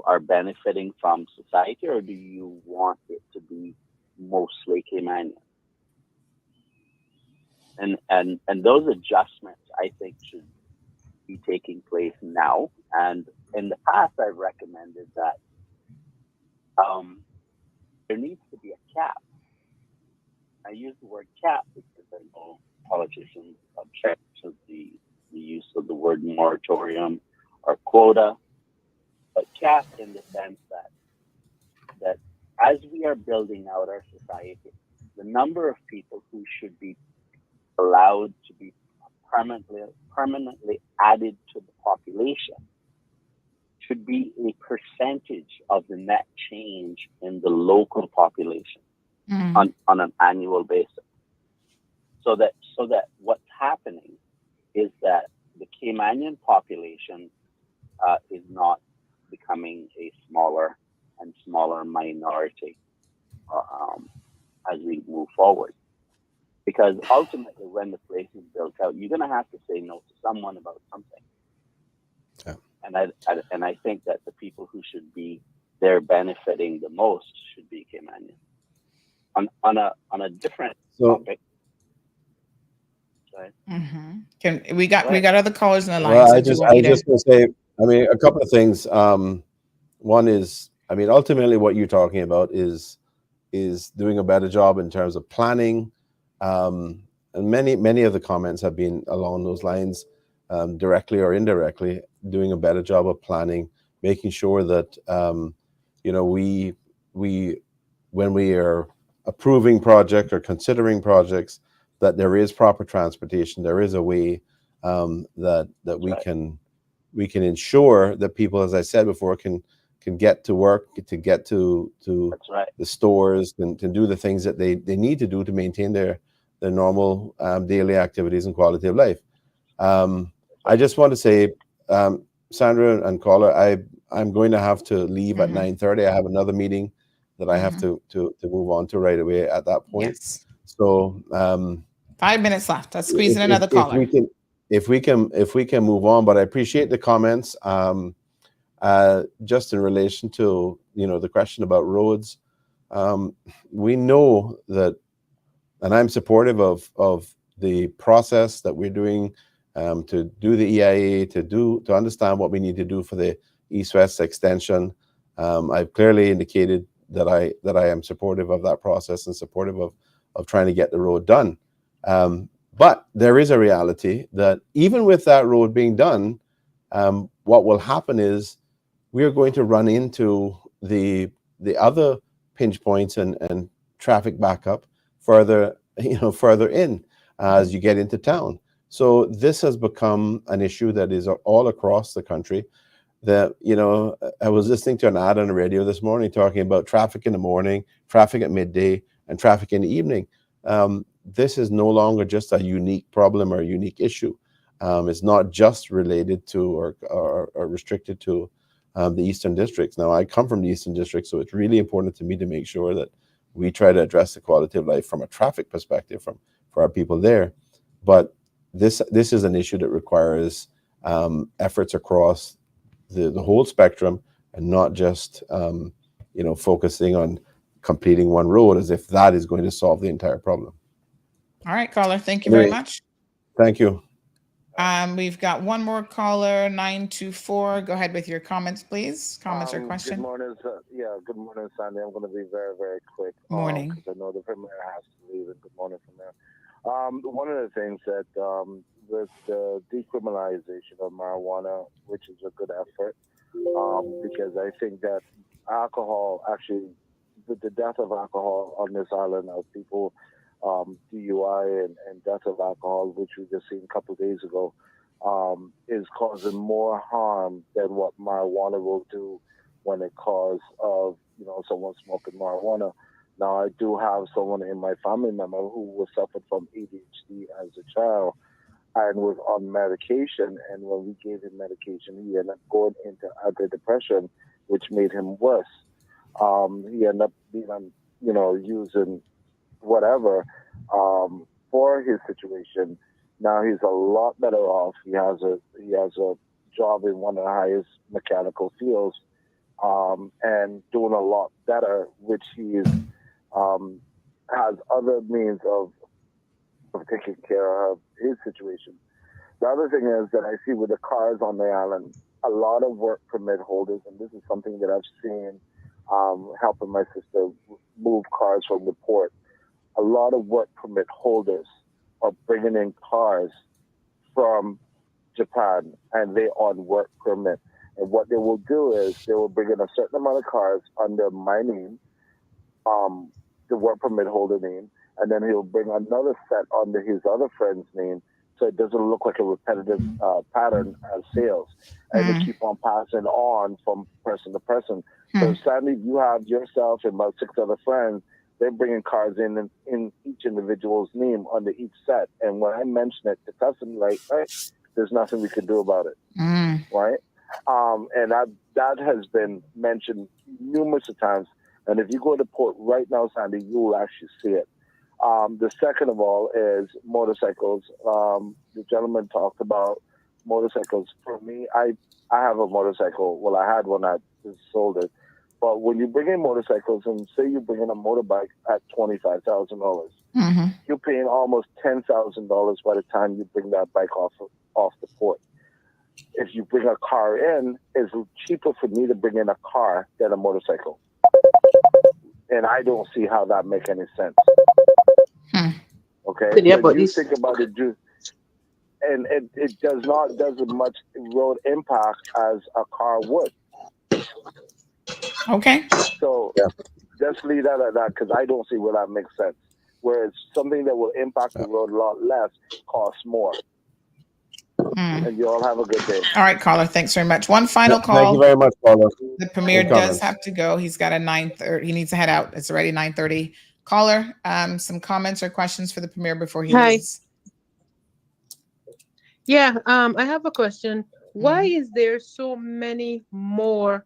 are benefiting from society, or do you want it to be mostly Caymanian? And those adjustments, I think, should be taking place now. And in the past, I've recommended that there needs to be a cap. I use the word cap because I know politicians object to the use of the word moratorium or quota, but cap in the sense that as we are building out our society, the number of people who should be allowed to be permanently added to the population should be a percentage of the net change in the local population on an annual basis. So that what's happening is that the Caymanian population is not becoming a smaller and smaller minority as we move forward. Because ultimately, when the place is built out, you're going to have to say no to someone about something. Yeah. And I think that the people who should be there benefiting the most should be Caymanian. On a different topic. Can we got other callers in the line? Well, So I just going to say, I mean, a couple of things. One is, I mean, ultimately, what you're talking about is doing a better job in terms of planning. And many of the comments have been along those lines, directly or indirectly, doing a better job of planning, making sure that we when we are approving projects or considering projects, that there is proper transportation, there is a way that we can ensure that people, as I said before, can get to work, to get to the stores, and to do the things that they need to do to maintain their normal daily activities and quality of life. I just want to say, Sandra and caller, I'm going to have to leave at 9:30. I have another meeting that I have to move on to right away at that point. Yes. So 5 minutes left. Let's squeeze in another caller. If we can move on, but I appreciate the comments. Just in relation to the question about roads, we know that, and I'm supportive of the process that we're doing to do the EIA, to understand what we need to do for the East-West extension. I've clearly indicated that I am supportive of that process and supportive of trying to get the road done. But there is a reality that even with that road being done, what will happen is we are going to run into the other pinch points and traffic backup further in as you get into town. So this has become an issue that is all across the country. That I was listening to an ad on the radio this morning talking about traffic in the morning, traffic at midday, and traffic in the evening. This is no longer just a unique problem or a unique issue. It's not just related to or restricted to the Eastern Districts. Now, I come from the Eastern District, so it's really important to me to make sure that we try to address the quality of life from a traffic perspective for our people there. But this is an issue that requires efforts across the whole spectrum, and not just focusing on completing one road as if that is going to solve the entire problem. All right, caller. Thank you very much. Thank you. We've got one more caller, 924. Go ahead with your comments, please. Comments or question. Good morning. Good morning, Sandy. I'm going to be very, very quick. Morning. Because I know the Premier has to leave. And good morning from there. One of the things that with the decriminalization of marijuana, which is a good effort, because I think that alcohol actually the death of alcohol on this island, of people, DUI and death of alcohol, which we just seen a couple of days ago, is causing more harm than what marijuana will do when it causes of, you know, someone smoking marijuana. Now, I do have someone in my family member who was suffered from ADHD as a child and was on medication. And when we gave him medication, he ended up going into utter depression, which made him worse. He ended up being on, you know, using whatever for his situation. Now he's a lot better off. He has a job in one of the highest mechanical fields, and doing a lot better, which he's has other means of taking care of his situation. The other thing is that I see with the cars on the island, a lot of work permit holders, and this is something that I've seen helping my sister move cars from the port. A lot of work permit holders are bringing in cars from Japan, and they on work permit. And what they will do is they will bring in a certain amount of cars under my name, the work permit holder name, and then he'll bring another set under his other friend's name, so it doesn't look like a repetitive pattern as sales. And they keep on passing on from person to person. So Sandy, you have yourself and about 6 other friends. They're bringing cars in each individual's name under each set. And when I mention it to customers, like, right, there's nothing we can do about it, right? And that has been mentioned numerous of times. And if you go to port right now, Sandy, you will actually see it. The second of all is motorcycles. The gentleman talked about motorcycles. For me, I have a motorcycle. Well, I had one. I just sold it. But when you bring in motorcycles, and say you bring in a motorbike at $25,000, you're paying almost $10,000 by the time you bring that bike off the port. If you bring a car in, it's cheaper for me to bring in a car than a motorcycle. And I don't see how that makes any sense. Okay? Yeah, but you think about it, and it does as much road impact as a car would. Okay. So just leave that at that, because I don't see where that makes sense. Whereas something that will impact the road a lot less costs more. And you all have a good day. All right, caller. Thanks very much. One final call. Thank you very much, caller. The premier Any does comments? have to go. He's got a 9:30. He needs to head out. It's already 9:30. Caller, some comments or questions for the premier before he Hi. leaves? Yeah, I have a question. Why is there so many more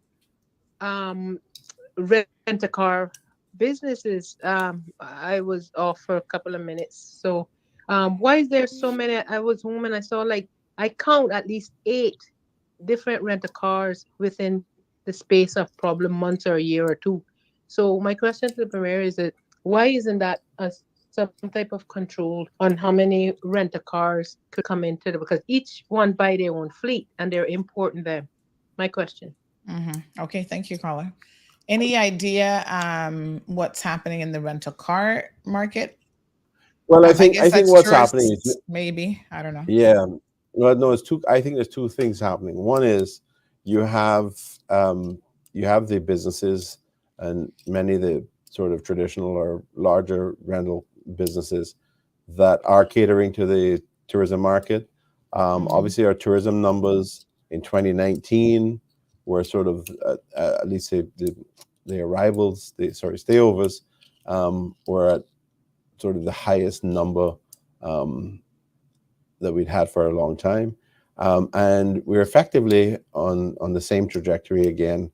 rent-a-car businesses? I was off for a couple of minutes. So why is there so many? I was home and I saw, like, I count at least 8 different rent-a-cars within the space of probably months or a year or 2. So my question to the premier is that why isn't that some type of control on how many rent-a-cars could come into the, because each one buy their own fleet and they're importing them. My question. Okay, thank you, caller. Any idea what's happening in the rental car market? Well, I think that's what's happening is tourists, maybe. I don't know. Yeah. Well, no, it's two. I think there's 2 things happening. One is you have the businesses and many of the sort of traditional or larger rental businesses that are catering to the tourism market. Obviously, our tourism numbers in 2019 were sort of at least the arrivals, stayovers were at sort of the highest number that we'd had for a long time. And we're effectively on the same trajectory again.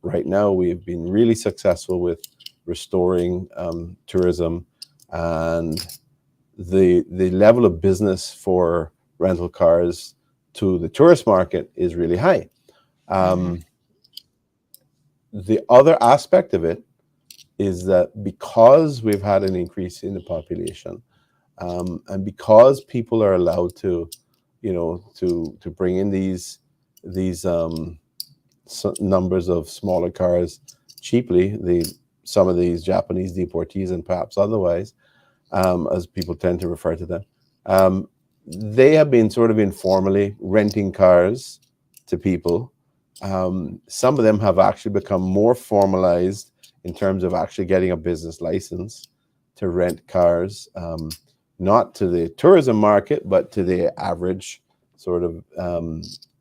Right now, we've been really successful with restoring tourism, and the level of business for rental cars to the tourist market is really high. The other aspect of it is that because we've had an increase in the population, and because people are allowed to, to bring in these numbers of smaller cars cheaply, some of these Japanese deportees and perhaps otherwise, as people tend to refer to them, they have been sort of informally renting cars to people. Some of them have actually become more formalized in terms of actually getting a business license to rent cars, not to the tourism market, but to the average sort of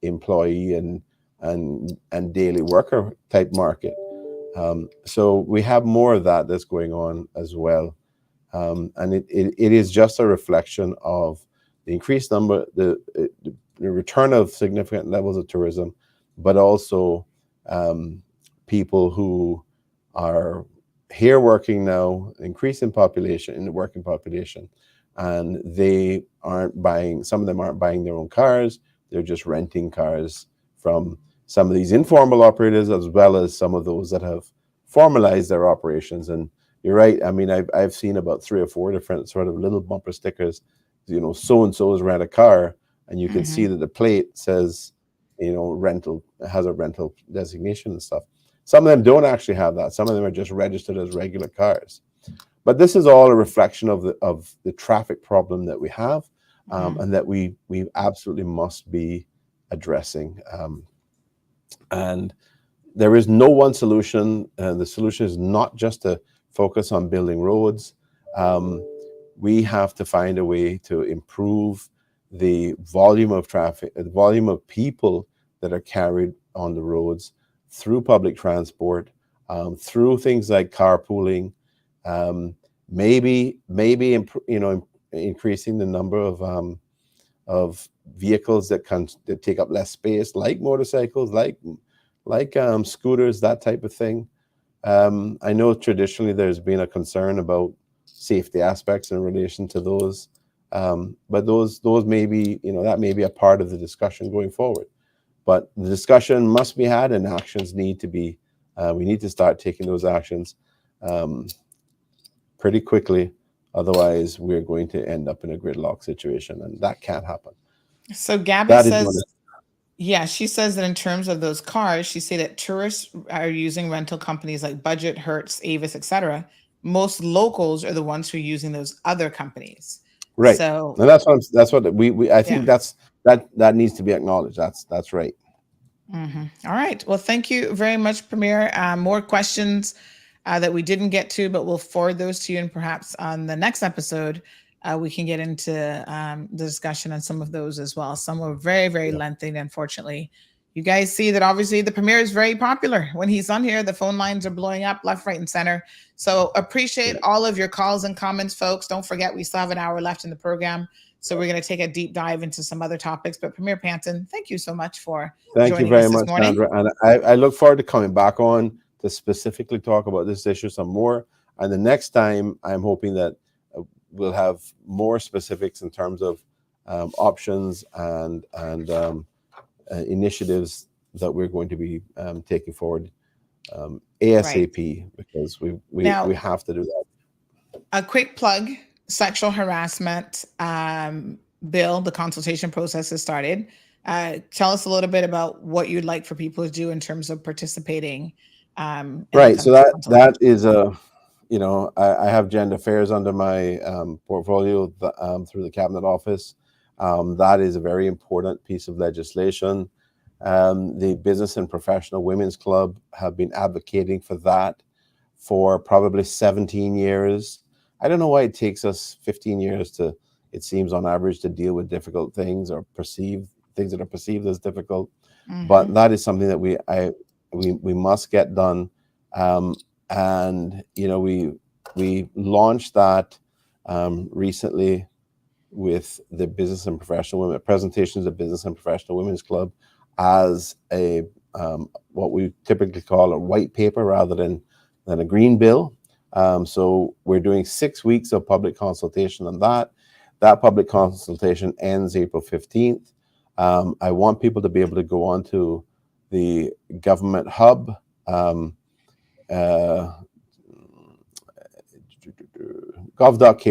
employee and daily worker type market. So we have more of that's going on as well. And it is just a reflection of the increased number, the return of significant levels of tourism, but also people who are here working now, increase in population, in the working population, and they aren't buying, some of them aren't buying their own cars, they're just renting cars from some of these informal operators, as well as some of those that have formalized their operations. And you're right, I mean, I've seen about 3 or 4 different sort of little bumper stickers, you know, so-and-so's rent a car, and you can see that the plate says, you know, rental, has a rental designation and stuff. Some of them don't actually have that. Some of them are just registered as regular cars. But this is all a reflection of the traffic problem that we have, and that we absolutely must be addressing. And there is no one solution. The solution is not just to focus on building roads. We have to find a way to improve the volume of traffic, the volume of people that are carried on the roads through public transport, through things like carpooling, maybe you know, increasing the number of vehicles that take up less space, like motorcycles, like scooters, that type of thing. I know traditionally there's been a concern about safety aspects in relation to those, but those may be, you know, that may be a part of the discussion going forward. But the discussion must be had, and actions need to be, we need to start taking those actions pretty quickly. Otherwise, we're going to end up in a gridlock situation, and that can't happen. So Gabby says, yeah, she says that in terms of those cars, she said that tourists are using rental companies like Budget, Hertz, Avis, etc. Most locals are the ones who are using those other companies. Right. So and that's what we I think that needs to be acknowledged. That's right. All right. Well, thank you very much, Premier. More questions that we didn't get to, but we'll forward those to you, and perhaps on the next episode, we can get into the discussion on some of those as well. Some were very, very lengthy, unfortunately. You guys see that obviously the Premier is very popular. When he's on here, the phone lines are blowing up left, right, and center. So appreciate all of your calls and comments, folks. Don't forget, we still have an hour left in the program. So we're going to take a deep dive into some other topics. But Premier Panton, thank you so much for joining us this morning. Sandra. And I look forward to coming back on to specifically talk about this issue some more. And the next time, I'm hoping that we'll have more specifics in terms of options and initiatives that we're going to be taking forward ASAP, because we have to do that. A quick plug: sexual harassment bill. The consultation process has started. Tell us a little bit about what you'd like for people to do in terms of participating. Right. So that is a, you know, I have gender affairs under my portfolio through the Cabinet Office. That is a very important piece of legislation. The Business and Professional Women's Club have been advocating for that for probably 17 years. I don't know why it takes us 15 years to, it seems on average, to deal with difficult things or things that are perceived as difficult. But that is something that we must get done. And, you know, we launched that recently with the Business and Professional Women presentations of Business and Professional Women's Club as a what we typically call a white paper rather than a green bill. So we're doing 6 weeks of public consultation on that. That public consultation ends April 15th. I want people to be able to go on to the government hub, gov.ky.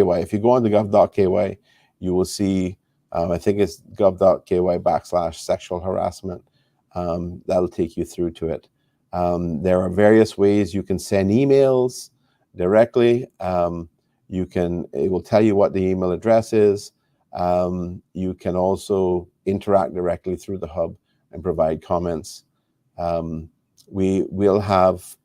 If you go on to gov.ky, you will see, I think it's gov.ky/sexual harassment. That'll take you through to it. There are various ways you can send emails directly. It will tell you what the email address is. You can also interact directly through the hub and provide comments. We will have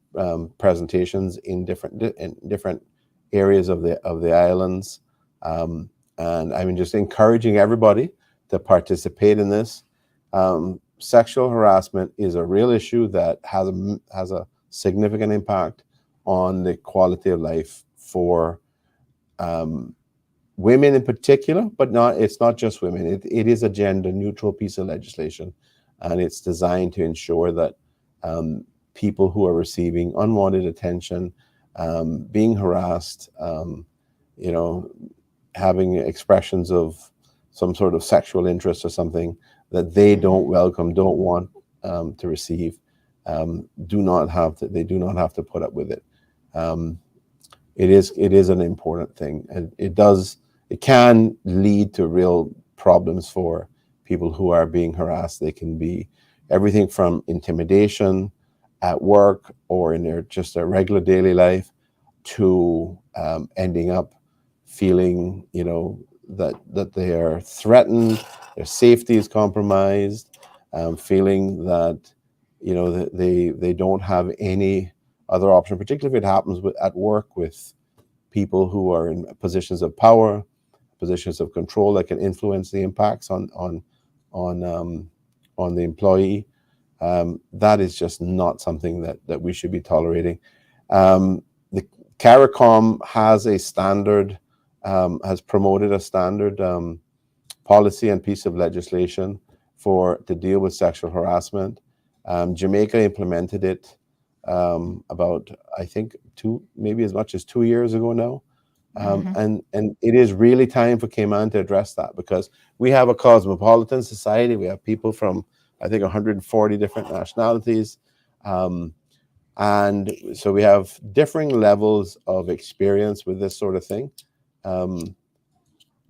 presentations in different areas of the islands, and I'm just encouraging everybody to participate in this. Sexual harassment is a real issue that has a significant impact on the quality of life for women in particular, but it's not just women. It is a gender-neutral piece of legislation, and it's designed to ensure that people who are receiving unwanted attention, being harassed, having expressions of some sort of sexual interest or something that they don't welcome, don't want to receive, they do not have to put up with it. It is an important thing, and it can lead to real problems for people who are being harassed. They can be everything from intimidation at work or in their regular daily life to ending up feeling, that they are threatened, their safety is compromised, feeling that, they don't have any other option, particularly if it happens at work with people who are in positions of power, positions of control that can influence the impacts on the employee. That is just not something that we should be tolerating. The CARICOM has a standard, has promoted a standard policy and piece of legislation to deal with sexual harassment. Jamaica implemented it about, I think, maybe as much as 2 years ago now. And it is really time for Cayman to address that, because we have a cosmopolitan society. We have people from, I think, 140 different nationalities. And so we have differing levels of experience with this sort of thing.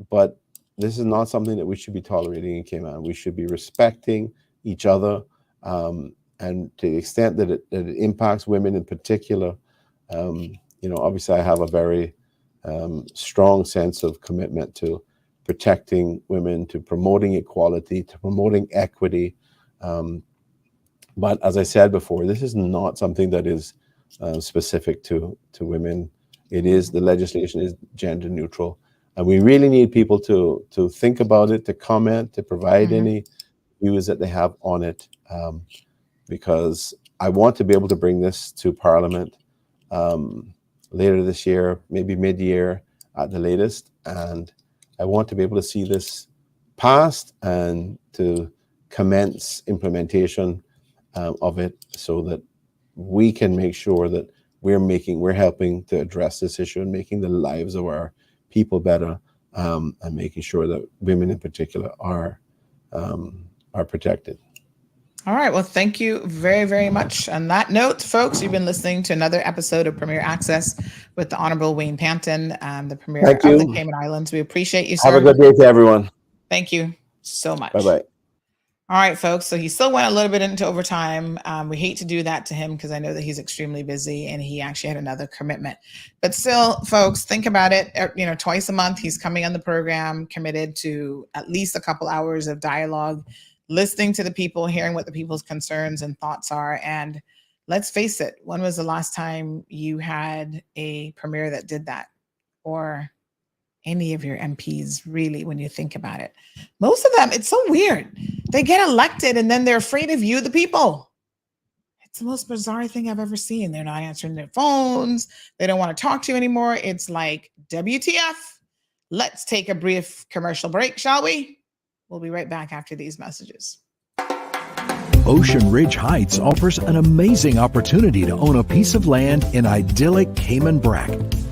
But this is not something that we should be tolerating in Cayman. We should be respecting each other. And to the extent that it impacts women in particular, obviously I have a very strong sense of commitment to protecting women, to promoting equality, to promoting equity. But as I said before, this is not something that is specific to women. The legislation is gender neutral. And we really need people to think about it, to comment, to provide any views that they have on it, because I want to be able to bring this to Parliament later this year, maybe mid-year at the latest. And I want to be able to see this passed and to commence implementation of it, so that we can make sure that we're helping to address this issue and making the lives of our people better, and making sure that women in particular are protected. All right. Well, thank you very, very much. On that note, folks, you've been listening to another episode of Premier Access with the Honorable Wayne Panton, the Premier of the Cayman Islands. We appreciate you, sir. Have a good day to everyone. Thank you so much. Bye-bye. All right, folks. So he still went a little bit into overtime. We hate to do that to him because I know that he's extremely busy and he actually had another commitment. But still, folks, think about it. Twice a month, he's coming on the program, committed to at least a couple hours of dialogue, listening to the people, hearing what the people's concerns and thoughts are. And let's face it, when was the last time you had a premier that did that? Or any of your MPs, really, when you think about it? Most of them, it's so weird. They get elected and then they're afraid of you, the people. It's the most bizarre thing I've ever seen. They're not answering their phones. They don't want to talk to you anymore. It's like, WTF? Let's take a brief commercial break, shall we? We'll be right back after these messages. Ocean Ridge Heights offers an amazing opportunity to own a piece of land in idyllic Cayman Brac,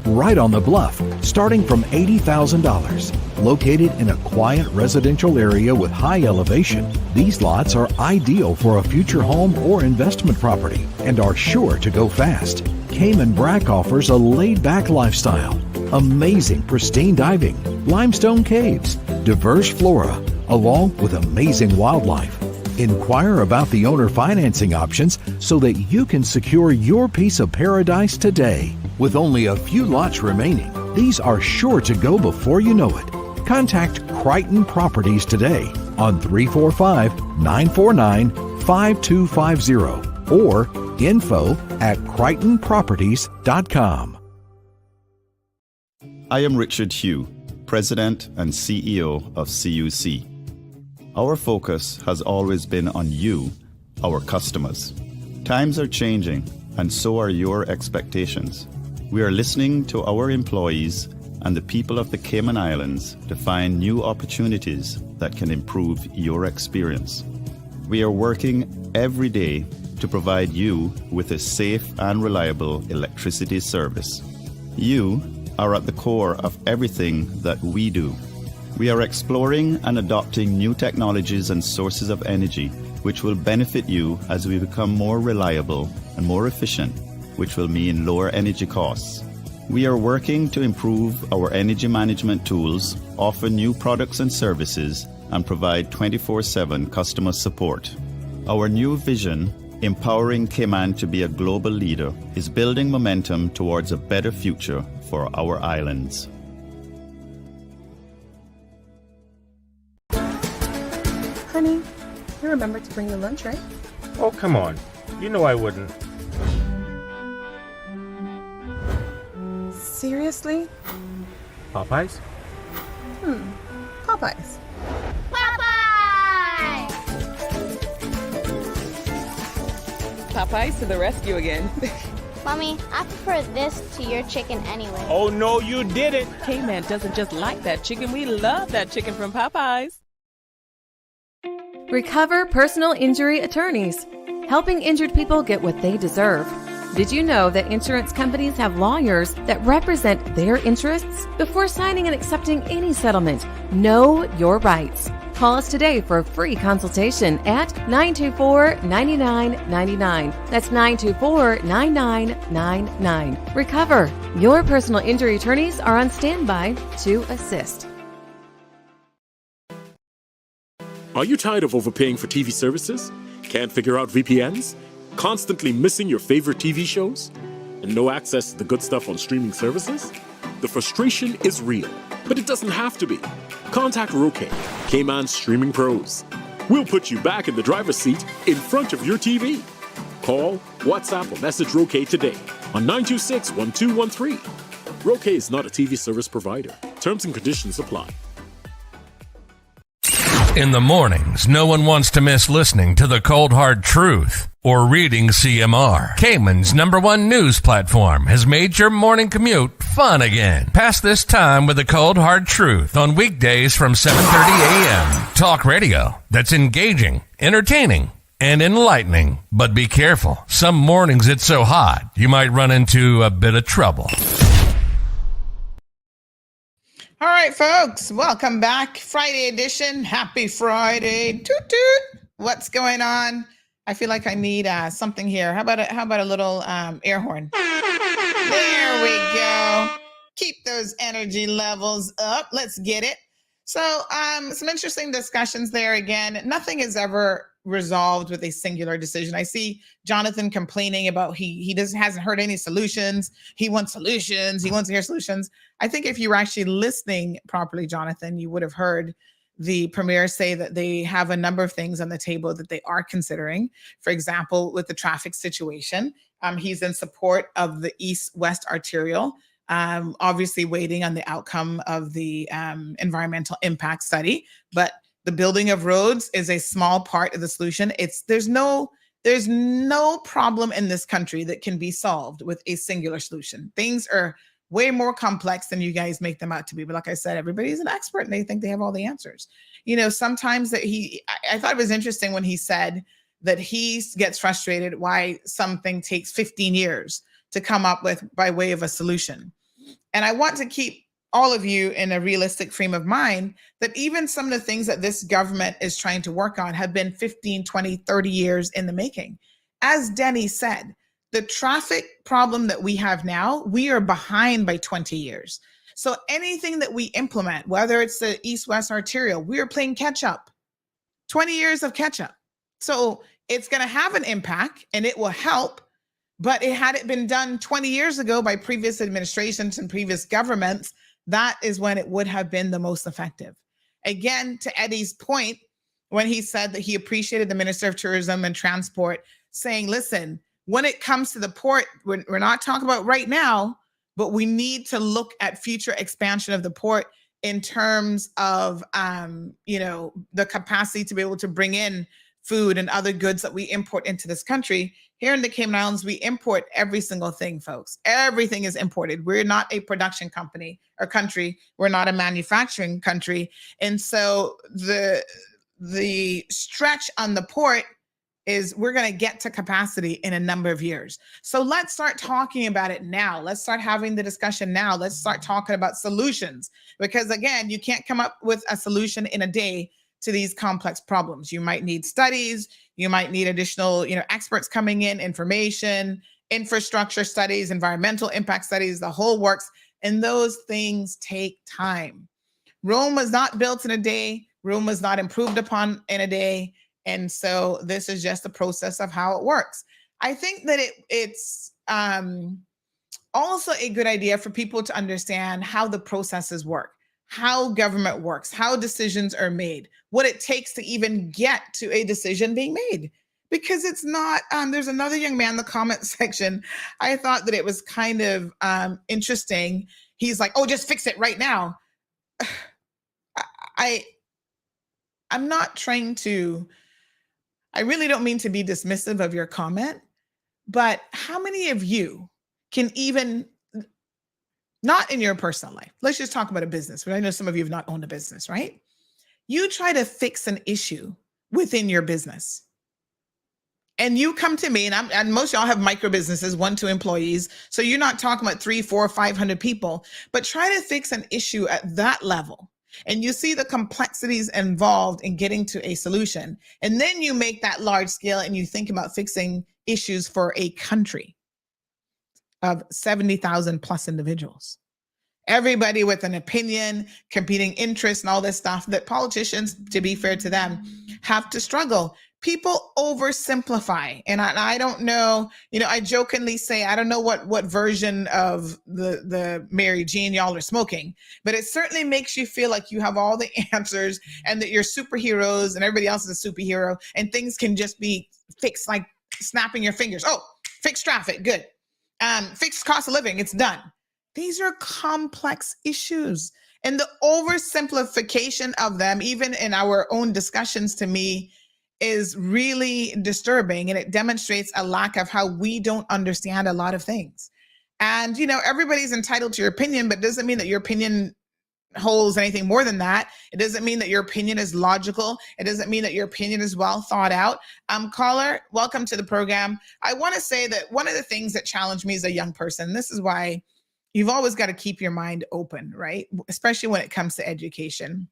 right on the bluff, starting from $80,000. Located in a quiet residential area with high elevation, these lots are ideal for a future home or investment property and are sure to go fast. Cayman Brac offers a laid-back lifestyle, amazing pristine diving, limestone caves, diverse flora, along with amazing wildlife. Inquire about the owner financing options so that you can secure your piece of paradise today. With only a few lots remaining, these are sure to go before you know it. Contact Crichton Properties today on 345-949-5250 or info@crichtonproperties.com. I am Richard Hugh, President and CEO of CUC. Our focus has always been on you, our customers. Times are changing, and so are your expectations. We are listening to our employees and the people of the Cayman Islands to find new opportunities that can improve your experience. We are working every day to provide you with a safe and reliable electricity service. You are at the core of everything that we do. We are exploring and adopting new technologies and sources of energy which will benefit you as we become more reliable and more efficient, which will mean lower energy costs. We are working to improve our energy management tools, offer new products and services, and provide 24/7 customer support. Our new vision, empowering Cayman to be a global leader, is building momentum towards a better future for our islands. Honey, you remember to bring your lunch, right? Oh, come on. You know I wouldn't. Seriously? Popeyes? Popeyes. Popeyes to the rescue again. Mommy, I prefer this to your chicken anyway. Oh, no, you didn't. Cayman doesn't just like that chicken. We love that chicken from Popeyes. Recover Personal Injury Attorneys, helping injured people get what they deserve. Did you know that insurance companies have lawyers that represent their interests? Before signing and accepting any settlement, know your rights. Call us today for a free consultation at 924-9999. That's 924-9999. Recover. Your personal injury attorneys are on standby to assist. Are you tired of overpaying for TV services? Can't figure out VPNs? Constantly missing your favorite TV shows? And no access to the good stuff on streaming services? The frustration is real, but it doesn't have to be. Contact Roque, Cayman's streaming pros. We'll put you back in the driver's seat in front of your TV. Call, WhatsApp, or message Roque today on 926-1213. Roque is not a TV service provider. Terms and conditions apply. In the mornings, no one wants to miss listening to the Cold Hard Truth or reading CMR. Cayman's #1 news platform has made your morning commute fun again. Pass this time with the Cold Hard Truth on weekdays from 7:30 a.m. Talk radio that's engaging, entertaining, and enlightening. But be careful. Some mornings it's so hot, you might run into a bit of trouble. All right, folks, welcome back. Friday edition. Happy Friday. Toot toot. What's going on? I feel like I need something here. How about a little air horn? There we go. Keep those energy levels up. Let's get it. So some interesting discussions there again. Nothing is ever resolved with a singular decision. I see Jonathan complaining about he hasn't heard any solutions. He wants solutions. He wants to hear solutions. I think if you were actually listening properly, Jonathan, you would have heard the premier say that they have a number of things on the table that they are considering. For example, with the traffic situation, he's in support of the East-West Arterial, obviously waiting on the outcome of the environmental impact study. But the building of roads is a small part of the solution. There's no problem in this country that can be solved with a singular solution. Things are way more complex than you guys make them out to be. But like I said, everybody's an expert and they think they have all the answers. You know, sometimes that I thought it was interesting when he said that he gets frustrated why something takes 15 years to come up with by way of a solution. And I want to keep all of you in a realistic frame of mind that even some of the things that this government is trying to work on have been 15, 20, 30 years in the making. As Denny said, the traffic problem that we have now, we are behind by 20 years. So anything that we implement, whether it's the East-West Arterial, we are playing catch up, 20 years of catch up. So it's going to have an impact and it will help, but had it been done 20 years ago by previous administrations and previous governments, that is when it would have been the most effective. Again, to Eddie's point, when he said that he appreciated the Minister of Tourism and Transport saying, listen, when it comes to the port, we're not talking about right now, but we need to look at future expansion of the port in terms of, the capacity to be able to bring in food and other goods that we import into this country. Here in the Cayman Islands, we import every single thing, folks. Everything is imported. We're not a production company or country. We're not a manufacturing country. And so the stretch on the port is we're going to get to capacity in a number of years. So let's start talking about it now. Let's start having the discussion now. Let's start talking about solutions, because again, you can't come up with a solution in a day to these complex problems. You might need studies, you might need additional, experts coming in, information, infrastructure studies, environmental impact studies, the whole works, and those things take time. Rome was not built in a day. Rome was not improved upon in a day. And so this is just the process of how it works. I think that it's also a good idea for people to understand how the processes work, how government works, how decisions are made, what it takes to even get to a decision being made. Because it's not, there's another young man in the comment section. I thought that it was kind of interesting. He's like, oh, just fix it right now. I'm not trying to, I really don't mean to be dismissive of your comment, but how many of you can even, not in your personal life, let's just talk about a business, but I know some of you have not owned a business, right? You try to fix an issue within your business. And you come to me, and most of y'all have micro businesses, 1-2 employees. So you're not talking about 300, 400, 500 people, but try to fix an issue at that level. And you see the complexities involved in getting to a solution. And then you make that large scale and you think about fixing issues for a country of 70,000 plus individuals. Everybody with an opinion, competing interests, and all this stuff that politicians, to be fair to them, have to struggle. People oversimplify. And I don't know, I jokingly say, I don't know what version of the Mary Jean y'all are smoking, but it certainly makes you feel like you have all the answers and that you're superheroes and everybody else is a superhero and things can just be fixed like snapping your fingers. Oh, fix traffic, good. Fix cost of living, it's done. These are complex issues. And the oversimplification of them, even in our own discussions, to me, is really disturbing, and it demonstrates a lack of how we don't understand a lot of things. And, everybody's entitled to your opinion, but it doesn't mean that your opinion holds anything more than that. It doesn't mean that your opinion is logical. It doesn't mean that your opinion is well thought out. Caller, welcome to the program. I want to say that one of the things that challenged me as a young person, this is why you've always got to keep your mind open, right? Especially when it comes to education.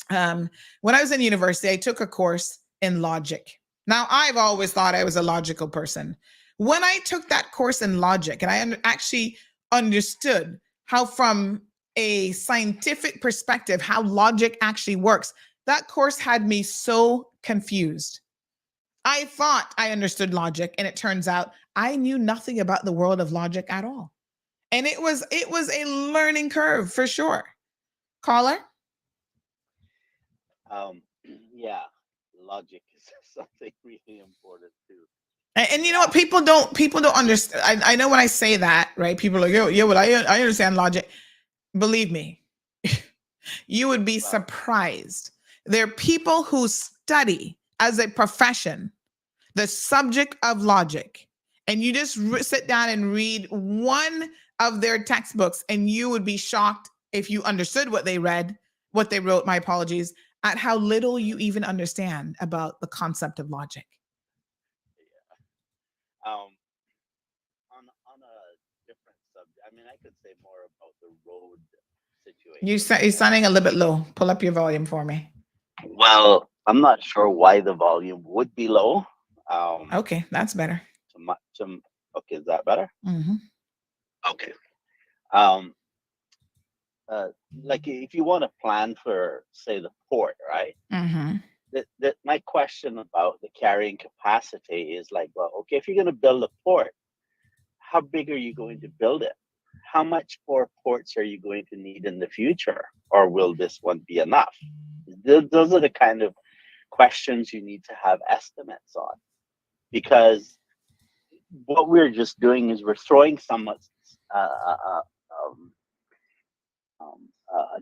When I was in university, I took a course in logic. Now, I've always thought I was a logical person. When I took that course in logic, and I actually understood how from a scientific perspective, how logic actually works, that course had me so confused. I thought I understood logic, and it turns out I knew nothing about the world of logic at all. And it was a learning curve for sure. Caller? Yeah. Logic is something really important too. And you know what? People don't understand. I know when I say that, right? People are like, well, I understand logic. Believe me, you would be surprised. There are people who study as a profession the subject of logic, and you just sit down and read one of their textbooks, and you would be shocked if you understood what they wrote, my apologies, at how little you even understand about the concept of logic. Yeah. On a different subject, I mean, I could say more about the road situation. You're sounding a little bit low. Pull up your volume for me. Well, I'm not sure why the volume would be low. Okay, that's better. Okay, is that better? Mm-hmm. Okay. Like if you want to plan for, say, the port, right? Mm-hmm. My question about the carrying capacity is like, well, okay, if you're going to build a port, how big are you going to build it? How much more ports are you going to need in the future? Or will this one be enough? Those are the kind of questions you need to have estimates on. Because what we're just doing is we're throwing somewhat a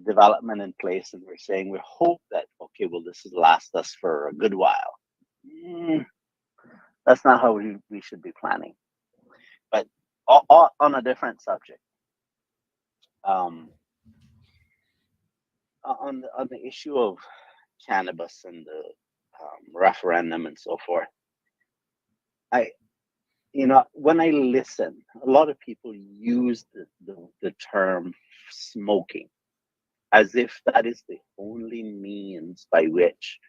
development in place, and we're saying we hope that, okay, well, this will last us for a good while. That's not how we should be planning. But on a different subject, on the issue of cannabis and the referendum and so forth, when I listen, a lot of people use the term smoking as if that is the only means by which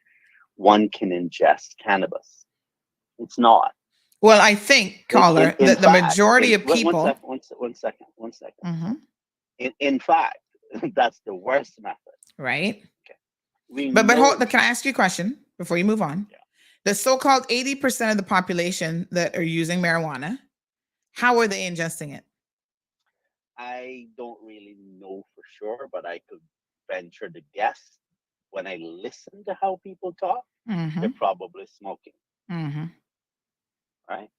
one can ingest cannabis. It's not. Well, I think, caller, that the majority of people. One second. Mm-hmm. In fact, that's the worst method. Right. Okay. But hold, can I ask you a question before you move on? Yeah. The so-called 80% of the population that are using marijuana, how are they ingesting it? I don't really know for sure, but I could venture to guess. When I listen to how people talk, they're probably smoking. Right?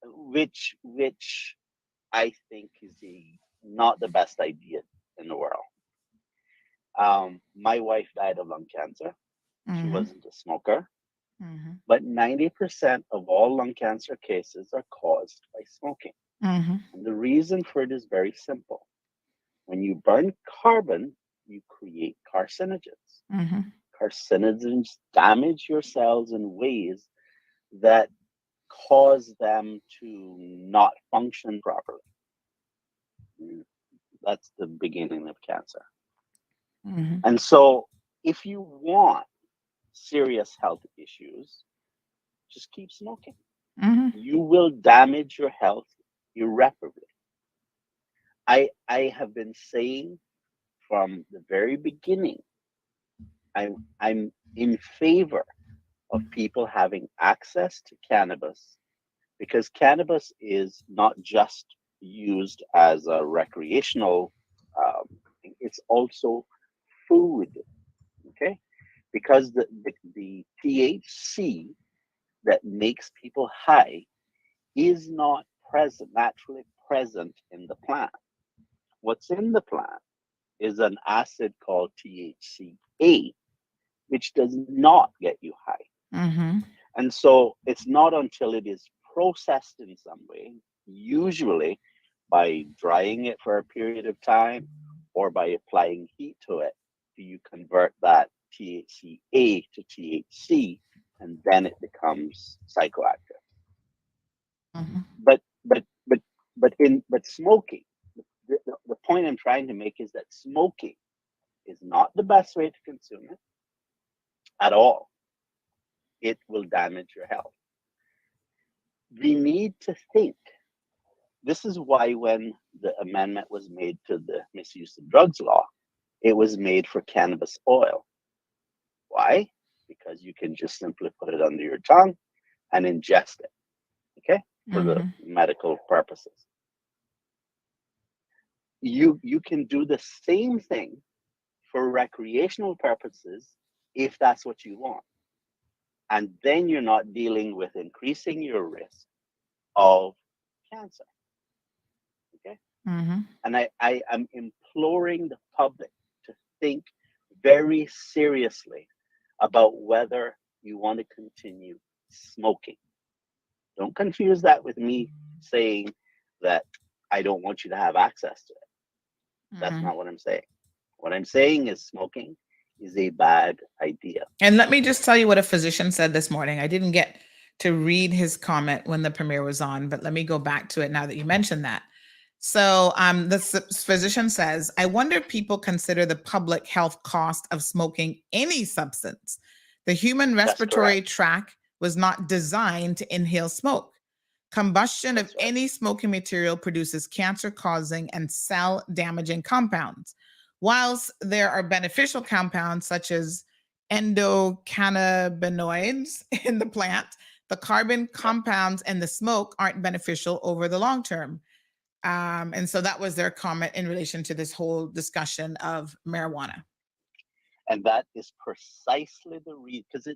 Which I think is not the best idea in the world. My wife died of lung cancer. She wasn't a smoker. But 90% of all lung cancer cases are caused by smoking. And the reason for it is very simple. When you burn carbon, you create carcinogens. Carcinogens damage your cells in ways that cause them to not function properly. That's the beginning of cancer. And so if you want serious health issues, just keep smoking. You will damage your health irreparably. I have been saying from the very beginning, I'm in favor of people having access to cannabis, because cannabis is not just used as a recreational thing, it's also food. Okay, because the THC that makes people high is not naturally present in the plant. What's in the plant is an acid called THCA, which does not get you high. And so it's not until it is processed in some way, usually by drying it for a period of time or by applying heat to it, do you convert that THCA to THC, and then it becomes psychoactive. But smoking, the point I'm trying to make is that smoking is not the best way to consume it at all. It will damage your health. We need to think. This is why when the amendment was made to the misuse of drugs law, it was made for cannabis oil. Why? Because you can just simply put it under your tongue and ingest it, okay, for the medical purposes. You can do the same thing for recreational purposes if that's what you want. And then you're not dealing with increasing your risk of cancer. Okay? And I am imploring the public to think very seriously about whether you want to continue smoking. Don't confuse that with me saying that I don't want you to have access to it. That's not what I'm saying. What I'm saying is smoking is a bad idea. And let me just tell you what a physician said this morning. I didn't get to read his comment when the premiere was on, but let me go back to it now that you mentioned that. So the physician says, I wonder if people consider the public health cost of smoking any substance. The human respiratory tract was not designed to inhale smoke. Combustion of any smoking material produces cancer-causing and cell-damaging compounds. Whilst there are beneficial compounds such as endocannabinoids in the plant, the carbon compounds in the smoke aren't beneficial over the long term. And so that was their comment in relation to this whole discussion of marijuana. And that is precisely the reason, because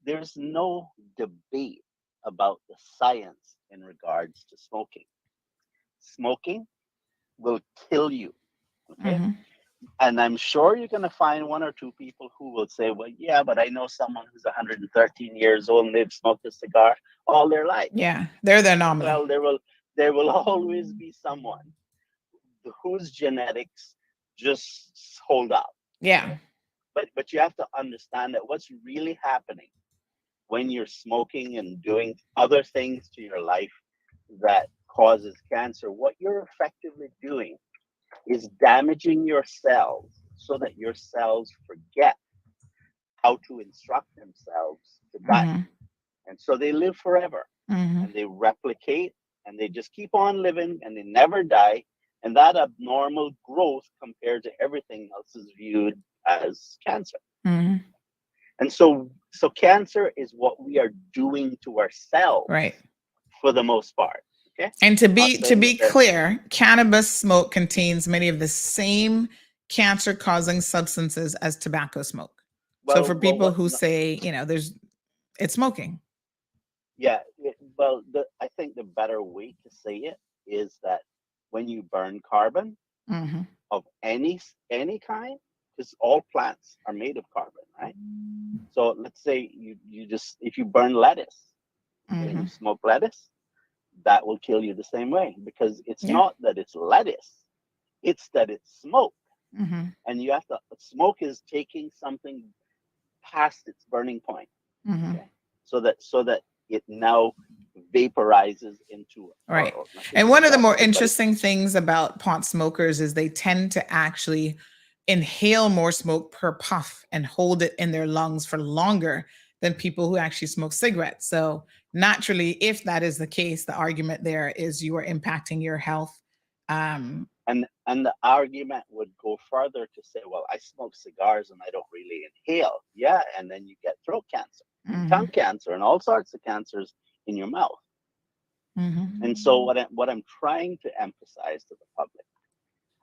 there's no debate about the science in regards to smoking. Smoking will kill you. Okay. Mm-hmm. And I'm sure you're going to find one or two people who will say, well, yeah, but I know someone who's 113 years old and they've smoked a cigar all their life. Yeah, they're the anomaly. Well, there will always be someone whose genetics just hold up. Yeah. But you have to understand that what's really happening when you're smoking and doing other things to your life that causes cancer, what you're effectively doing is damaging your cells so that your cells forget how to instruct themselves to die. Mm-hmm. And so they live forever Mm-hmm. and they replicate and they just keep on living and they never die. And that abnormal growth compared to everything else is viewed as cancer. Mm-hmm. And so cancer is what we are doing to ourselves, right, for the most part. Okay. And to be clear, cannabis smoke contains many of the same cancer-causing substances as tobacco smoke. So for people who say, it's smoking. Yeah. I think the better way to say it is that when you burn carbon Mm-hmm. of any kind, because all plants are made of carbon, right? So let's say you just, if you burn lettuce, Mm-hmm. and you smoke lettuce, that will kill you the same way, because it's Yeah. not that it's lettuce, it's that it's smoke. Mm-hmm. And you have to, smoke is taking something past its burning point. Mm-hmm. Okay? So that it now vaporizes into Right. or And one of the more exactly, but interesting things about pot smokers is they tend to actually inhale more smoke per puff and hold it in their lungs for longer than people who actually smoke cigarettes. So naturally, if that is the case, the argument there is you are impacting your health. And the argument would go further to say, well, I smoke cigars and I don't really inhale. Yeah, and then you get throat cancer, and tongue cancer, and all sorts of cancers in your mouth. Mm-hmm. And so what I'm trying to emphasize to the public,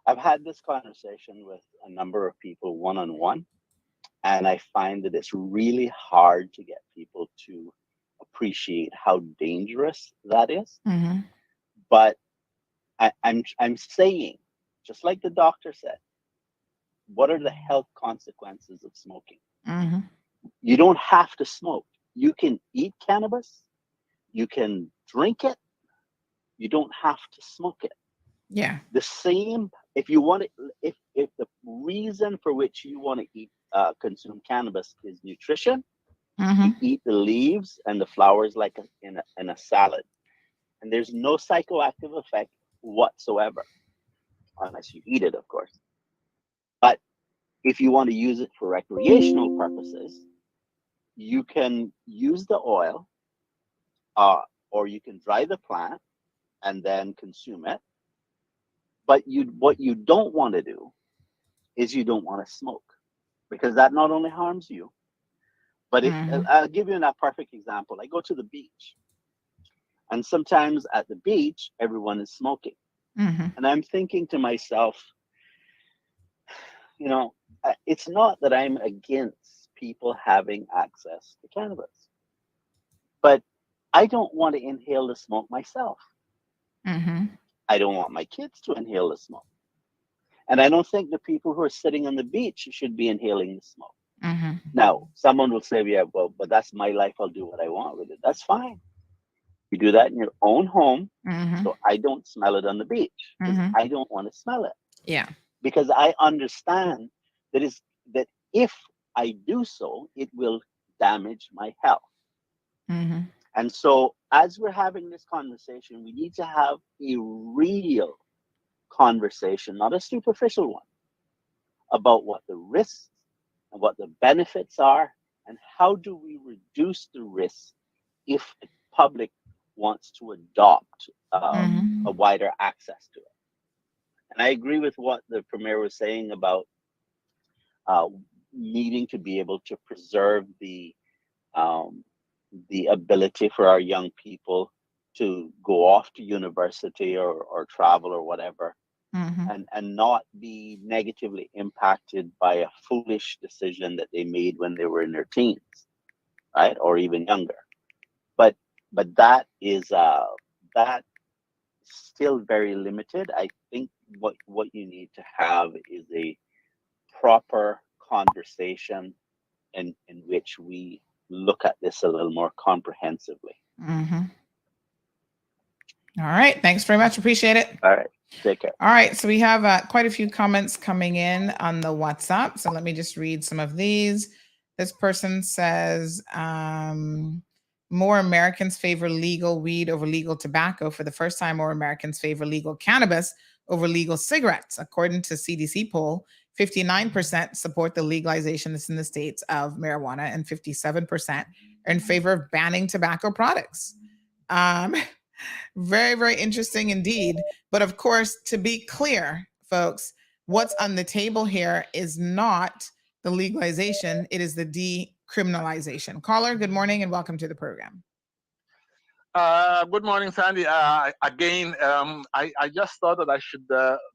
I've had this conversation with a number of people one-on-one, and I find that it's really hard to get people to appreciate how dangerous that is. Mm-hmm. But I'm saying, just like the doctor said, what are the health consequences of smoking? Mm-hmm. You don't have to smoke. You can eat cannabis. You can drink it. You don't have to smoke it. Yeah. The same, if you want to, if the reason for which you want to consume cannabis is nutrition, Mm-hmm. you eat the leaves and the flowers like in a salad, and there's no psychoactive effect whatsoever, unless you eat it, of course. But if you want to use it for recreational purposes, you can use the oil, or you can dry the plant and then consume it. But what you don't want to do is you don't want to smoke, because that not only harms you, but I'll give you a perfect example. I go to the beach, and sometimes at the beach, everyone is smoking. Mm-hmm. And I'm thinking to myself, it's not that I'm against people having access to cannabis, but I don't want to inhale the smoke myself. Mm-hmm. I don't want my kids to inhale the smoke. And I don't think the people who are sitting on the beach should be inhaling the smoke. Mm-hmm. Now, someone will say, yeah, well, but that's my life. I'll do what I want with it. That's fine. You do that in your own home. Mm-hmm. So I don't smell it on the beach, because Mm-hmm. I don't want to smell it. Yeah. Because I understand that if I do so, it will damage my health. Mm-hmm. And so as we're having this conversation, we need to have a real conversation, not a superficial one, about what the risks and what the benefits are, and how do we reduce the risks if the public wants to adopt a wider access to it. And I agree with what the Premier was saying about needing to be able to preserve the ability for our young people to go off to university or travel or whatever, and not be negatively impacted by a foolish decision that they made when they were in their teens, right, or even younger. But that is that still very limited. I think what you need to have is a proper conversation in which we look at this a little more comprehensively. Mm-hmm. All right. Thanks very much. Appreciate it. All right. Take care. All right. So we have quite a few comments coming in on the WhatsApp. So let me just read some of these. This person says, more Americans favor legal weed over legal tobacco. For the first time, more Americans favor legal cannabis over legal cigarettes. According to CDC poll, 59% support the legalization in the states of marijuana and 57% are in favor of banning tobacco products. Very, very interesting indeed. But of course, to be clear, folks, what's on the table here is not the legalization. It is the decriminalization. Caller, good morning and welcome to the program. Good morning, Sandy. Again, I just thought that I should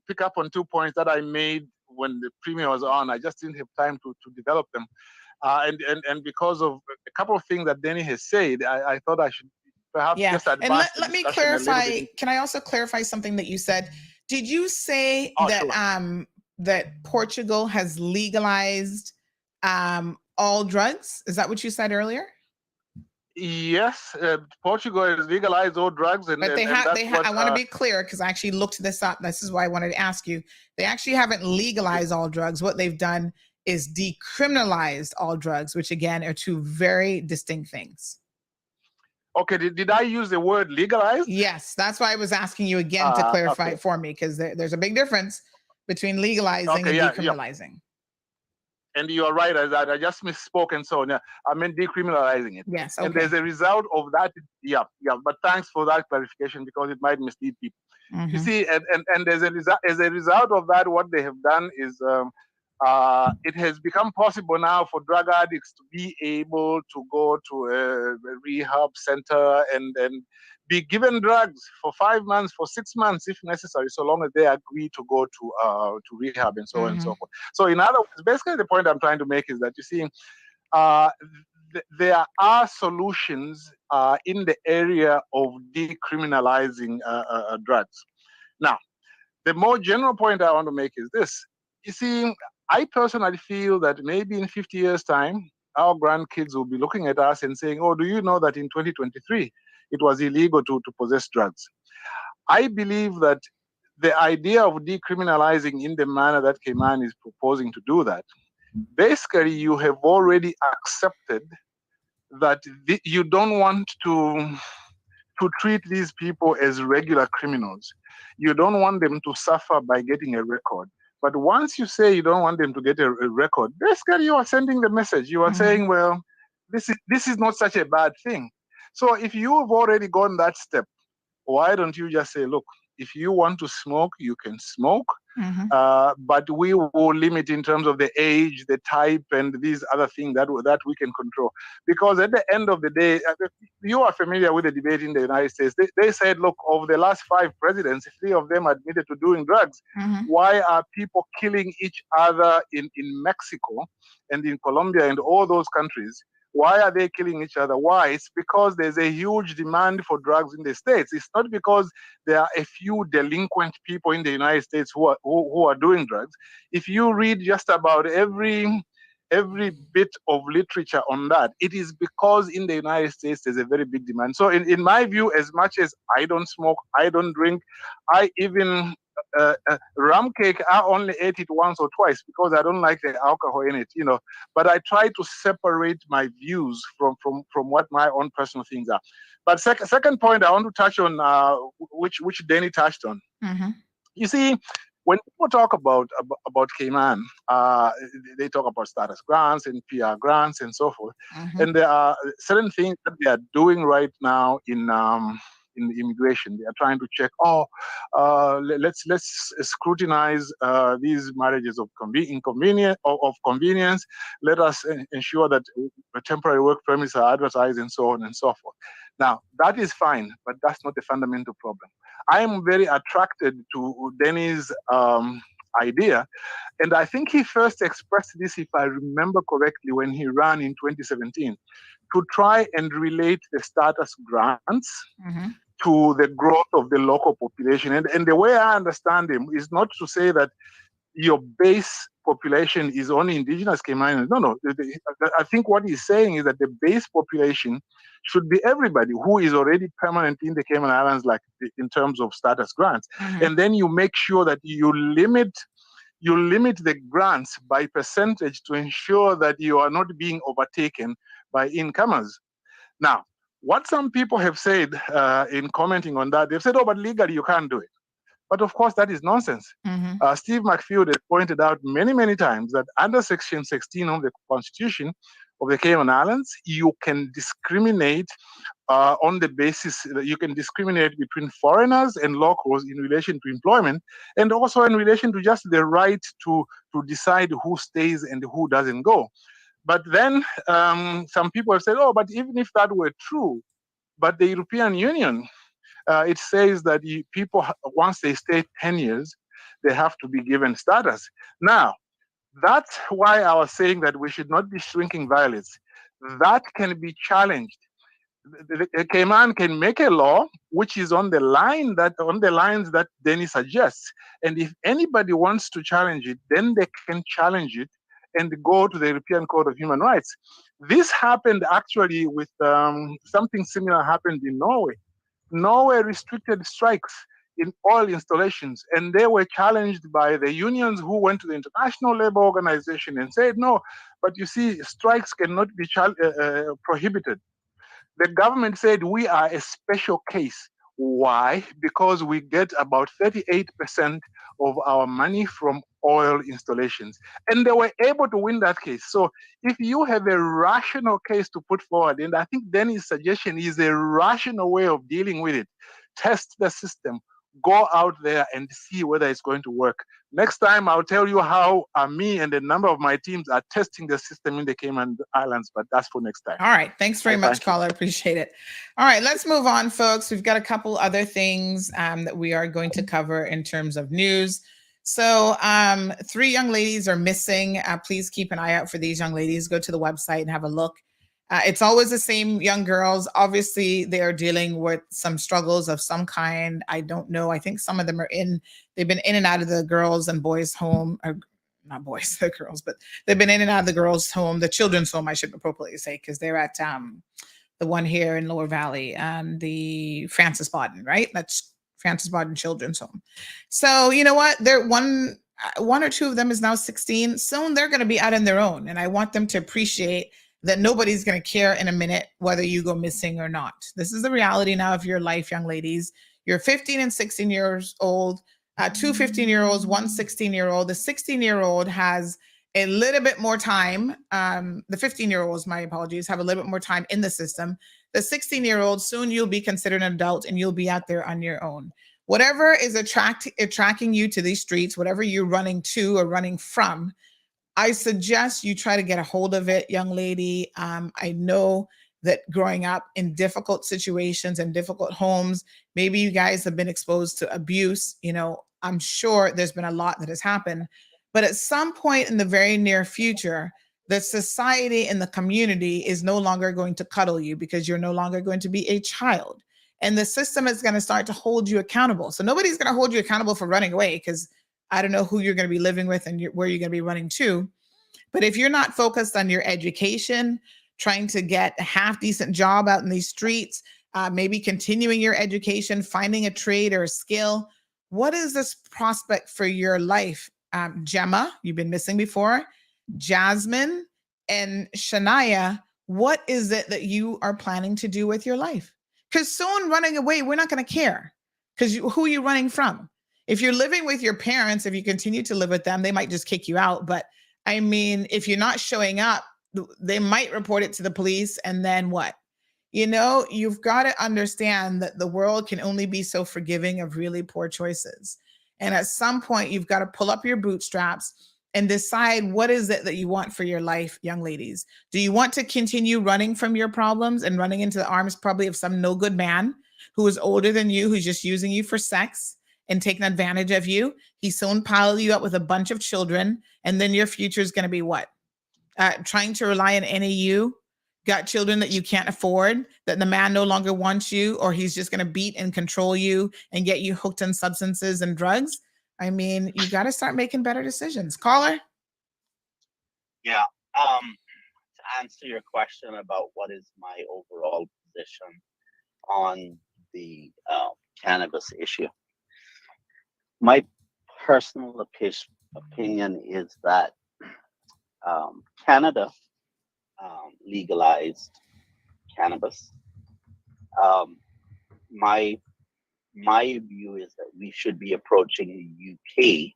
pick up on 2 points that I made when the Premier was on. I just didn't have time to develop them. And because of a couple of things that Denny has said, I thought I should perhaps just advance. And let me clarify. Can I also clarify something that you said? Did you say that sure. That Portugal has legalized all drugs? Is that what you said earlier? Yes, Portugal has legalized all drugs, but I want to be clear because I actually looked this up. This is why I wanted to ask you. They actually haven't legalized all drugs. What they've done is decriminalized all drugs, which again are two very distinct things. Okay, did I use the word legalized? Yes, that's why I was asking you again to clarify it for me, because there's a big difference between legalizing and decriminalizing. Yeah. And you are right, I just misspoke and so on. Yeah, I meant decriminalizing it. Yes, okay. And there's a result of that. Yeah. But thanks for that clarification because it might mislead people. Mm-hmm. You see, and as a result of that, what they have done is it has become possible now for drug addicts to be able to go to a rehab center and be given drugs for 5 months, for 6 months, if necessary, so long as they agree to go to rehab and so on and so forth. So in other words, basically the point I'm trying to make is that you see, there are solutions in the area of decriminalizing drugs. Now, the more general point I want to make is this. You see, I personally feel that maybe in 50 years' time, our grandkids will be looking at us and saying, oh, do you know that in 2023, it was illegal to possess drugs? I believe that the idea of decriminalizing in the manner that Cayman is proposing to do that, basically you have already accepted that you don't want to treat these people as regular criminals. You don't want them to suffer by getting a record. But once you say you don't want them to get a record, basically you are sending the message. You are saying, well, this is not such a bad thing. So if you have already gone that step, why don't you just say, look, if you want to smoke, you can smoke, but we will limit in terms of the age, the type, and these other things that we can control. Because at the end of the day, you are familiar with the debate in the United States. They said, look, of the last 5 presidents, 3 of them admitted to doing drugs. Why are people killing each other in Mexico and in Colombia and all those countries? Why are they killing each other? Why? It's because there's a huge demand for drugs in the States. It's not because there are a few delinquent people in the United States who are doing drugs. If you read just about every bit of literature on that, it is because in the United States there's a very big demand. So in my view, as much as I don't smoke, I don't drink, I even rum cake, I only ate it once or twice because I don't like the alcohol in it, but I try to separate my views from what my own personal things are. But second point I want to touch on, which Danny touched on. You see, when people talk about Cayman, they talk about status grants and PR grants and so forth. And there are certain things that they are doing right now in immigration. They are trying to check, let's scrutinize these marriages of convenience. Let us ensure that temporary work permits are advertised and so on and so forth. Now, that is fine, but that's not the fundamental problem. I am very attracted to Denny's idea, and I think he first expressed this, if I remember correctly, when he ran in 2017, to try and relate the status grants to the growth of the local population. And the way I understand him is not to say that your base population is only indigenous Cayman Islands. No. I think what he's saying is that the base population should be everybody who is already permanent in the Cayman Islands, like in terms of status grants. Mm-hmm. And then you make sure that you limit the grants by percentage to ensure that you are not being overtaken by incomers. Now, what some people have said in commenting on that, they've said, oh, but legally you can't do it. But of course, that is nonsense. Mm-hmm. Steve McField has pointed out many, many times that under Section 16 of the Constitution of the Cayman Islands, you can discriminate on the basis that you can discriminate between foreigners and locals in relation to employment, and also in relation to just the right to decide who stays and who doesn't go. But then some people have said, oh, but even if that were true, but the European Union, it says that people, once they stay 10 years, they have to be given status. Now, that's why I was saying that we should not be shrinking violets. That can be challenged. The Cayman can make a law which is on the lines that Denny suggests. And if anybody wants to challenge it, then they can challenge it and go to the European Court of Human Rights. This happened actually with something similar happened in Norway. Norway restricted strikes in oil installations, and they were challenged by the unions who went to the International Labour Organization and said, no, but you see, strikes cannot be prohibited. The government said, we are a special case. Why? Because we get about 38% of our money from oil installations. And they were able to win that case. So if you have a rational case to put forward, and I think Denny's suggestion is a rational way of dealing with it, test the system, go out there and see whether it's going to work. Next time, I'll tell you how me and a number of my teams are testing the system in the Cayman Islands, but that's for next time. All right. Thanks very much, caller. Appreciate it. All right, let's move on, folks. We've got a couple other things that we are going to cover in terms of news. So 3 young ladies are missing. Please keep an eye out for these young ladies. Go to the website and have a look. It's always the same young girls. Obviously, they are dealing with some struggles of some kind. I don't know. I think some of them they've been in and out of the girls and boys home, or not boys, the girls, but they've been in and out of the girls' home, the children's home, I should appropriately say, because they're at the one here in Lower Valley, the Francis Bodden, right? That's Francis Bodden Children's Home. So you know what? They're one or two of them is now 16. Soon they're going to be out on their own, and I want them to appreciate that nobody's going to care in a minute whether you go missing or not. This is the reality now of your life, young ladies. You're 15 and 16 years old, 2 15-year-olds, 1 16-year-old. The 16-year-old has a little bit more time. The 15-year-olds, my apologies, have a little bit more time in the system. The 16-year-old, soon you'll be considered an adult and you'll be out there on your own. Whatever is attracting you to these streets, whatever you're running to or running from, I suggest you try to get a hold of it, young lady. I know that growing up in difficult situations and difficult homes, maybe you guys have been exposed to abuse. You know, I'm sure there's been a lot that has happened, but at some point in the very near future, the society and the community is no longer going to cuddle you because you're no longer going to be a child. And the system is going to start to hold you accountable. So nobody's going to hold you accountable for running away because I don't know who you're going to be living with and where you're going to be running to. But if you're not focused on your education, trying to get a half decent job out in these streets, maybe continuing your education, finding a trade or a skill, what is this prospect for your life? Gemma, you've been missing before. Jasmine and Shania, what is it that you are planning to do with your life? Because soon running away, we're not going to care because who are you running from? If you're living with your parents, if you continue to live with them, they might just kick you out. But I mean, if you're not showing up, they might report it to the police. And then what? You know, you've got to understand that the world can only be so forgiving of really poor choices. And at some point, you've got to pull up your bootstraps and decide what is it that you want for your life, young ladies. Do you want to continue running from your problems and running into the arms probably of some no good man who is older than you, who's just using you for sex and taking advantage of you? He's soon pile you up with a bunch of children, and then your future is going to be what? Trying to rely on NAU got children that you can't afford, that the man no longer wants you, or he's just going to beat and control you and get you hooked on substances and drugs, I mean, you got to start making better decisions. Caller? Yeah. To answer your question about what is my overall position on the cannabis issue, my personal opinion is that Canada legalized cannabis. My view is that we should be approaching the UK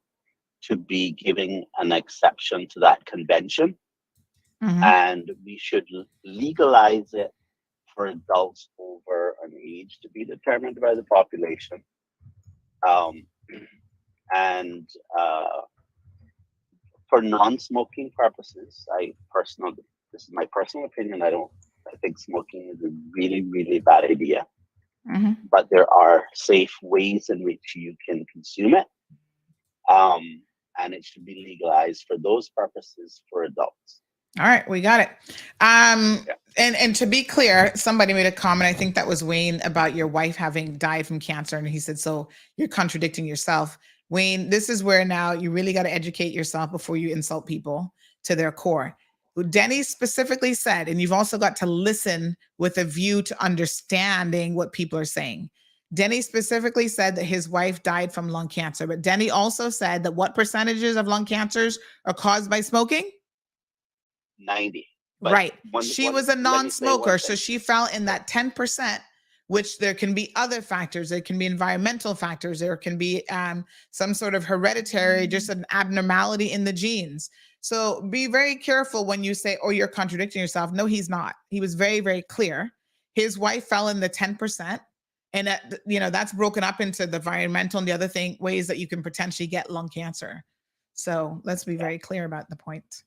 to be giving an exception to that convention, and we should legalize it for adults over an age to be determined by the population. And for non-smoking purposes, this is my personal opinion. I think smoking is a really, really bad idea. But there are safe ways in which you can consume it. And it should be legalized for those purposes for adults. All right, we got it. And to be clear, somebody made a comment, I think that was Wayne, about your wife having died from cancer. And he said, so you're contradicting yourself. Wayne, this is where now you really got to educate yourself before you insult people to their core. Denny specifically said, and you've also got to listen with a view to understanding what people are saying. Denny specifically said that his wife died from lung cancer, but Denny also said that what percentages of lung cancers are caused by smoking? 90. Right. She was a non-smoker, so she fell in that 10%, which there can be other factors. There can be environmental factors. There can be some sort of hereditary, just an abnormality in the genes. So be very careful when you say, oh, you're contradicting yourself. No, he's not. He was very, very clear. His wife fell in the 10%. And that, that's broken up into the environmental and the other ways that you can potentially get lung cancer. So let's be very clear about the point.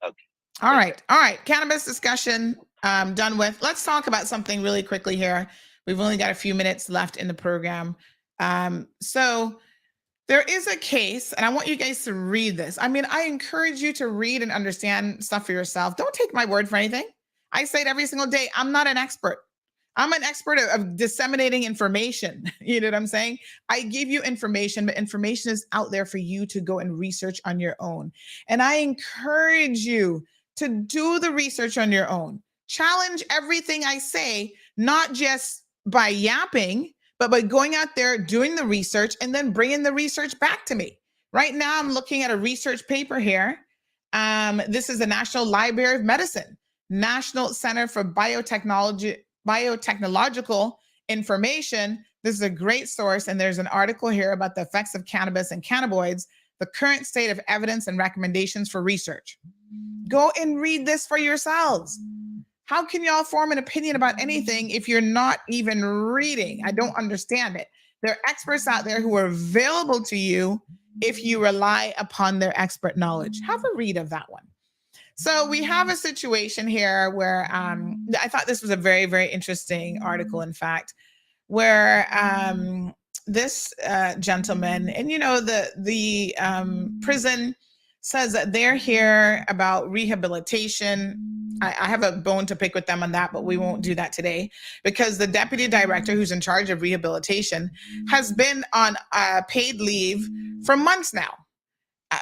Okay. All right. Cannabis discussion done with. Let's talk about something really quickly here. We've only got a few minutes left in the program. So there is a case, and I want you guys to read this. I mean, I encourage you to read and understand stuff for yourself. Don't take my word for anything. I say it every single day. I'm not an expert. I'm an expert of disseminating information. You know what I'm saying? I give you information, but information is out there for you to go and research on your own. And I encourage you to do the research on your own. Challenge everything I say, not just by yapping, but by going out there, doing the research, and then bringing the research back to me. Right now, I'm looking at a research paper here. This is the National Library of Medicine, National Center for Biotechnological Information. This is a great source, and there's an article here about the effects of cannabis and cannabinoids, the current state of evidence and recommendations for research. Go and read this for yourselves. How can y'all form an opinion about anything if you're not even reading? I don't understand it. There are experts out there who are available to you if you rely upon their expert knowledge. Have a read of that one. So we have a situation here where I thought this was a very, very interesting article, in fact, where this gentleman, and the prison says that they're here about rehabilitation. I have a bone to pick with them on that, but we won't do that today, because the deputy director who's in charge of rehabilitation has been on paid leave for months now.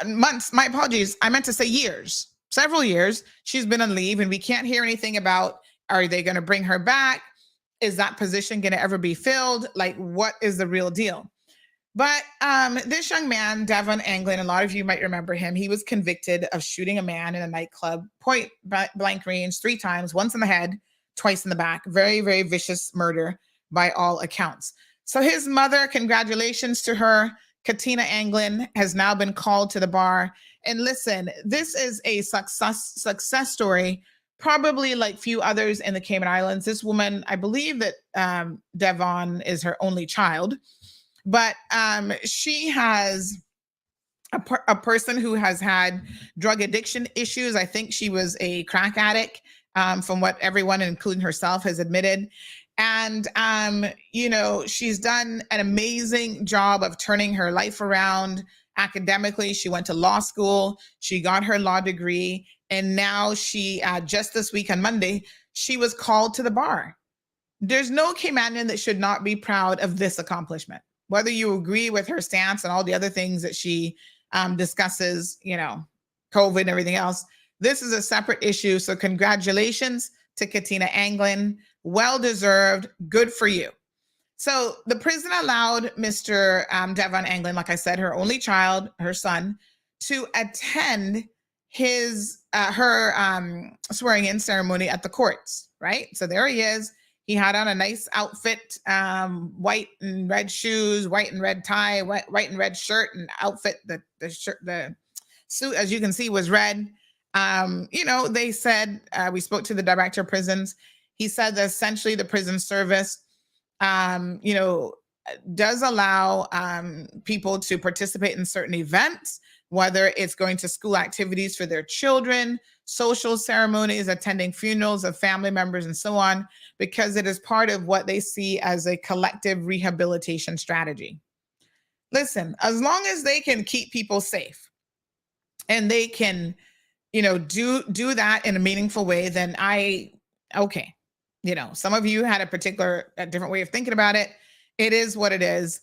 Months, my apologies. I meant to say years. Several years she's been on leave, and we can't hear anything about, are they going to bring her back? Is that position going to ever be filled? Like, what is the real deal? But this young man, Devon Anglin, a lot of you might remember him. He was convicted of shooting a man in a nightclub, point blank range, 3 times, once in the head, twice in the back. Very, very vicious murder by all accounts. So his mother, congratulations to her. Katina Anglin has now been called to the bar. And listen, this is a success story, probably like few others in the Cayman Islands. This woman, I believe that Devon is her only child, but she has a person who has had drug addiction issues. I think she was a crack addict, from what everyone, including herself, has admitted. And, she's done an amazing job of turning her life around academically. She went to law school. She got her law degree. And now she, just this week on Monday, she was called to the bar. There's no Caymanian that should not be proud of this accomplishment. Whether you agree with her stance and all the other things that she discusses, you know, COVID and everything else, this is a separate issue. So congratulations to Katina Anglin. Well-deserved. Good for you. So the prison allowed Mr. Devon Anglin, like I said, her only child, her son, to attend her swearing-in ceremony at the courts, right? So there he is. He had on a nice outfit, white and red shoes, white and red tie, white and red shirt and outfit. The suit, as you can see, was red. You know, they said, we spoke to the director of prisons. He said that essentially the prison service, you know, does allow people to participate in certain events, whether it's going to school activities for their children, social ceremonies, attending funerals of family members, and so on, because it is part of what they see as a collective rehabilitation strategy. Listen, as long as they can keep people safe and they can, you know, do that in a meaningful way, then okay. You know, some of you had a different way of thinking about it. It is what it is.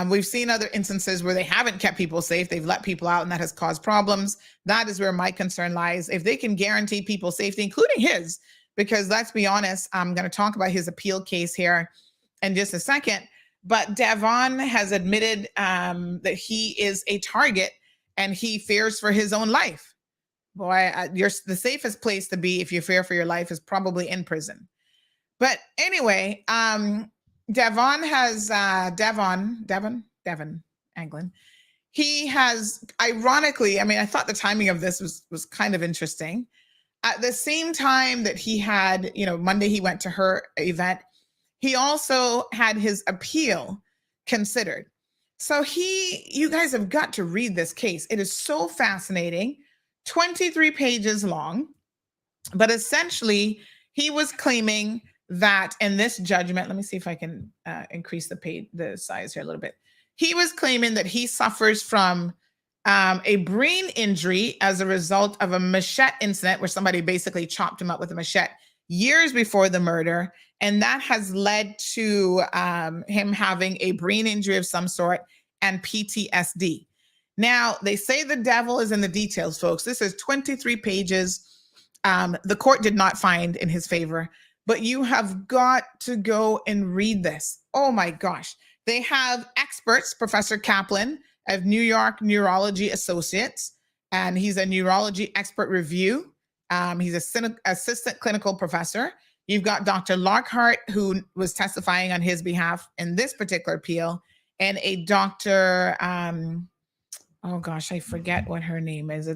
We've seen other instances where they haven't kept people safe. They've let people out and that has caused problems. That is where my concern lies. If they can guarantee people safety, including his, because let's be honest, I'm going to talk about his appeal case here in just a second. But Devon has admitted that he is a target and he fears for his own life. Boy, the safest place to be if you fear for your life is probably in prison. But anyway, Devon Anglin. He has, ironically, I mean, I thought the timing of this was kind of interesting. At the same time that he had, you know, Monday he went to her event, he also had his appeal considered. So you guys have got to read this case. It is so fascinating, 23 pages long, but essentially he was claiming that in this judgment, let me see if I can increase the size here a little bit. He was claiming that he suffers from a brain injury as a result of a machete incident where somebody basically chopped him up with a machete years before the murder. And that has led to him having a brain injury of some sort and PTSD. Now, they say the devil is in the details, folks. This is 23 pages. The court did not find in his favor. But you have got to go and read this. Oh my gosh. They have experts, Professor Kaplan of New York Neurology Associates, and he's a neurology expert review. He's an assistant clinical professor. You've got Dr. Lockhart, who was testifying on his behalf in this particular appeal, and a Dr. Oh gosh, I forget what her name is.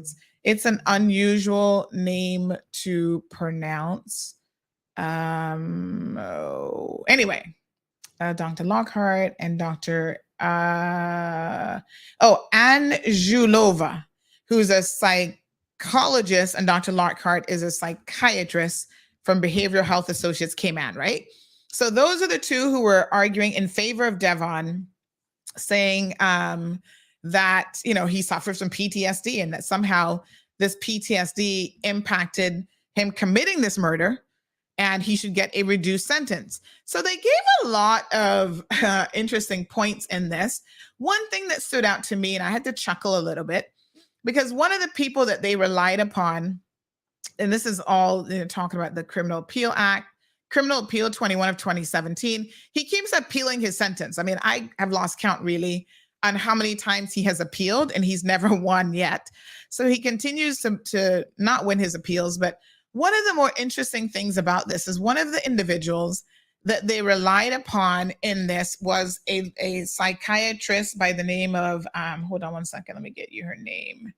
It's an unusual name to pronounce. Anyway, Dr. Lockhart and Dr. Anne Julova, who's a psychologist, and Dr. Lockhart is a psychiatrist from Behavioral Health Associates Cayman, right? So those are the two who were arguing in favor of Devon, saying that, you know, he suffers from PTSD and that somehow this PTSD impacted him committing this murder, and he should get a reduced sentence. So they gave a lot of interesting points in this. One thing that stood out to me, and I had to chuckle a little bit, because one of the people that they relied upon, and this is all, you know, talking about the Criminal Appeal Act, Criminal Appeal 21 of 2017, he keeps appealing his sentence. I mean, I have lost count really on how many times he has appealed, and he's never won yet. So he continues to not win his appeals, but one of the more interesting things about this is one of the individuals that they relied upon in this was a psychiatrist by the name of, hold on one second, let me get you her name.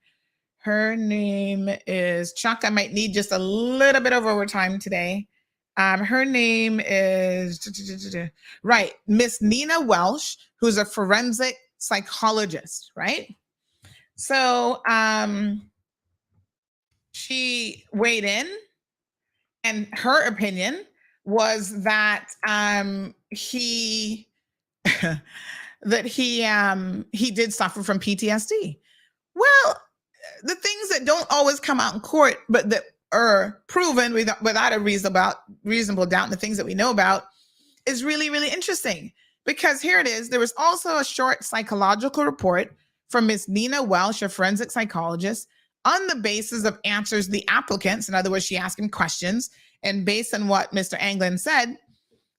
Her name is Chuck. I might need just a little bit of overtime today. Her name is, right, Miss Nina Welsh, who's a forensic psychologist, right? So she weighed in, and her opinion was that he did suffer from PTSD. Well, the things that don't always come out in court, but that are proven without a reasonable doubt, and the things that we know about is really, really interesting. Because here it is. There was also a short psychological report from Miss Nina Welsh, a forensic psychologist, on the basis of answers the applicants, in other words, she asked him questions, and based on what Mr. Anglin said,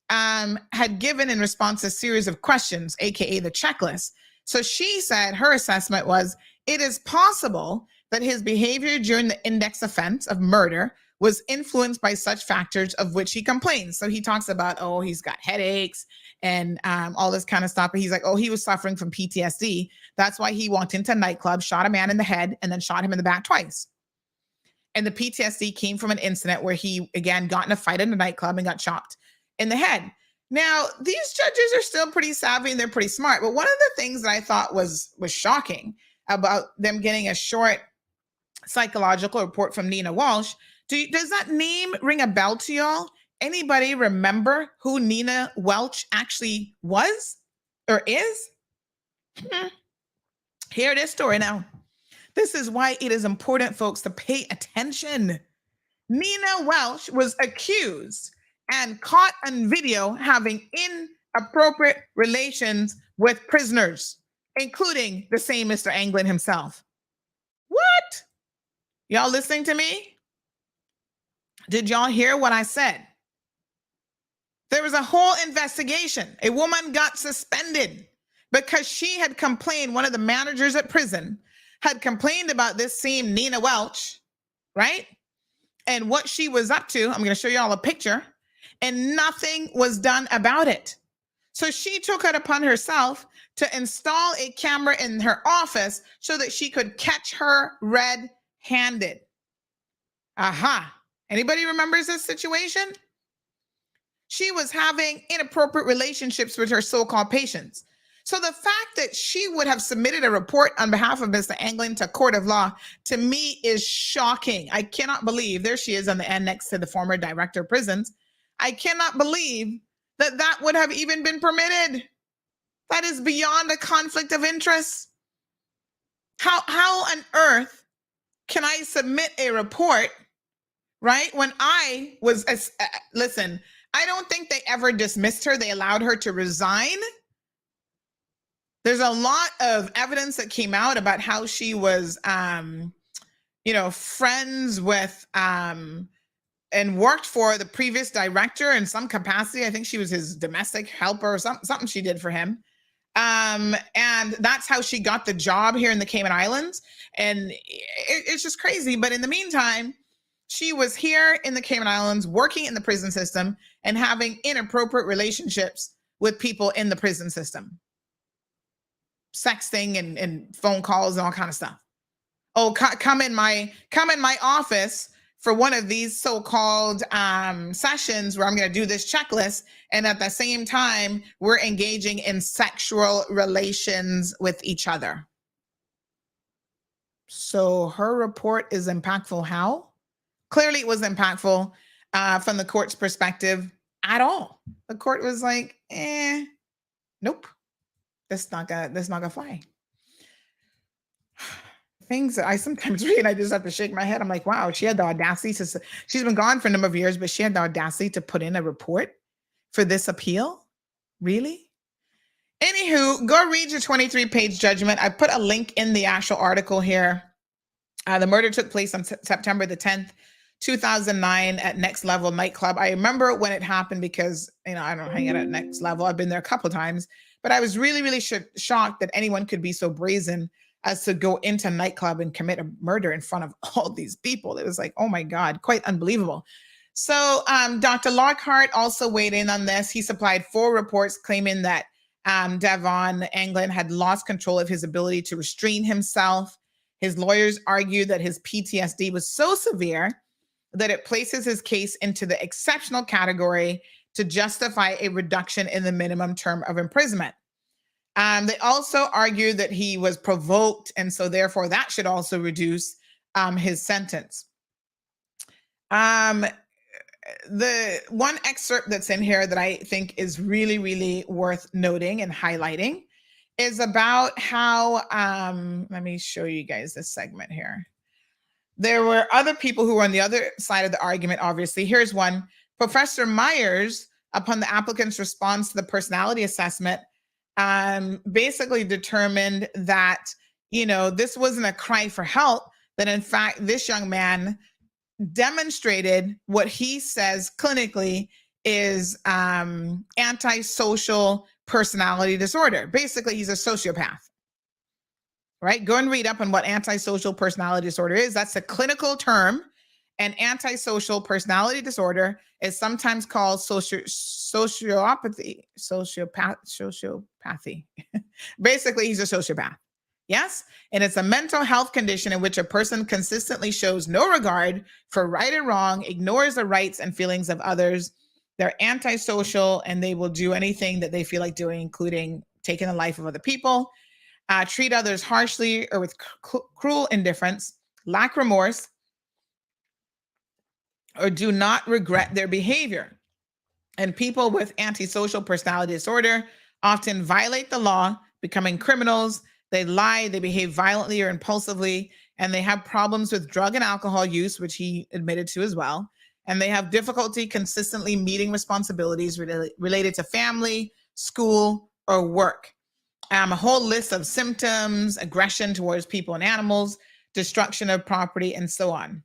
had given in response to a series of questions, aka the checklist. So she said her assessment was, it is possible that his behavior during the index offense of murder was influenced by such factors of which he complains. So he talks about, oh, he's got headaches and all this kind of stuff. But he's like, oh, he was suffering from PTSD. That's why he walked into a nightclub, shot a man in the head, and then shot him in the back twice. And the PTSD came from an incident where he, again, got in a fight in a nightclub and got chopped in the head. Now, these judges are still pretty savvy and they're pretty smart. But one of the things that I thought was shocking about them getting a short psychological report from Nina Walsh, does that name ring a bell to y'all? Anybody remember who Nina Welch actually was or is? Hear this story now. This is why it is important, folks, to pay attention. Nina Welch was accused and caught on video having inappropriate relations with prisoners, including the same Mr. Anglin himself. What? Y'all listening to me? Did y'all hear what I said? There was a whole investigation. A woman got suspended because she had complained, one of the managers at prison had complained about this same Nina Welch, right? And what she was up to. I'm going to show you all a picture. And nothing was done about it. So she took it upon herself to install a camera in her office so that she could catch her red-handed. Aha. Anybody remembers this situation? She was having inappropriate relationships with her so-called patients. So the fact that she would have submitted a report on behalf of Mr. Anglin to court of law, to me, is shocking. I cannot believe, there she is on the end next to the former director of prisons. I cannot believe that that would have even been permitted. That is beyond a conflict of interest. How on earth can I submit a report, right? When I was, listen, I don't think they ever dismissed her. They allowed her to resign. There's a lot of evidence that came out about how she was, friends with, and worked for the previous director in some capacity. I think she was his domestic helper or something she did for him. And that's how she got the job here in the Cayman Islands. And it's just crazy. But in the meantime, she was here in the Cayman Islands working in the prison system and having inappropriate relationships with people in the prison system. Sexting and phone calls and all kind of stuff. Oh, come in my office for one of these so-called sessions where I'm going to do this checklist. And at the same time, we're engaging in sexual relations with each other. So her report is impactful. How? Clearly it was impactful from the court's perspective at all. The court was like, nope, that's not gonna fly. Things that I sometimes read, I just have to shake my head. I'm like, wow, she had the audacity to, she's been gone for a number of years, but she had the audacity to put in a report for this appeal? Really? Anywho, go read your 23-page judgment. I put a link in the actual article here. The murder took place on September the 10th, 2009 at Next Level nightclub. I remember when it happened because, I don't hang out at Next Level. I've been there a couple of times, but I was really, really shocked that anyone could be so brazen as to go into a nightclub and commit a murder in front of all these people. It was like, oh my God, quite unbelievable. So Dr. Lockhart also weighed in on this. He supplied 4 reports claiming that Devon Anglin had lost control of his ability to restrain himself. His lawyers argued that his PTSD was so severe that it places his case into the exceptional category to justify a reduction in the minimum term of imprisonment. They also argued that he was provoked, and so therefore that should also reduce his sentence. The one excerpt that's in here that I think is really, really worth noting and highlighting is about how, let me show you guys this segment here. There were other people who were on the other side of the argument, obviously. Here's one. Professor Myers, upon the applicant's response to the personality assessment, basically determined that, this wasn't a cry for help, that in fact, this young man demonstrated what he says clinically is antisocial personality disorder. Basically, he's a sociopath. Right? Go and read up on what antisocial personality disorder is. That's a clinical term. And antisocial personality disorder is sometimes called sociopathy. Basically, he's a sociopath. Yes? And it's a mental health condition in which a person consistently shows no regard for right or wrong, ignores the rights and feelings of others. They're antisocial, and they will do anything that they feel like doing, including taking the life of other people. Treat others harshly or with cruel indifference, lack remorse, or do not regret their behavior. And people with antisocial personality disorder often violate the law, becoming criminals. They lie, they behave violently or impulsively, and they have problems with drug and alcohol use, which he admitted to as well. And they have difficulty consistently meeting responsibilities related to family, school, or work. A whole list of symptoms: aggression towards people and animals, destruction of property, and so on.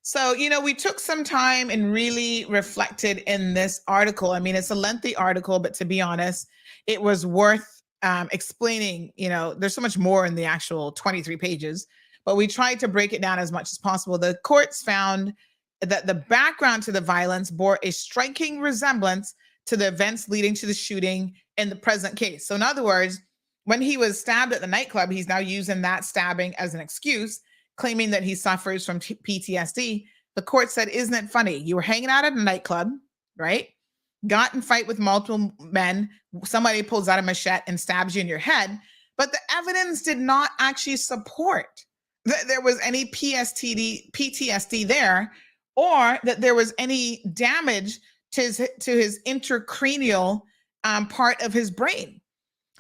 So, we took some time and really reflected in this article. I mean, it's a lengthy article, but to be honest, it was worth explaining. There's so much more in the actual 23 pages, but we tried to break it down as much as possible. The courts found that the background to the violence bore a striking resemblance to the events leading to the shooting in the present case. So in other words, when he was stabbed at the nightclub, he's now using that stabbing as an excuse, claiming that he suffers from PTSD. The court said, isn't it funny? You were hanging out at a nightclub, right? Got in fight with multiple men. Somebody pulls out a machete and stabs you in your head. But the evidence did not actually support that there was any PTSD there, or that there was any damage to his intracranial part of his brain.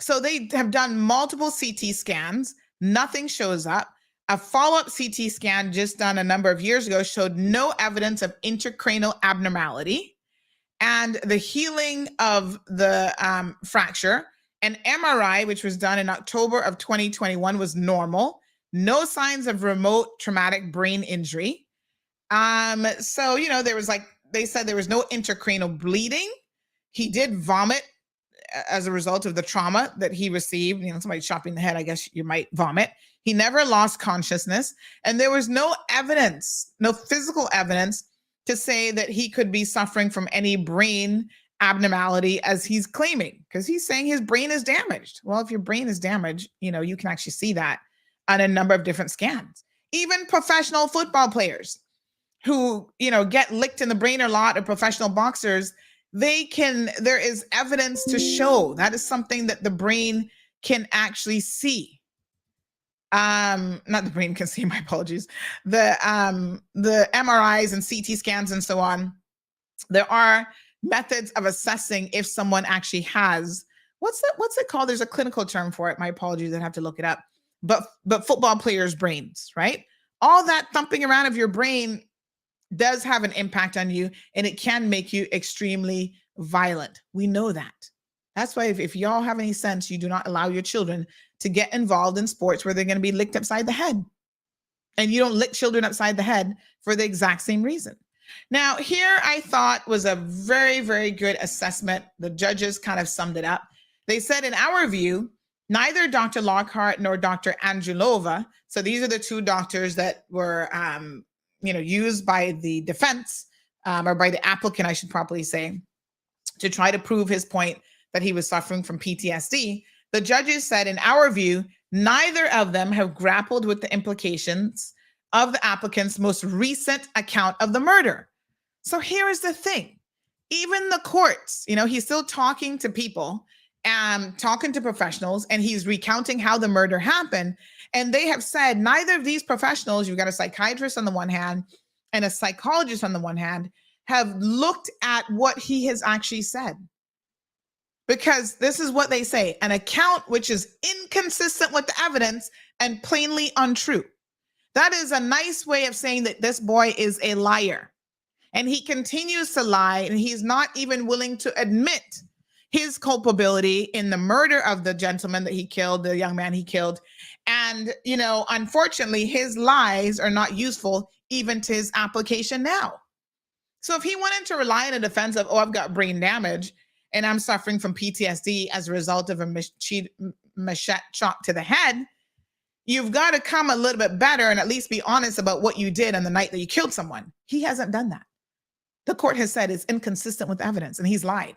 So they have done multiple CT scans. Nothing shows up. A follow-up CT scan just done a number of years ago showed no evidence of intracranial abnormality. And the healing of the fracture, an MRI, which was done in October of 2021, was normal. No signs of remote traumatic brain injury. So, there was they said there was no intracranial bleeding. He did vomit as a result of the trauma that he received. Somebody chopping the head, I guess you might vomit. He never lost consciousness. And there was no evidence, no physical evidence to say that he could be suffering from any brain abnormality as he's claiming, because he's saying his brain is damaged. Well, if your brain is damaged, you can actually see that on a number of different scans. Even professional football players who, get licked in the brain a lot, or professional boxers, there is evidence to show that is something that the brain can actually see. Not the brain can see, my apologies. The MRIs and CT scans and so on, there are methods of assessing if someone actually has, what's it called? There's a clinical term for it. My apologies, I'd have to look it up. But football players' brains, right? All that thumping around of your brain does have an impact on you, and it can make you extremely violent. We know that. That's why if y'all have any sense, you do not allow your children to get involved in sports where they're going to be licked upside the head. And you don't lick children upside the head for the exact same reason. Now, here I thought was a very, very good assessment. The judges kind of summed it up. They said, in our view, neither Dr. Lockhart nor Dr. Angelova, so these are the two doctors that were used by the defense, or by the applicant, I should probably say, to try to prove his point that he was suffering from PTSD. The judges said, in our view, neither of them have grappled with the implications of the applicant's most recent account of the murder. So here is the thing. Even the courts, he's still talking to people and talking to professionals, and he's recounting how the murder happened. And they have said neither of these professionals, you've got a psychiatrist on the one hand and a psychologist on the one hand, have looked at what he has actually said. Because this is what they say: an account which is inconsistent with the evidence and plainly untrue. That is a nice way of saying that this boy is a liar. And he continues to lie, and he's not even willing to admit his culpability in the murder of the gentleman that he killed, the young man he killed. And, you know, unfortunately, his lies are not useful even to his application now. So if he wanted to rely on a defense of, oh, I've got brain damage and I'm suffering from PTSD as a result of a machete shot to the head, you've got to come a little bit better and at least be honest about what you did on the night that you killed someone. He hasn't done that. The court has said it's inconsistent with evidence, and he's lied.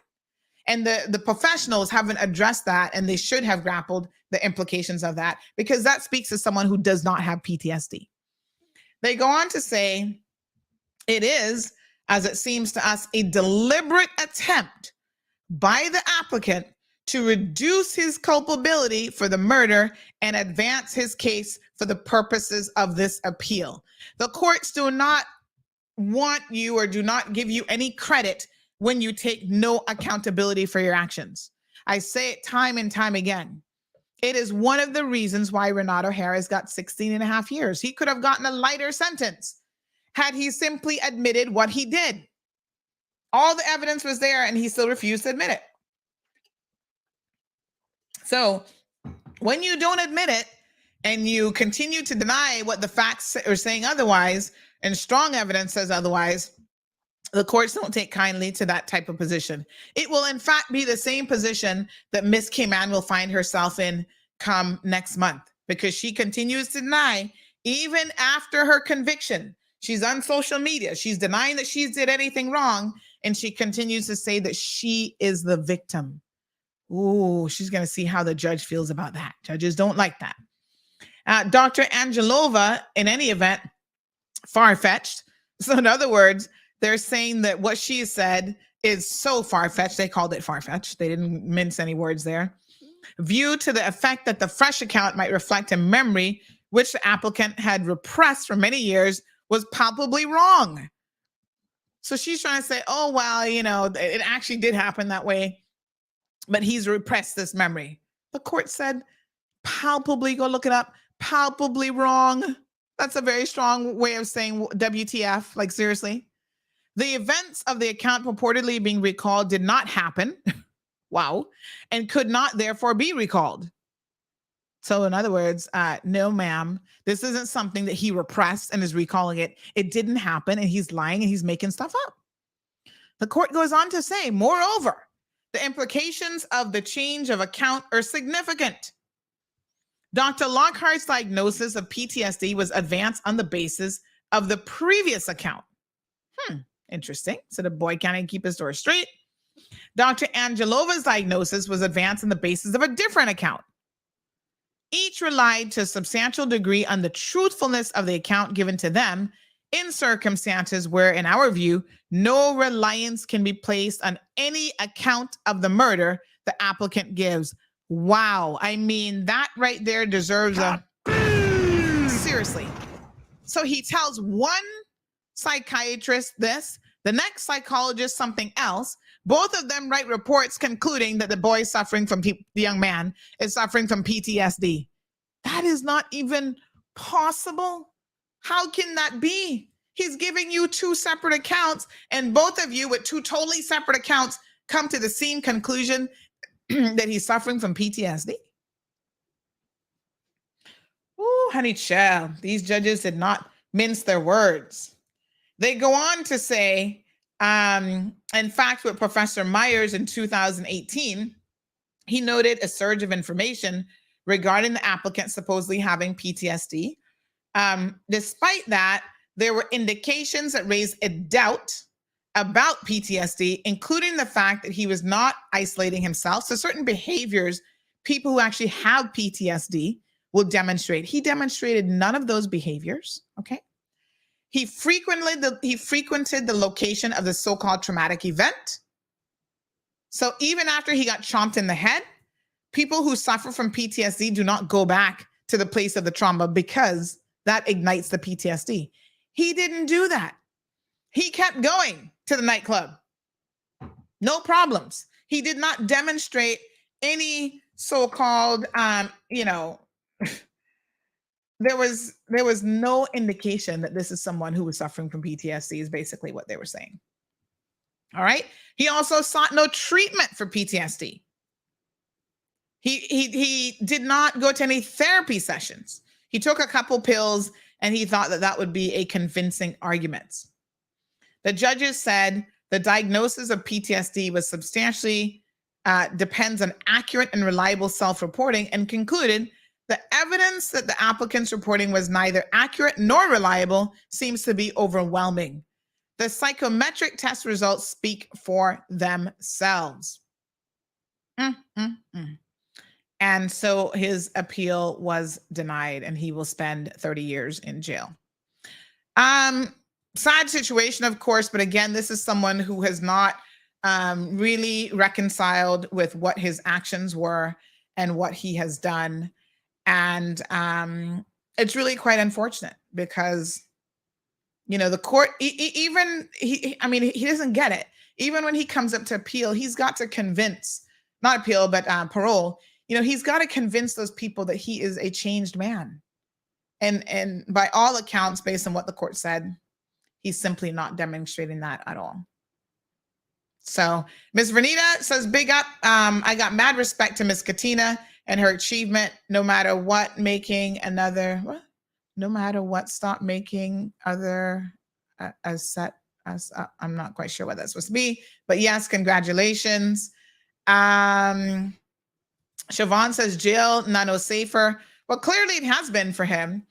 And the professionals haven't addressed that, and they should have grappled the implications of that, because that speaks to someone who does not have PTSD. They go on to say it is, as it seems to us, a deliberate attempt by the applicant to reduce his culpability for the murder and advance his case for the purposes of this appeal. The courts do not want you or do not give you any credit when you take no accountability for your actions. I say it time and time again. It is one of the reasons why Renato Harris got 16 and a half years. He could have gotten a lighter sentence had he simply admitted what he did. All the evidence was there, and he still refused to admit it. So when you don't admit it and you continue to deny what the facts are saying otherwise, and strong evidence says otherwise, the courts don't take kindly to that type of position. It will, in fact, be the same position that Miss Cayman will find herself in come next month, because she continues to deny, even after her conviction. She's on social media. She's denying that she did anything wrong, and she continues to say that she is the victim. Ooh, she's going to see how the judge feels about that. Judges don't like that. Dr. Angelova, in any event, far-fetched. So in other words, they're saying that what she said is so far-fetched. They called it far-fetched. They didn't mince any words there. Viewed to the effect that the fresh account might reflect a memory which the applicant had repressed for many years was palpably wrong. So she's trying to say, oh, well, you know, it actually did happen that way, but he's repressed this memory. The court said, palpably, go look it up, palpably wrong. That's a very strong way of saying WTF, like seriously. The events of the account purportedly being recalled did not happen. Wow. And could not therefore be recalled. So in other words, no, ma'am, this isn't something that he repressed and is recalling it. It didn't happen, and he's lying and he's making stuff up. The court goes on to say, moreover, the implications of the change of account are significant. Dr. Lockhart's diagnosis of PTSD was advanced on the basis of the previous account. Interesting. So the boy can't even keep his story straight. Dr. Angelova's diagnosis was advanced on the basis of a different account. Each relied to a substantial degree on the truthfulness of the account given to them in circumstances where, in our view, no reliance can be placed on any account of the murder the applicant gives. Wow. I mean, that right there deserves a... Seriously. So he tells one psychiatrist this, the next psychologist something else. Both of them write reports concluding that the boy is suffering from, the young man is suffering from PTSD. That is not even possible. How can that be? He's giving you two separate accounts, and both of you with two totally separate accounts come to the same conclusion that he's suffering from PTSD. Ooh, honey child, these judges did not mince their words. They go on to say, in fact, with Professor Myers in 2018, he noted a surge of information regarding the applicant supposedly having PTSD. Despite that, there were indications that raised a doubt about PTSD, including the fact that he was not isolating himself. So certain behaviors, people who actually have PTSD will demonstrate. He demonstrated none of those behaviors, okay? He frequented the location of the so-called traumatic event. So even after he got chomped in the head, people who suffer from PTSD do not go back to the place of the trauma because that ignites the PTSD. He didn't do that. He kept going to the nightclub. No problems. He did not demonstrate any so-called, there was no indication that this is someone who was suffering from PTSD is basically what they were saying. All right. He also sought no treatment for PTSD. He did not go to any therapy sessions. He took a couple pills and he thought that that would be a convincing argument. The judges said the diagnosis of PTSD was substantially depends on accurate and reliable self-reporting, and concluded the evidence that the applicant's reporting was neither accurate nor reliable seems to be overwhelming. The psychometric test results speak for themselves. And so his appeal was denied and he will spend 30 years in jail. Sad situation, of course, but again, this is someone who has not really reconciled with what his actions were and what he has done. And it's really quite unfortunate because, you know, the court, he doesn't get it. Even when he comes up to appeal, he's got to convince, not appeal, but parole, you know, he's got to convince those people that he is a changed man. And by all accounts, based on what the court said, he's simply not demonstrating that at all. So Ms. Vernita says, big up. I got mad respect to Ms. Katina and her achievement, no matter what, stop making other I'm not quite sure what that's supposed to be, but yes, congratulations. Siobhan says jail, no safer. Well, clearly it has been for him.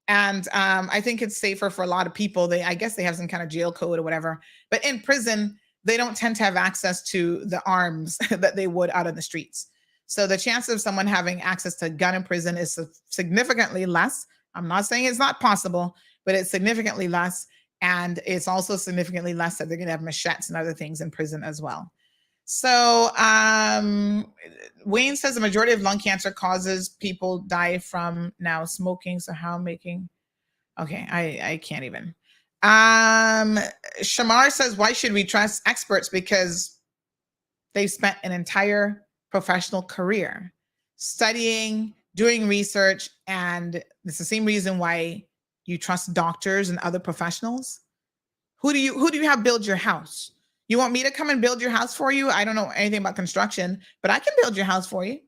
And I think it's safer for a lot of people. I guess they have some kind of jail code or whatever, but in prison, they don't tend to have access to the arms that they would out in the streets. So the chance of someone having access to a gun in prison is significantly less. I'm not saying it's not possible, but it's significantly less. And it's also significantly less that they're going to have machetes and other things in prison as well. So Wayne says the majority of lung cancer causes people die from now smoking. So how making, okay, I can't even. Shamar says, why should we trust experts? Because they've spent an entire professional career studying, doing research, and it's the same reason why you trust doctors and other professionals. Who do you have build your house? You want me to come and build your house for you? I don't know anything about construction, but I can build your house for you.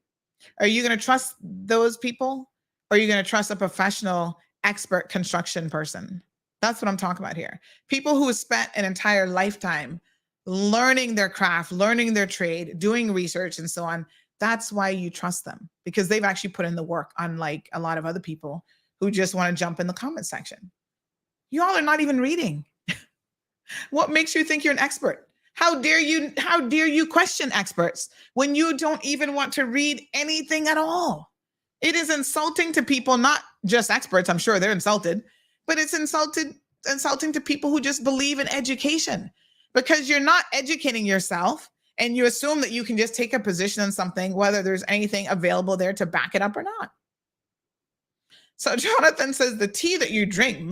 Are you going to trust those people? Or are you going to trust a professional expert construction person? That's what I'm talking about here. People who have spent an entire lifetime learning their craft, learning their trade, doing research and so on. That's why you trust them, because they've actually put in the work, unlike a lot of other people who just want to jump in the comment section. You all are not even reading. What makes you think you're an expert? How dare you question experts when you don't even want to read anything at all? It is insulting to people, not just experts. I'm sure they're insulted, but it's insulting to people who just believe in education, because you're not educating yourself and you assume that you can just take a position on something, whether there's anything available there to back it up or not. So Jonathan says the tea that you drink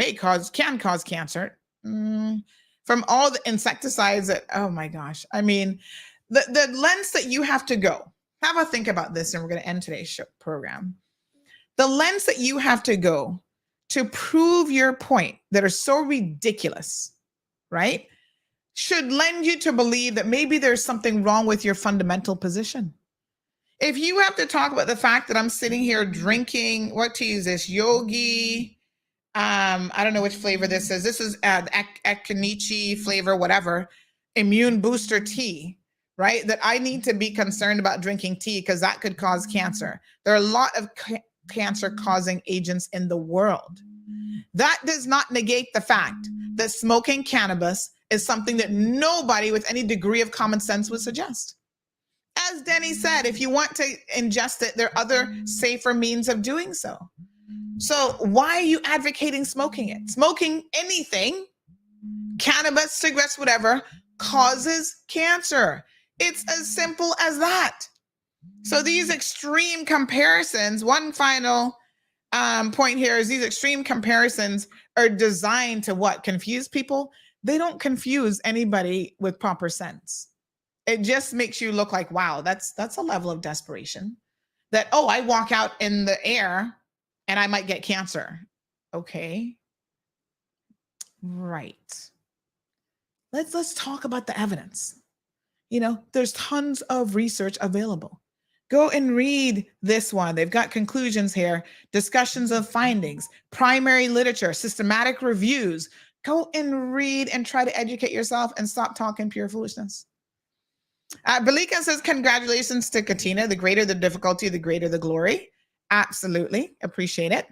can cause cancer. From all the insecticides that, oh my gosh. I mean, the lens that you have to go, have a think about this, and we're going to end today's program. The lens that you have to go to prove your point that are so ridiculous, right, should lend you to believe that maybe there's something wrong with your fundamental position. If you have to talk about the fact that I'm sitting here drinking, what tea is this? Yogi. I don't know which flavor this is. This is Akinichi flavor, whatever, immune booster tea, right? That I need to be concerned about drinking tea because that could cause cancer. There are a lot of cancer causing agents in the world. That does not negate the fact that smoking cannabis is something that nobody with any degree of common sense would suggest. As Denny said, if you want to ingest it, there are other safer means of doing so. So why are you advocating smoking it? Smoking anything, cannabis, cigarettes, whatever, causes cancer. It's as simple as that. So these extreme comparisons, one final point here is these extreme comparisons are designed to what? Confuse people? They don't confuse anybody with proper sense. It just makes you look like, wow, that's a level of desperation. That, oh, I walk out in the air and I might get cancer. Okay. Right. Let's talk about the evidence. You know, there's tons of research available. Go and read this one. They've got conclusions here, discussions of findings, primary literature, systematic reviews. Go and read and try to educate yourself and stop talking pure foolishness. Balika says, congratulations to Katina. The greater the difficulty, the greater the glory. Absolutely. Appreciate it.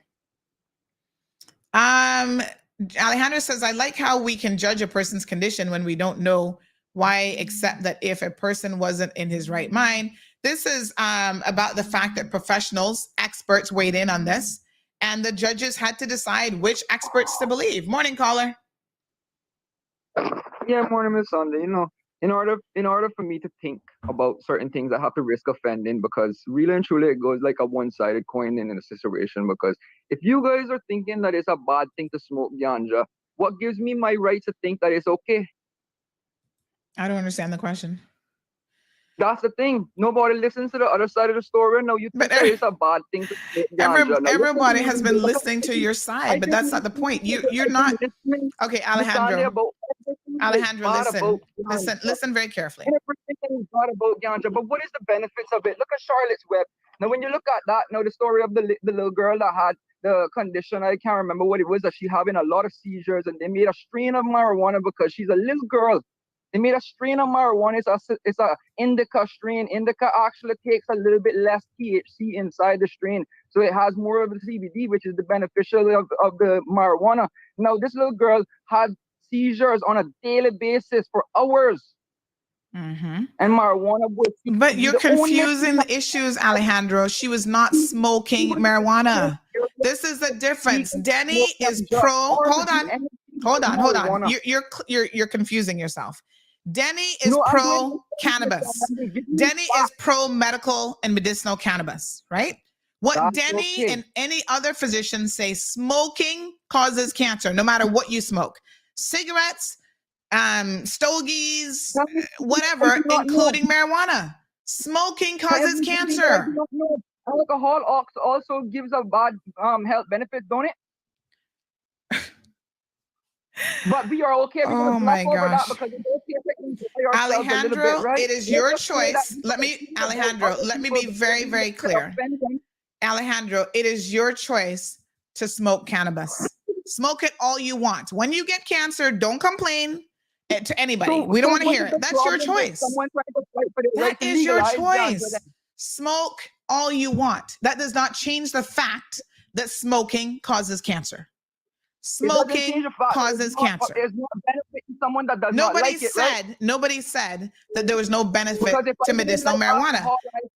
Alejandro says, I like how we can judge a person's condition when we don't know why, except that if a person wasn't in his right mind. This is about the fact that professionals, experts weighed in on this, and the judges had to decide which experts to believe. Morning, caller. Yeah, morning, Miss Sunday. You know, in order for me to think about certain things, I have to risk offending, because really and truly it goes like a one-sided coin in a situation. Because if you guys are thinking that it's a bad thing to smoke ganja, what gives me my right to think that it's okay? I don't understand the question. That's the thing. Nobody listens to the other side of the story. No, you think that it's a bad thing to smoke ganja. Everybody has been listening to your side, but that's not the point. You're not. Okay, Alejandro. Alejandro, listen very carefully. Everything is not about ganja, but what is the benefits of it? Look at Charlotte's Web. Now, when you look at that, now the story of the little girl that had the condition, I can't remember what it was, that she having a lot of seizures, and they made a strain of marijuana because she's a little girl. They made a strain of marijuana. It's a indica strain. Indica actually takes a little bit less THC inside the strain, so it has more of the CBD, which is the beneficial of the marijuana. Now, this little girl had seizures on a daily basis for hours. Mm-hmm. And marijuana was. But you're confusing the issues, Alejandro. She was not smoking marijuana. This is the difference. Denny is pro. Hold on. You're confusing yourself. Denny is pro cannabis. Denny is pro medical and medicinal cannabis, right? What Denny and any other physician say, smoking causes cancer, no matter what you smoke. Cigarettes, stogies, whatever, including marijuana. Smoking causes cancer. Alcohol also gives a bad health benefits, don't it? But we are okay. Oh my gosh. Alejandro, right? It is your choice. Let me be very, very clear. Alejandro, it is your choice to smoke cannabis. Smoke it all you want. When you get cancer, don't complain to anybody. We don't want to hear it. That's your choice. That is your choice. Smoke all you want. That does not change the fact that smoking causes cancer. Smoking causes cancer. There's no benefit to someone that does not like it, right? Nobody said that there was no benefit to medicinal marijuana.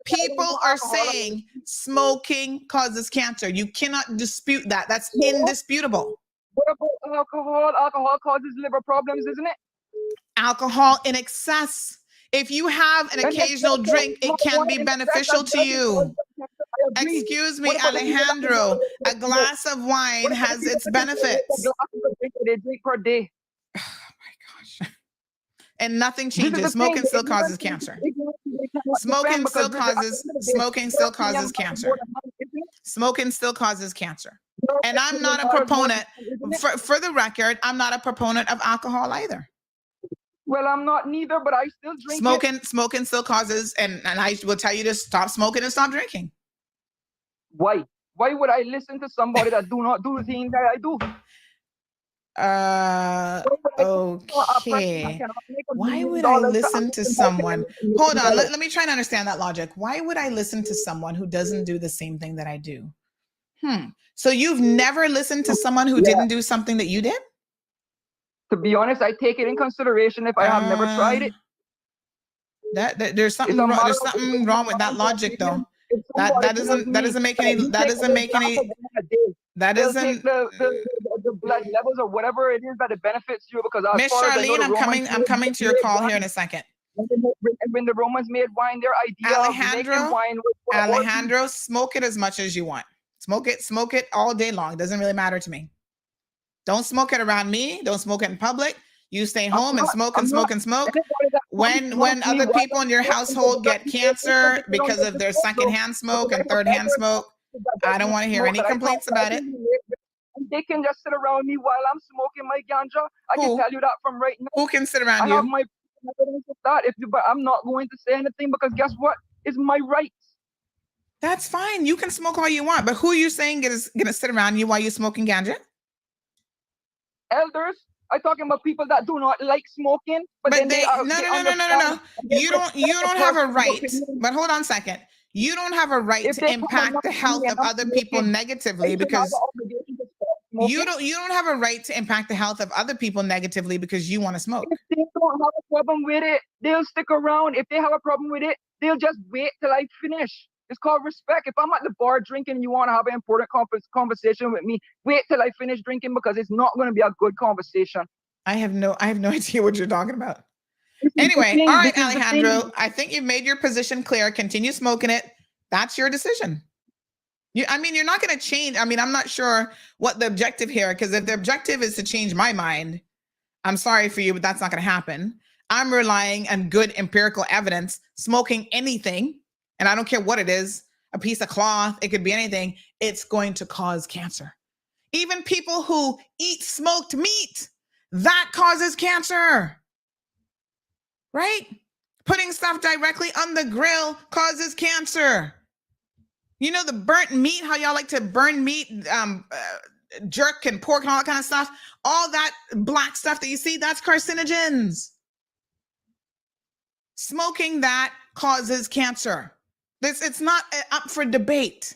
People are saying smoking causes cancer. You cannot dispute that. That's indisputable. What about alcohol? Alcohol causes liver problems, isn't it? Alcohol in excess. If you have an occasional drink, it can be beneficial to you. Excuse me, Alejandro, a glass of wine has its benefits. They drink per day. Oh my gosh. And nothing changes. Smoking still causes cancer. Smoking still causes cancer. Smoking still causes cancer. And I'm not a proponent, for the record, I'm not a proponent of alcohol either. Well, I'm not neither, but I still drink. Smoking still causes, and I will tell you to stop smoking and stop drinking. Why? Why would I listen to somebody that do not do the thing that I do? Okay. Why would I listen to someone? Hold on. Let me try and understand that logic. Why would I listen to someone who doesn't do the same thing that I do? So you've never listened to somemeone who didn't do something that you did? To be honest, I take it in consideration if I have never tried it. There's something wrong with that logic, though. That doesn't make any. The blood levels or whatever it is that it benefits you, because Miss Charlene, I'm coming to your call here in a second. When the Romans made wine, their idea of making wine was Alejandro, smoke it as much as you want. Smoke it all day long. It doesn't really matter to me. Don't smoke it around me. Don't smoke it in public. You stay home and smoke. When other people in your household get cancer because of their secondhand smoke and thirdhand smoke, I don't want to hear any complaints about it. And they can just sit around me while I'm smoking my ganja. I can tell you that from right now. Who can sit around I have my evidence of that. But I'm not going to say anything because guess what? It's my right. That's fine. You can smoke all you want, but who are you saying is going to sit around you while you're smoking ganja? Elders. I'm talking about people that do not like smoking, but then they are. No. You don't have a right. But hold on a second. You don't have a right to impact the health of other people negatively because you don't have a right to impact the health of other people negatively because you want to smoke. If they don't have a problem with it, they'll stick around. If they have a problem with it, they'll just wait till I finish. It's called respect. If I'm at the bar drinking and you want to have an important conversation with me, wait till I finish drinking because it's not going to be a good conversation. I have no idea what you're talking about. Anyway, all right, Alejandro, I think you've made your position clear. Continue smoking it. That's your decision. You're not going to change. I'm not sure what the objective here, because if the objective is to change my mind, I'm sorry for you, but that's not going to happen. I'm relying on good empirical evidence. Smoking anything, and I don't care what it is, a piece of cloth, it could be anything, it's going to cause cancer. Even people who eat smoked meat, that causes cancer. Right? Putting stuff directly on the grill causes cancer. You know, the burnt meat, how y'all like to burn meat, jerk and pork and all that kind of stuff. All that black stuff that you see, that's carcinogens. Smoking that causes cancer. It's not up for debate.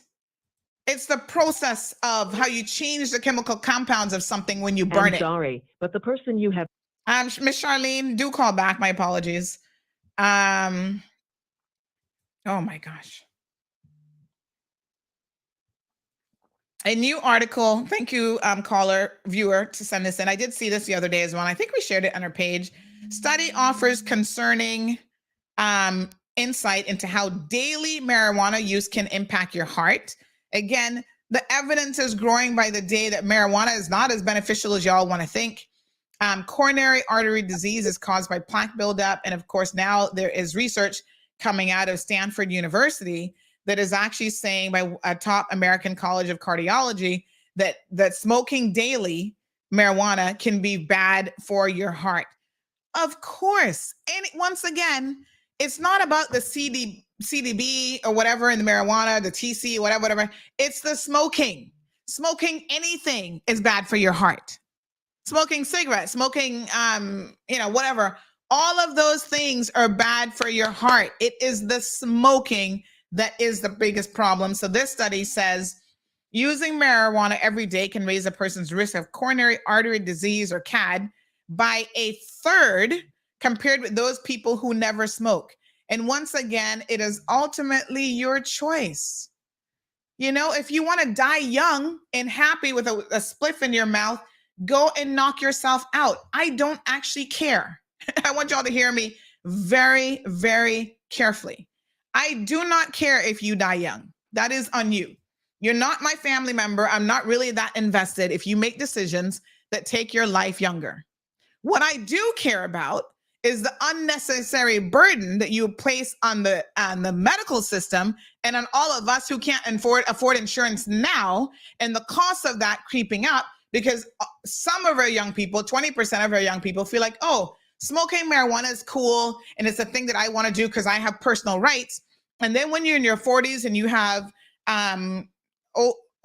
It's the process of how you change the chemical compounds of something when you burn it. I'm sorry, but the person you have... Miss Charlene, do call back. My apologies. Oh my gosh. A new article. Thank you, caller, viewer, to send this in. I did see this the other day as well. I think we shared it on our page. Study offers concerning insight into how daily marijuana use can impact your heart. Again, the evidence is growing by the day that marijuana is not as beneficial as y'all want to think. Coronary artery disease is caused by plaque buildup. And of course, now there is research coming out of Stanford University that is actually saying by a top American College of Cardiology that smoking daily marijuana can be bad for your heart. Of course. And once again, it's not about the CDB or whatever in the marijuana, the TC, whatever. It's the smoking. Smoking anything is bad for your heart. Smoking cigarettes, smoking, whatever. All of those things are bad for your heart. It is the smoking that is the biggest problem. So this study says using marijuana every day can raise a person's risk of coronary artery disease or CAD by 1/3 compared with those people who never smoke. And once again, it is ultimately your choice. You know, if you want to die young and happy with a spliff in your mouth, go and knock yourself out. I don't actually care. I want y'all to hear me very, very carefully. I do not care if you die young. That is on you. You're not my family member. I'm not really that invested if you make decisions that take your life younger. What I do care about is the unnecessary burden that you place on the medical system and on all of us who can't afford insurance now, and the cost of that creeping up because some of our young people, 20% of our young people feel like, oh, smoking marijuana is cool and it's a thing that I want to do because I have personal rights. And then when you're in your 40s and you have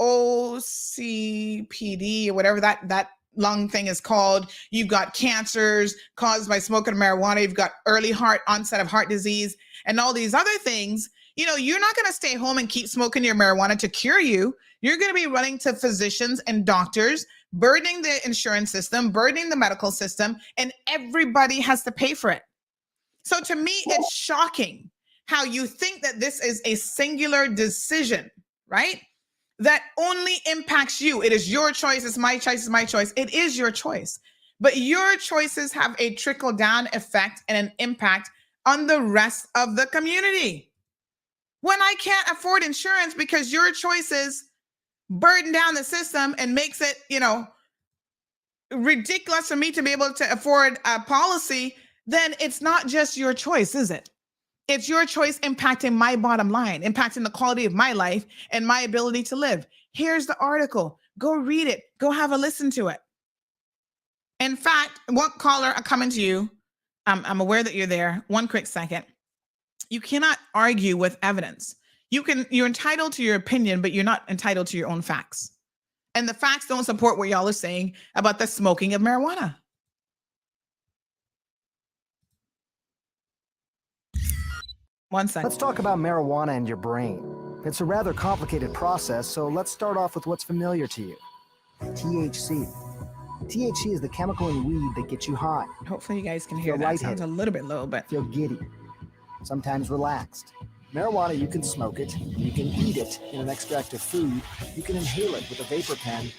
OCPD or whatever that lung thing is called, you've got cancers caused by smoking marijuana, you've got early onset of heart disease and all these other things, you know, you're not going to stay home and keep smoking your marijuana to cure you. You're going to be running to physicians and doctors, burdening the insurance system, burdening the medical system, and everybody has to pay for it. So to me, it's shocking how you think that this is a singular decision, right? That only impacts you. It is your choice. It's my choice. It's my choice. It is your choice. But your choices have a trickle-down effect and an impact on the rest of the community. When I can't afford insurance because your choices burden down the system and makes it, ridiculous for me to be able to afford a policy, then it's not just your choice, is it? It's your choice impacting my bottom line, impacting the quality of my life and my ability to live. Here's the article. Go read it. Go have a listen to it. In fact, one caller coming to you. I'm aware that you're there. One quick second. You cannot argue with evidence. You're entitled to your opinion, but you're not entitled to your own facts. And the facts don't support what y'all are saying about the smoking of marijuana. One second. Let's talk about marijuana and your brain. It's a rather complicated process, so let's start off with what's familiar to you. THC. THC is the chemical in weed that gets you high. Hopefully you guys can hear that. It sounds a little bit low, but feel giddy, sometimes relaxed. Marijuana, you can smoke it, you can eat it in an extract of food, you can inhale it with a vapor pen,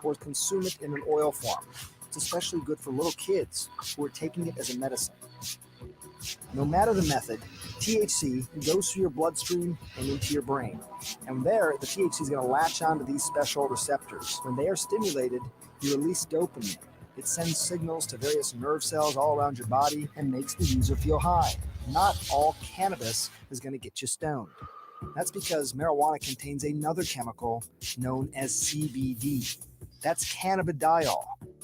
or consume it in an oil form. It's especially good for little kids who are taking it as a medicine. No matter the method, THC goes through your bloodstream and into your brain. And there, the THC is going to latch onto these special receptors. When they are stimulated, you release dopamine. It sends signals to various nerve cells all around your body and makes the user feel high. Not all cannabis is going to get you stoned. That's because marijuana contains another chemical known as CBD. That's cannabidiol.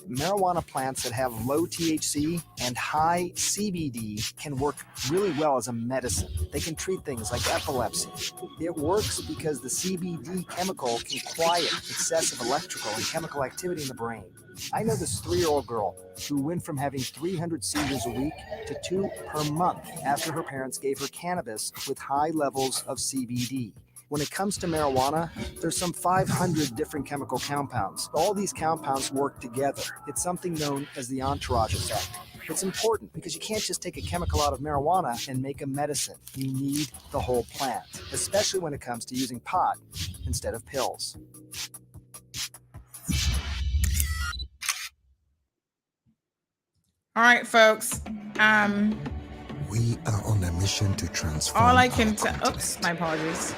Marijuana plants that have low THC and high CBD can work really well as a medicine. They can treat things like epilepsy. It works because the CBD chemical can quiet excessive electrical and chemical activity in the brain. I know this 3-year-old girl who went from having 300 seizures a week to 2 per month after her parents gave her cannabis with high levels of CBD. When it comes to marijuana, there's some 500 different chemical compounds. All these compounds work together. It's something known as the entourage effect. It's important because you can't just take a chemical out of marijuana and make a medicine. You need the whole plant, especially when it comes to using pot instead of pills. all right, folks. We are on a mission to transform. All I can tell. Oops, my apologies.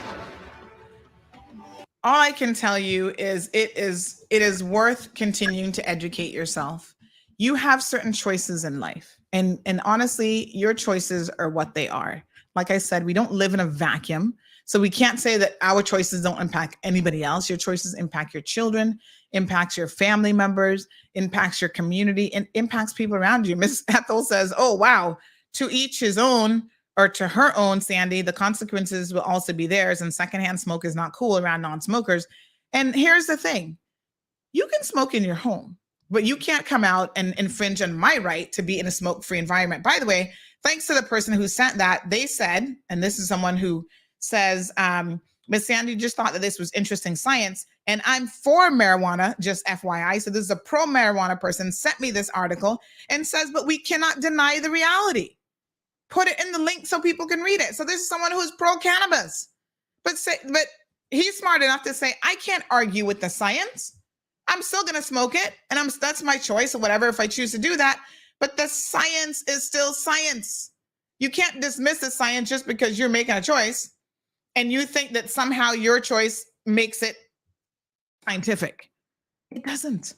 All I can tell you is it is worth continuing to educate yourself. You have certain choices in life, and honestly, your choices are what they are. Like I said, we don't live in a vacuum, so we can't say that our choices don't impact anybody else. Your choices impact your children, impacts your family members, impacts your community, and impacts people around you. Miss Ethel says, "Oh wow, to each his own." Or to her own, Sandy, the consequences will also be theirs. And secondhand smoke is not cool around non-smokers. And here's the thing. You can smoke in your home, but you can't come out and infringe on my right to be in a smoke-free environment. By the way, thanks to the person who sent that, they said, and this is someone who says, Miss Sandy just thought that this was interesting science, and I'm for marijuana, just FYI. So this is a pro-marijuana person sent me this article and says, but we cannot deny the reality. Put it in the link so people can read it. So this is someone who is pro-cannabis, but he's smart enough to say, I can't argue with the science. I'm still going to smoke it, and that's my choice or whatever if I choose to do that. But the science is still science. You can't dismiss the science just because you're making a choice and you think that somehow your choice makes it scientific. It doesn't.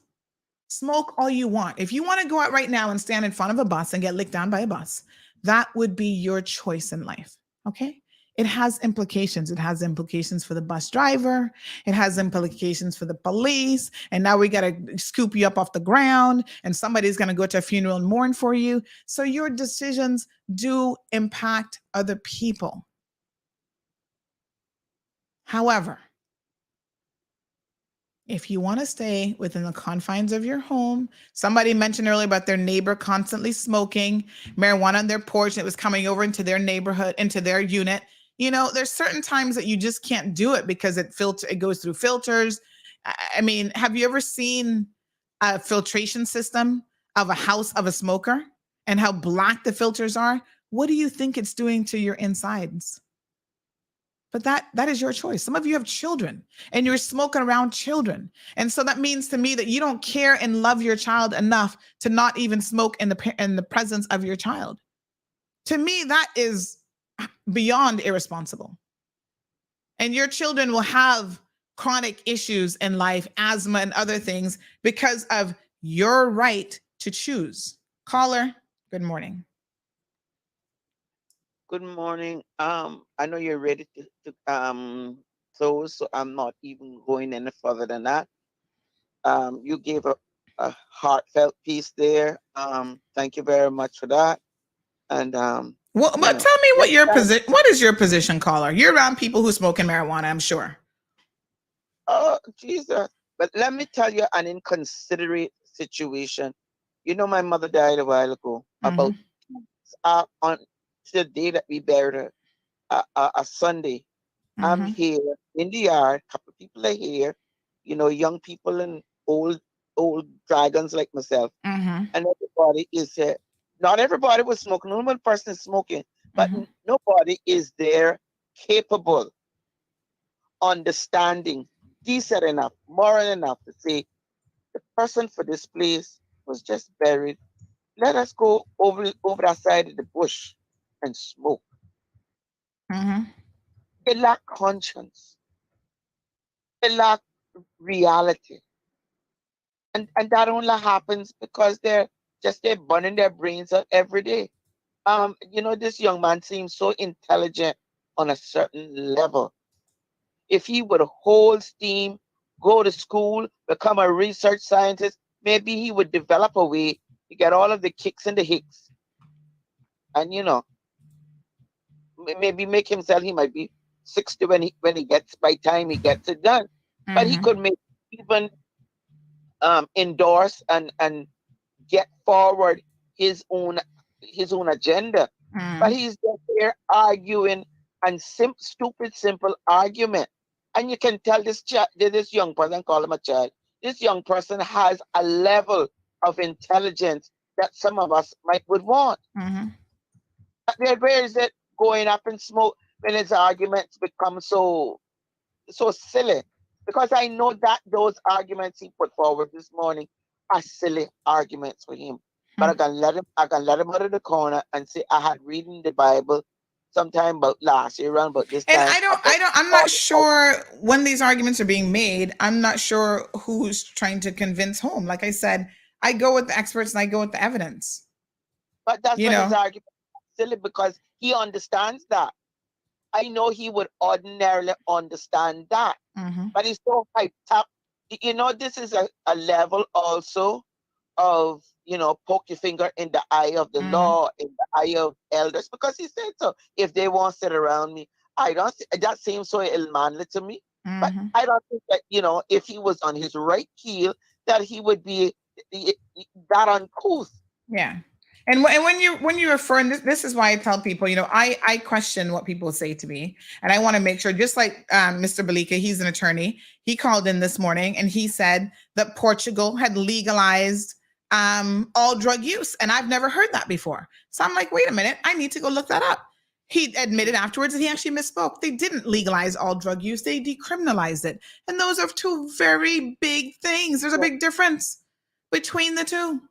Smoke all you want. If you want to go out right now and stand in front of a bus and get licked down by a bus, that would be your choice in life, okay? It has implications. It has implications for the bus driver. It has implications for the police. And now we got to scoop you up off the ground and somebody's going to go to a funeral and mourn for you. So your decisions do impact other people. However, if you want to stay within the confines of your home, somebody mentioned earlier about their neighbor constantly smoking marijuana on their porch, and it was coming over into their neighborhood, into their unit. You know, there's certain times that you just can't do it because it goes through filters. I mean, have you ever seen a filtration system of a house of a smoker and how black the filters are? What do you think it's doing to your insides? But that is your choice. Some of you have children and you're smoking around children. And so that means to me that you don't care and love your child enough to not even smoke in the presence of your child. To me, that is beyond irresponsible. And your children will have chronic issues in life, asthma and other things because of your right to choose. Caller, good morning. Good morning. I know you're ready to close, so I'm not even going any further than that. You gave a heartfelt piece there. Thank you very much for that. And Well, but tell me what your position. What is your position, caller? You're around people who smoke marijuana, I'm sure. Oh, Jesus. But let me tell you an inconsiderate situation. You know, my mother died a while ago. About on the day that we buried her, a Sunday. I'm here in the yard. A couple of people are here. You know, young people and old dragons like myself. And everybody is here. Not everybody was smoking. Only one person is smoking, but nobody is there capable, understanding, decent enough, moral enough to say the person for this place was just buried. Let us go over that side of the bush and smoke. They lack conscience. They lack reality. And that only happens because they're burning their brains out every day. You know, this young man seems so intelligent on a certain level. If he would hold steam, go to school, become a research scientist, maybe he would develop a way to get all of the kicks and the hicks. And you know, maybe make himself, he might be 60 when he gets, by time he gets it done. But he could make even endorse and get forward his own agenda. But he's just there arguing and stupid simple argument. And you can tell this young person, call him a child, this young person has a level of intelligence that some of us would want. But where is it going up in smoke when his arguments become so silly? Because I know that those arguments he put forward this morning are silly arguments for him. But I can let him out of the corner and say I had reading the Bible sometime about last year, around about this time. And I'm not sure when these arguments are being made. I'm not sure who's trying to convince whom. Like I said, I go with the experts and I go with the evidence. But that's why his argument is silly, because he understands that. I know he would ordinarily understand that. But he's so hyped up. You know, this is a level also of, you know, poke your finger in the eye of the law, in the eye of elders, because he said so. If they won't sit around me, that seems so ill-manly to me. But I don't think that, you know, if he was on his right heel, that he would be that uncouth. Yeah. And when you refer, and this is why I tell people, you know, I question what people say to me, and I want to make sure, just like Mr. Balika, he's an attorney. He called in this morning and he said that Portugal had legalized all drug use, and I've never heard that before. So I'm like, wait a minute, I need to go look that up. He admitted afterwards that he actually misspoke. They didn't legalize all drug use; they decriminalized it, and those are two very big things. There's a big difference between the two.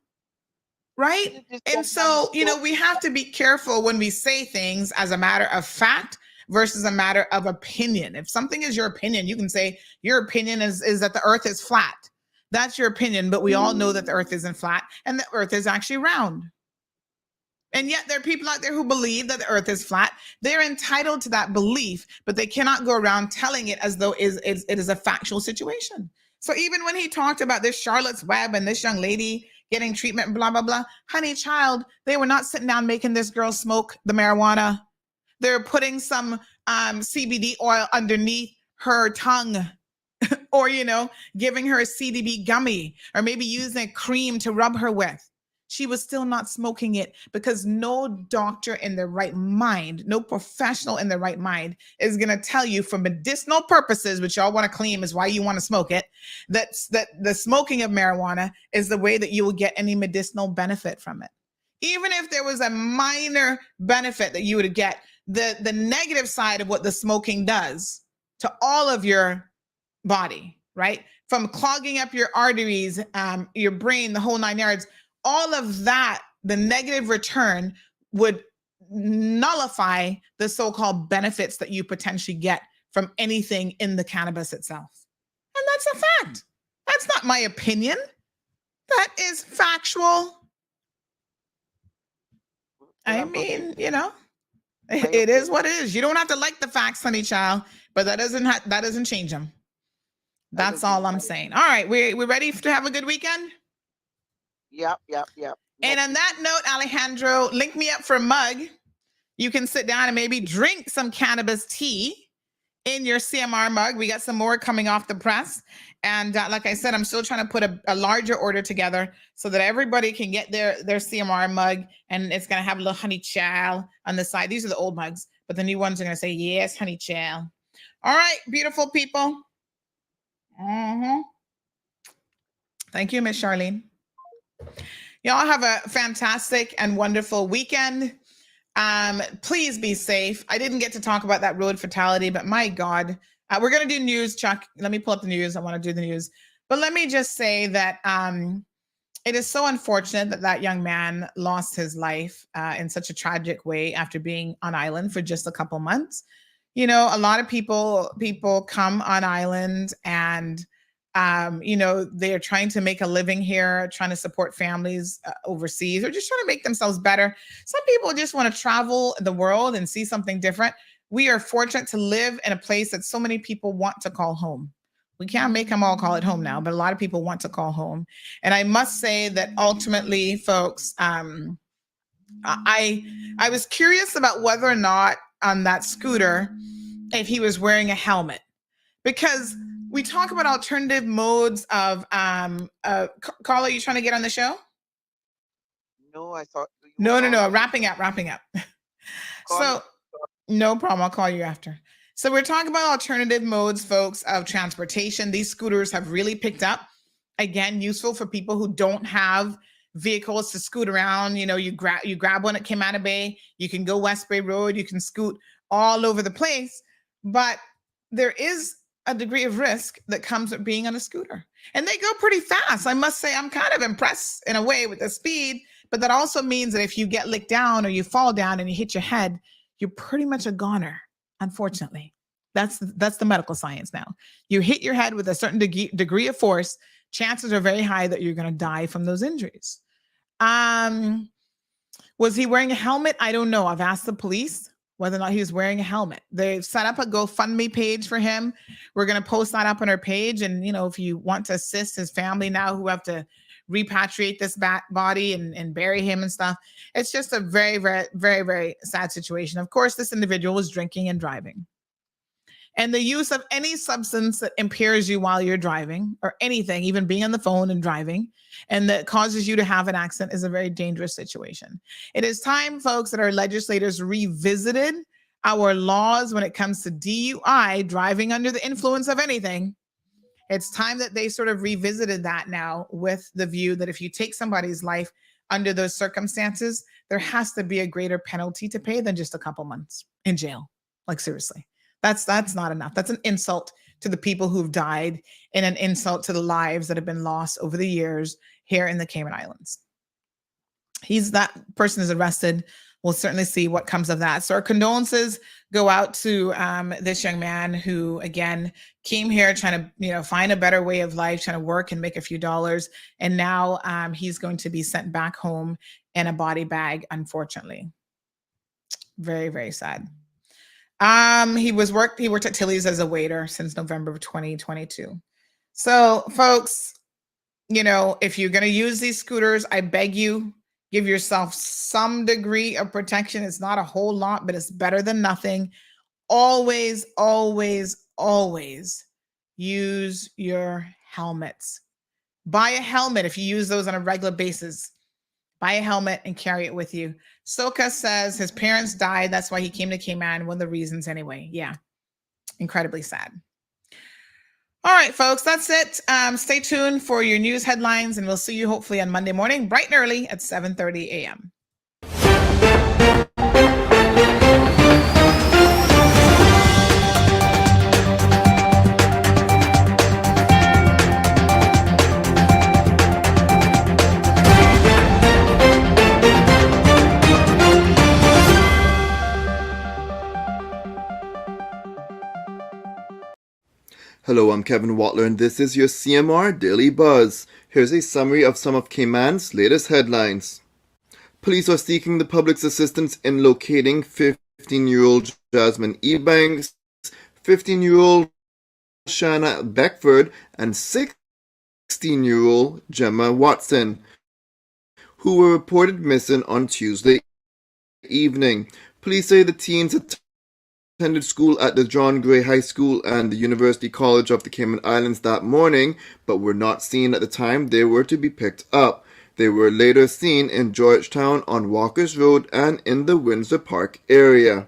Right? And so, you know, we have to be careful when we say things as a matter of fact versus a matter of opinion. If something is your opinion, you can say your opinion is that the earth is flat. That's your opinion, but we all know that the earth isn't flat and the earth is actually round. And yet there are people out there who believe that the earth is flat. They're entitled to that belief, but they cannot go around telling it as though it is a factual situation. So even when he talked about this Charlotte's Web and this young lady getting treatment, blah, blah, blah. Honey child, they were not sitting down making this girl smoke the marijuana. They're putting some CBD oil underneath her tongue or, you know, giving her a CBD gummy or maybe using a cream to rub her with. She was still not smoking it because no doctor in their right mind, no professional in their right mind is going to tell you for medicinal purposes, which y'all want to claim is why you want to smoke it, that the smoking of marijuana is the way that you will get any medicinal benefit from it. Even if there was a minor benefit that you would get, the negative side of what the smoking does to all of your body, right? From clogging up your arteries, your brain, the whole 9 yards, all of that, the negative return would nullify the so-called benefits that you potentially get from anything in the cannabis itself. And that's a fact. That's not my opinion. That is factual. I mean, you know. It is what it is. You don't have to like the facts, honey child, but that doesn't change them. That's all I'm saying. All right, we ready to have a good weekend? Yep. And on that note, Alejandro, link me up for a mug. You can sit down and maybe drink some cannabis tea in your CMR mug. We got some more coming off the press. And like I said, I'm still trying to put a larger order together so that everybody can get their CMR mug. And it's going to have a little honey child on the side. These are the old mugs, but the new ones are going to say, yes, honey child. All right, beautiful people. Thank you, Miss Charlene. Y'all have a fantastic and wonderful weekend. Please be safe. I didn't get to talk about that road fatality, but my God, we're going to do news, Chuck. Let me pull up the news. I want to do the news. But let me just say that it is so unfortunate that that young man lost his life in such a tragic way after being on island for just a couple months. You know, a lot of people come on island and you know, they're trying to make a living here, trying to support families overseas, or just trying to make themselves better. Some people just want to travel the world and see something different. We are fortunate to live in a place that so many people want to call home. We can't make them all call it home now, but a lot of people want to call home. And I must say that ultimately, folks, I was curious about whether or not on that scooter, if he was wearing a helmet, because we talk about alternative modes of, Carla, are you trying to get on the show? No, I thought. No. Wrapping up. So no problem. I'll call you after. So we're talking about alternative modes, folks, of transportation. These scooters have really picked up. Again, useful for people who don't have vehicles to scoot around. You know, you grab one at Cayman Bay. You can go West Bay Road. You can scoot all over the place. But there is a degree of risk that comes with being on a scooter. And they go pretty fast. I must say, I'm kind of impressed in a way with the speed, but that also means that if you get licked down or you fall down and you hit your head, you're pretty much a goner, unfortunately. That's the medical science now. You hit your head with a certain degree of force, chances are very high that you're going to die from those injuries. Was he wearing a helmet? I don't know. I've asked the police whether or not he was wearing a helmet. They've set up a GoFundMe page for him. We're going to post that up on our page. And, you know, if you want to assist his family now who have to repatriate this body and bury him and stuff, it's just a very, very, very, very sad situation. Of course, this individual was drinking and driving. And the use of any substance that impairs you while you're driving, or anything, even being on the phone and driving, and that causes you to have an accident, is a very dangerous situation. It is time, folks, that our legislators revisited our laws when it comes to DUI, driving under the influence of anything. It's time that they sort of revisited that now, with the view that if you take somebody's life under those circumstances, there has to be a greater penalty to pay than just a couple months in jail. Like, seriously. That's not enough. That's an insult to the people who've died and an insult to the lives that have been lost over the years here in the Cayman Islands. That person is arrested. We'll certainly see what comes of that. So our condolences go out to this young man who, again, came here trying to, you know, find a better way of life, trying to work and make a few dollars. And now he's going to be sent back home in a body bag, unfortunately. Very, very sad. He worked at Tilly's as a waiter since November of 2022. So, folks, you know, if you're going to use these scooters, I beg you, give yourself some degree of protection. It's not a whole lot, but it's better than nothing. Always, always, always use your helmets. Buy a helmet if you use those on a regular basis. Buy a helmet and carry it with you. Soka says his parents died. That's why he came to Cayman. One of the reasons anyway. Yeah. Incredibly sad. All right, folks, that's it. Stay tuned for your news headlines, and we'll see you hopefully on Monday morning, bright and early at 7:30 a.m. Hello, I'm Kevin Watler, and this is your CMR Daily Buzz. Here's a summary of some of Cayman's latest headlines. Police are seeking the public's assistance in locating 50 15-year-old Jasmine Ebanks, 15-year-old Shanna Beckford, and 16-year-old Gemma Watson, who were reported missing on Tuesday evening. Police say the teens attended school at the John Gray High School and the University College of the Cayman Islands that morning, but were not seen at the time they were to be picked up. They were later seen in Georgetown on Walkers Road and in the Windsor Park area.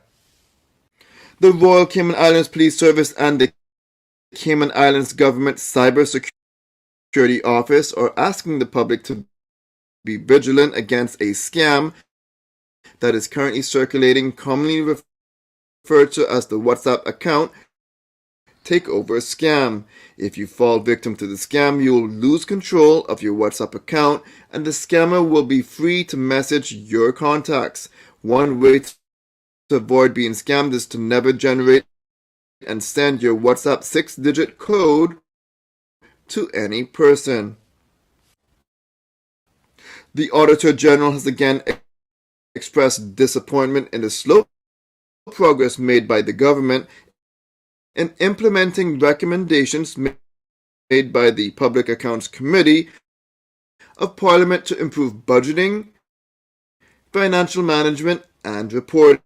The Royal Cayman Islands Police Service and the Cayman Islands Government Cyber Security Office are asking the public to be vigilant against a scam that is currently circulating, commonly referred to as the WhatsApp account takeover scam. If you fall victim to the scam, you will lose control of your WhatsApp account and the scammer will be free to message your contacts. One way to avoid being scammed is to never generate and send your WhatsApp 6-digit code to any person. The Auditor General has again expressed disappointment in the slow progress made by the government in implementing recommendations made by the Public Accounts Committee of Parliament to improve budgeting, financial management, and reporting.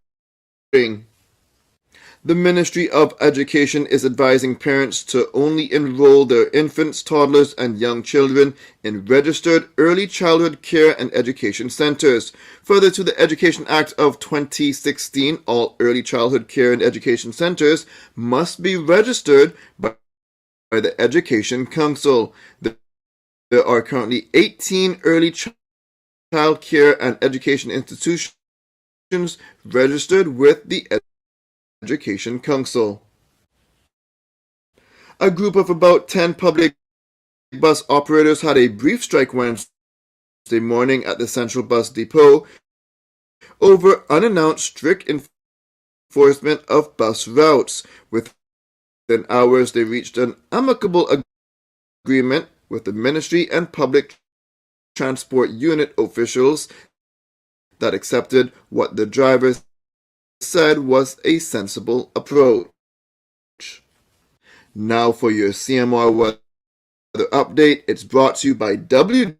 The Ministry of Education is advising parents to only enroll their infants, toddlers, and young children in registered early childhood care and education centers. Further to the Education Act of 2016, all early childhood care and education centers must be registered by the Education Council. There are currently 18 early child care and education institutions registered with the Education Council. A group of about 10 public bus operators had a brief strike Wednesday morning at the Central Bus Depot over unannounced strict enforcement of bus routes. Within hours, they reached an amicable agreement with the Ministry and Public Transport Unit officials that accepted what the drivers said was a sensible approach. Now for your CMR weather update. It's brought to you by WG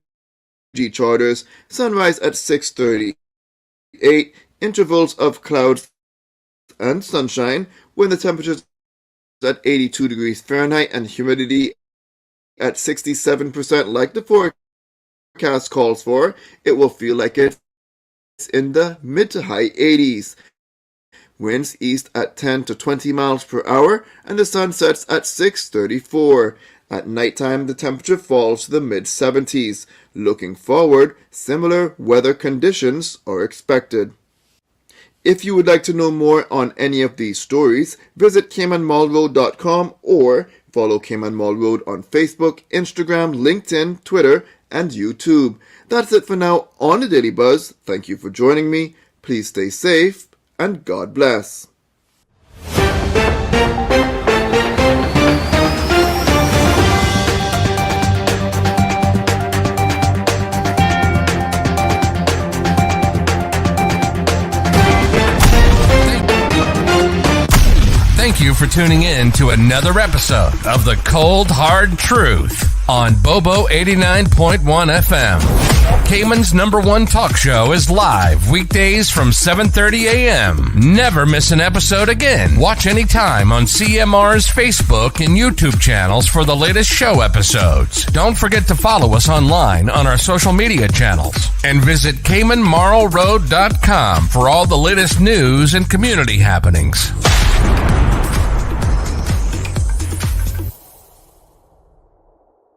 Charters. Sunrise at 6:38. Intervals of clouds and sunshine when the temperature is at 82 degrees Fahrenheit and humidity at 67% like the forecast calls for. It will feel like it's in the mid to high 80s. Winds east at 10 to 20 miles per hour, and the sun sets at 6:34. At nighttime, the temperature falls to the mid-70s. Looking forward, similar weather conditions are expected. If you would like to know more on any of these stories, visit CaymanMallRoad.com or follow Cayman Mall Road on Facebook, Instagram, LinkedIn, Twitter, and YouTube. That's it for now on the Daily Buzz. Thank you for joining me. Please stay safe, and God bless. Thank you for tuning in to another episode of The Cold Hard Truth on Bobo 89.1 FM. Cayman's #1 talk show is live weekdays from 7:30 a.m. Never miss an episode again. Watch anytime on CMR's Facebook and YouTube channels for the latest show episodes. Don't forget to follow us online on our social media channels. And visit CaymanMarlRoad.com for all the latest news and community happenings.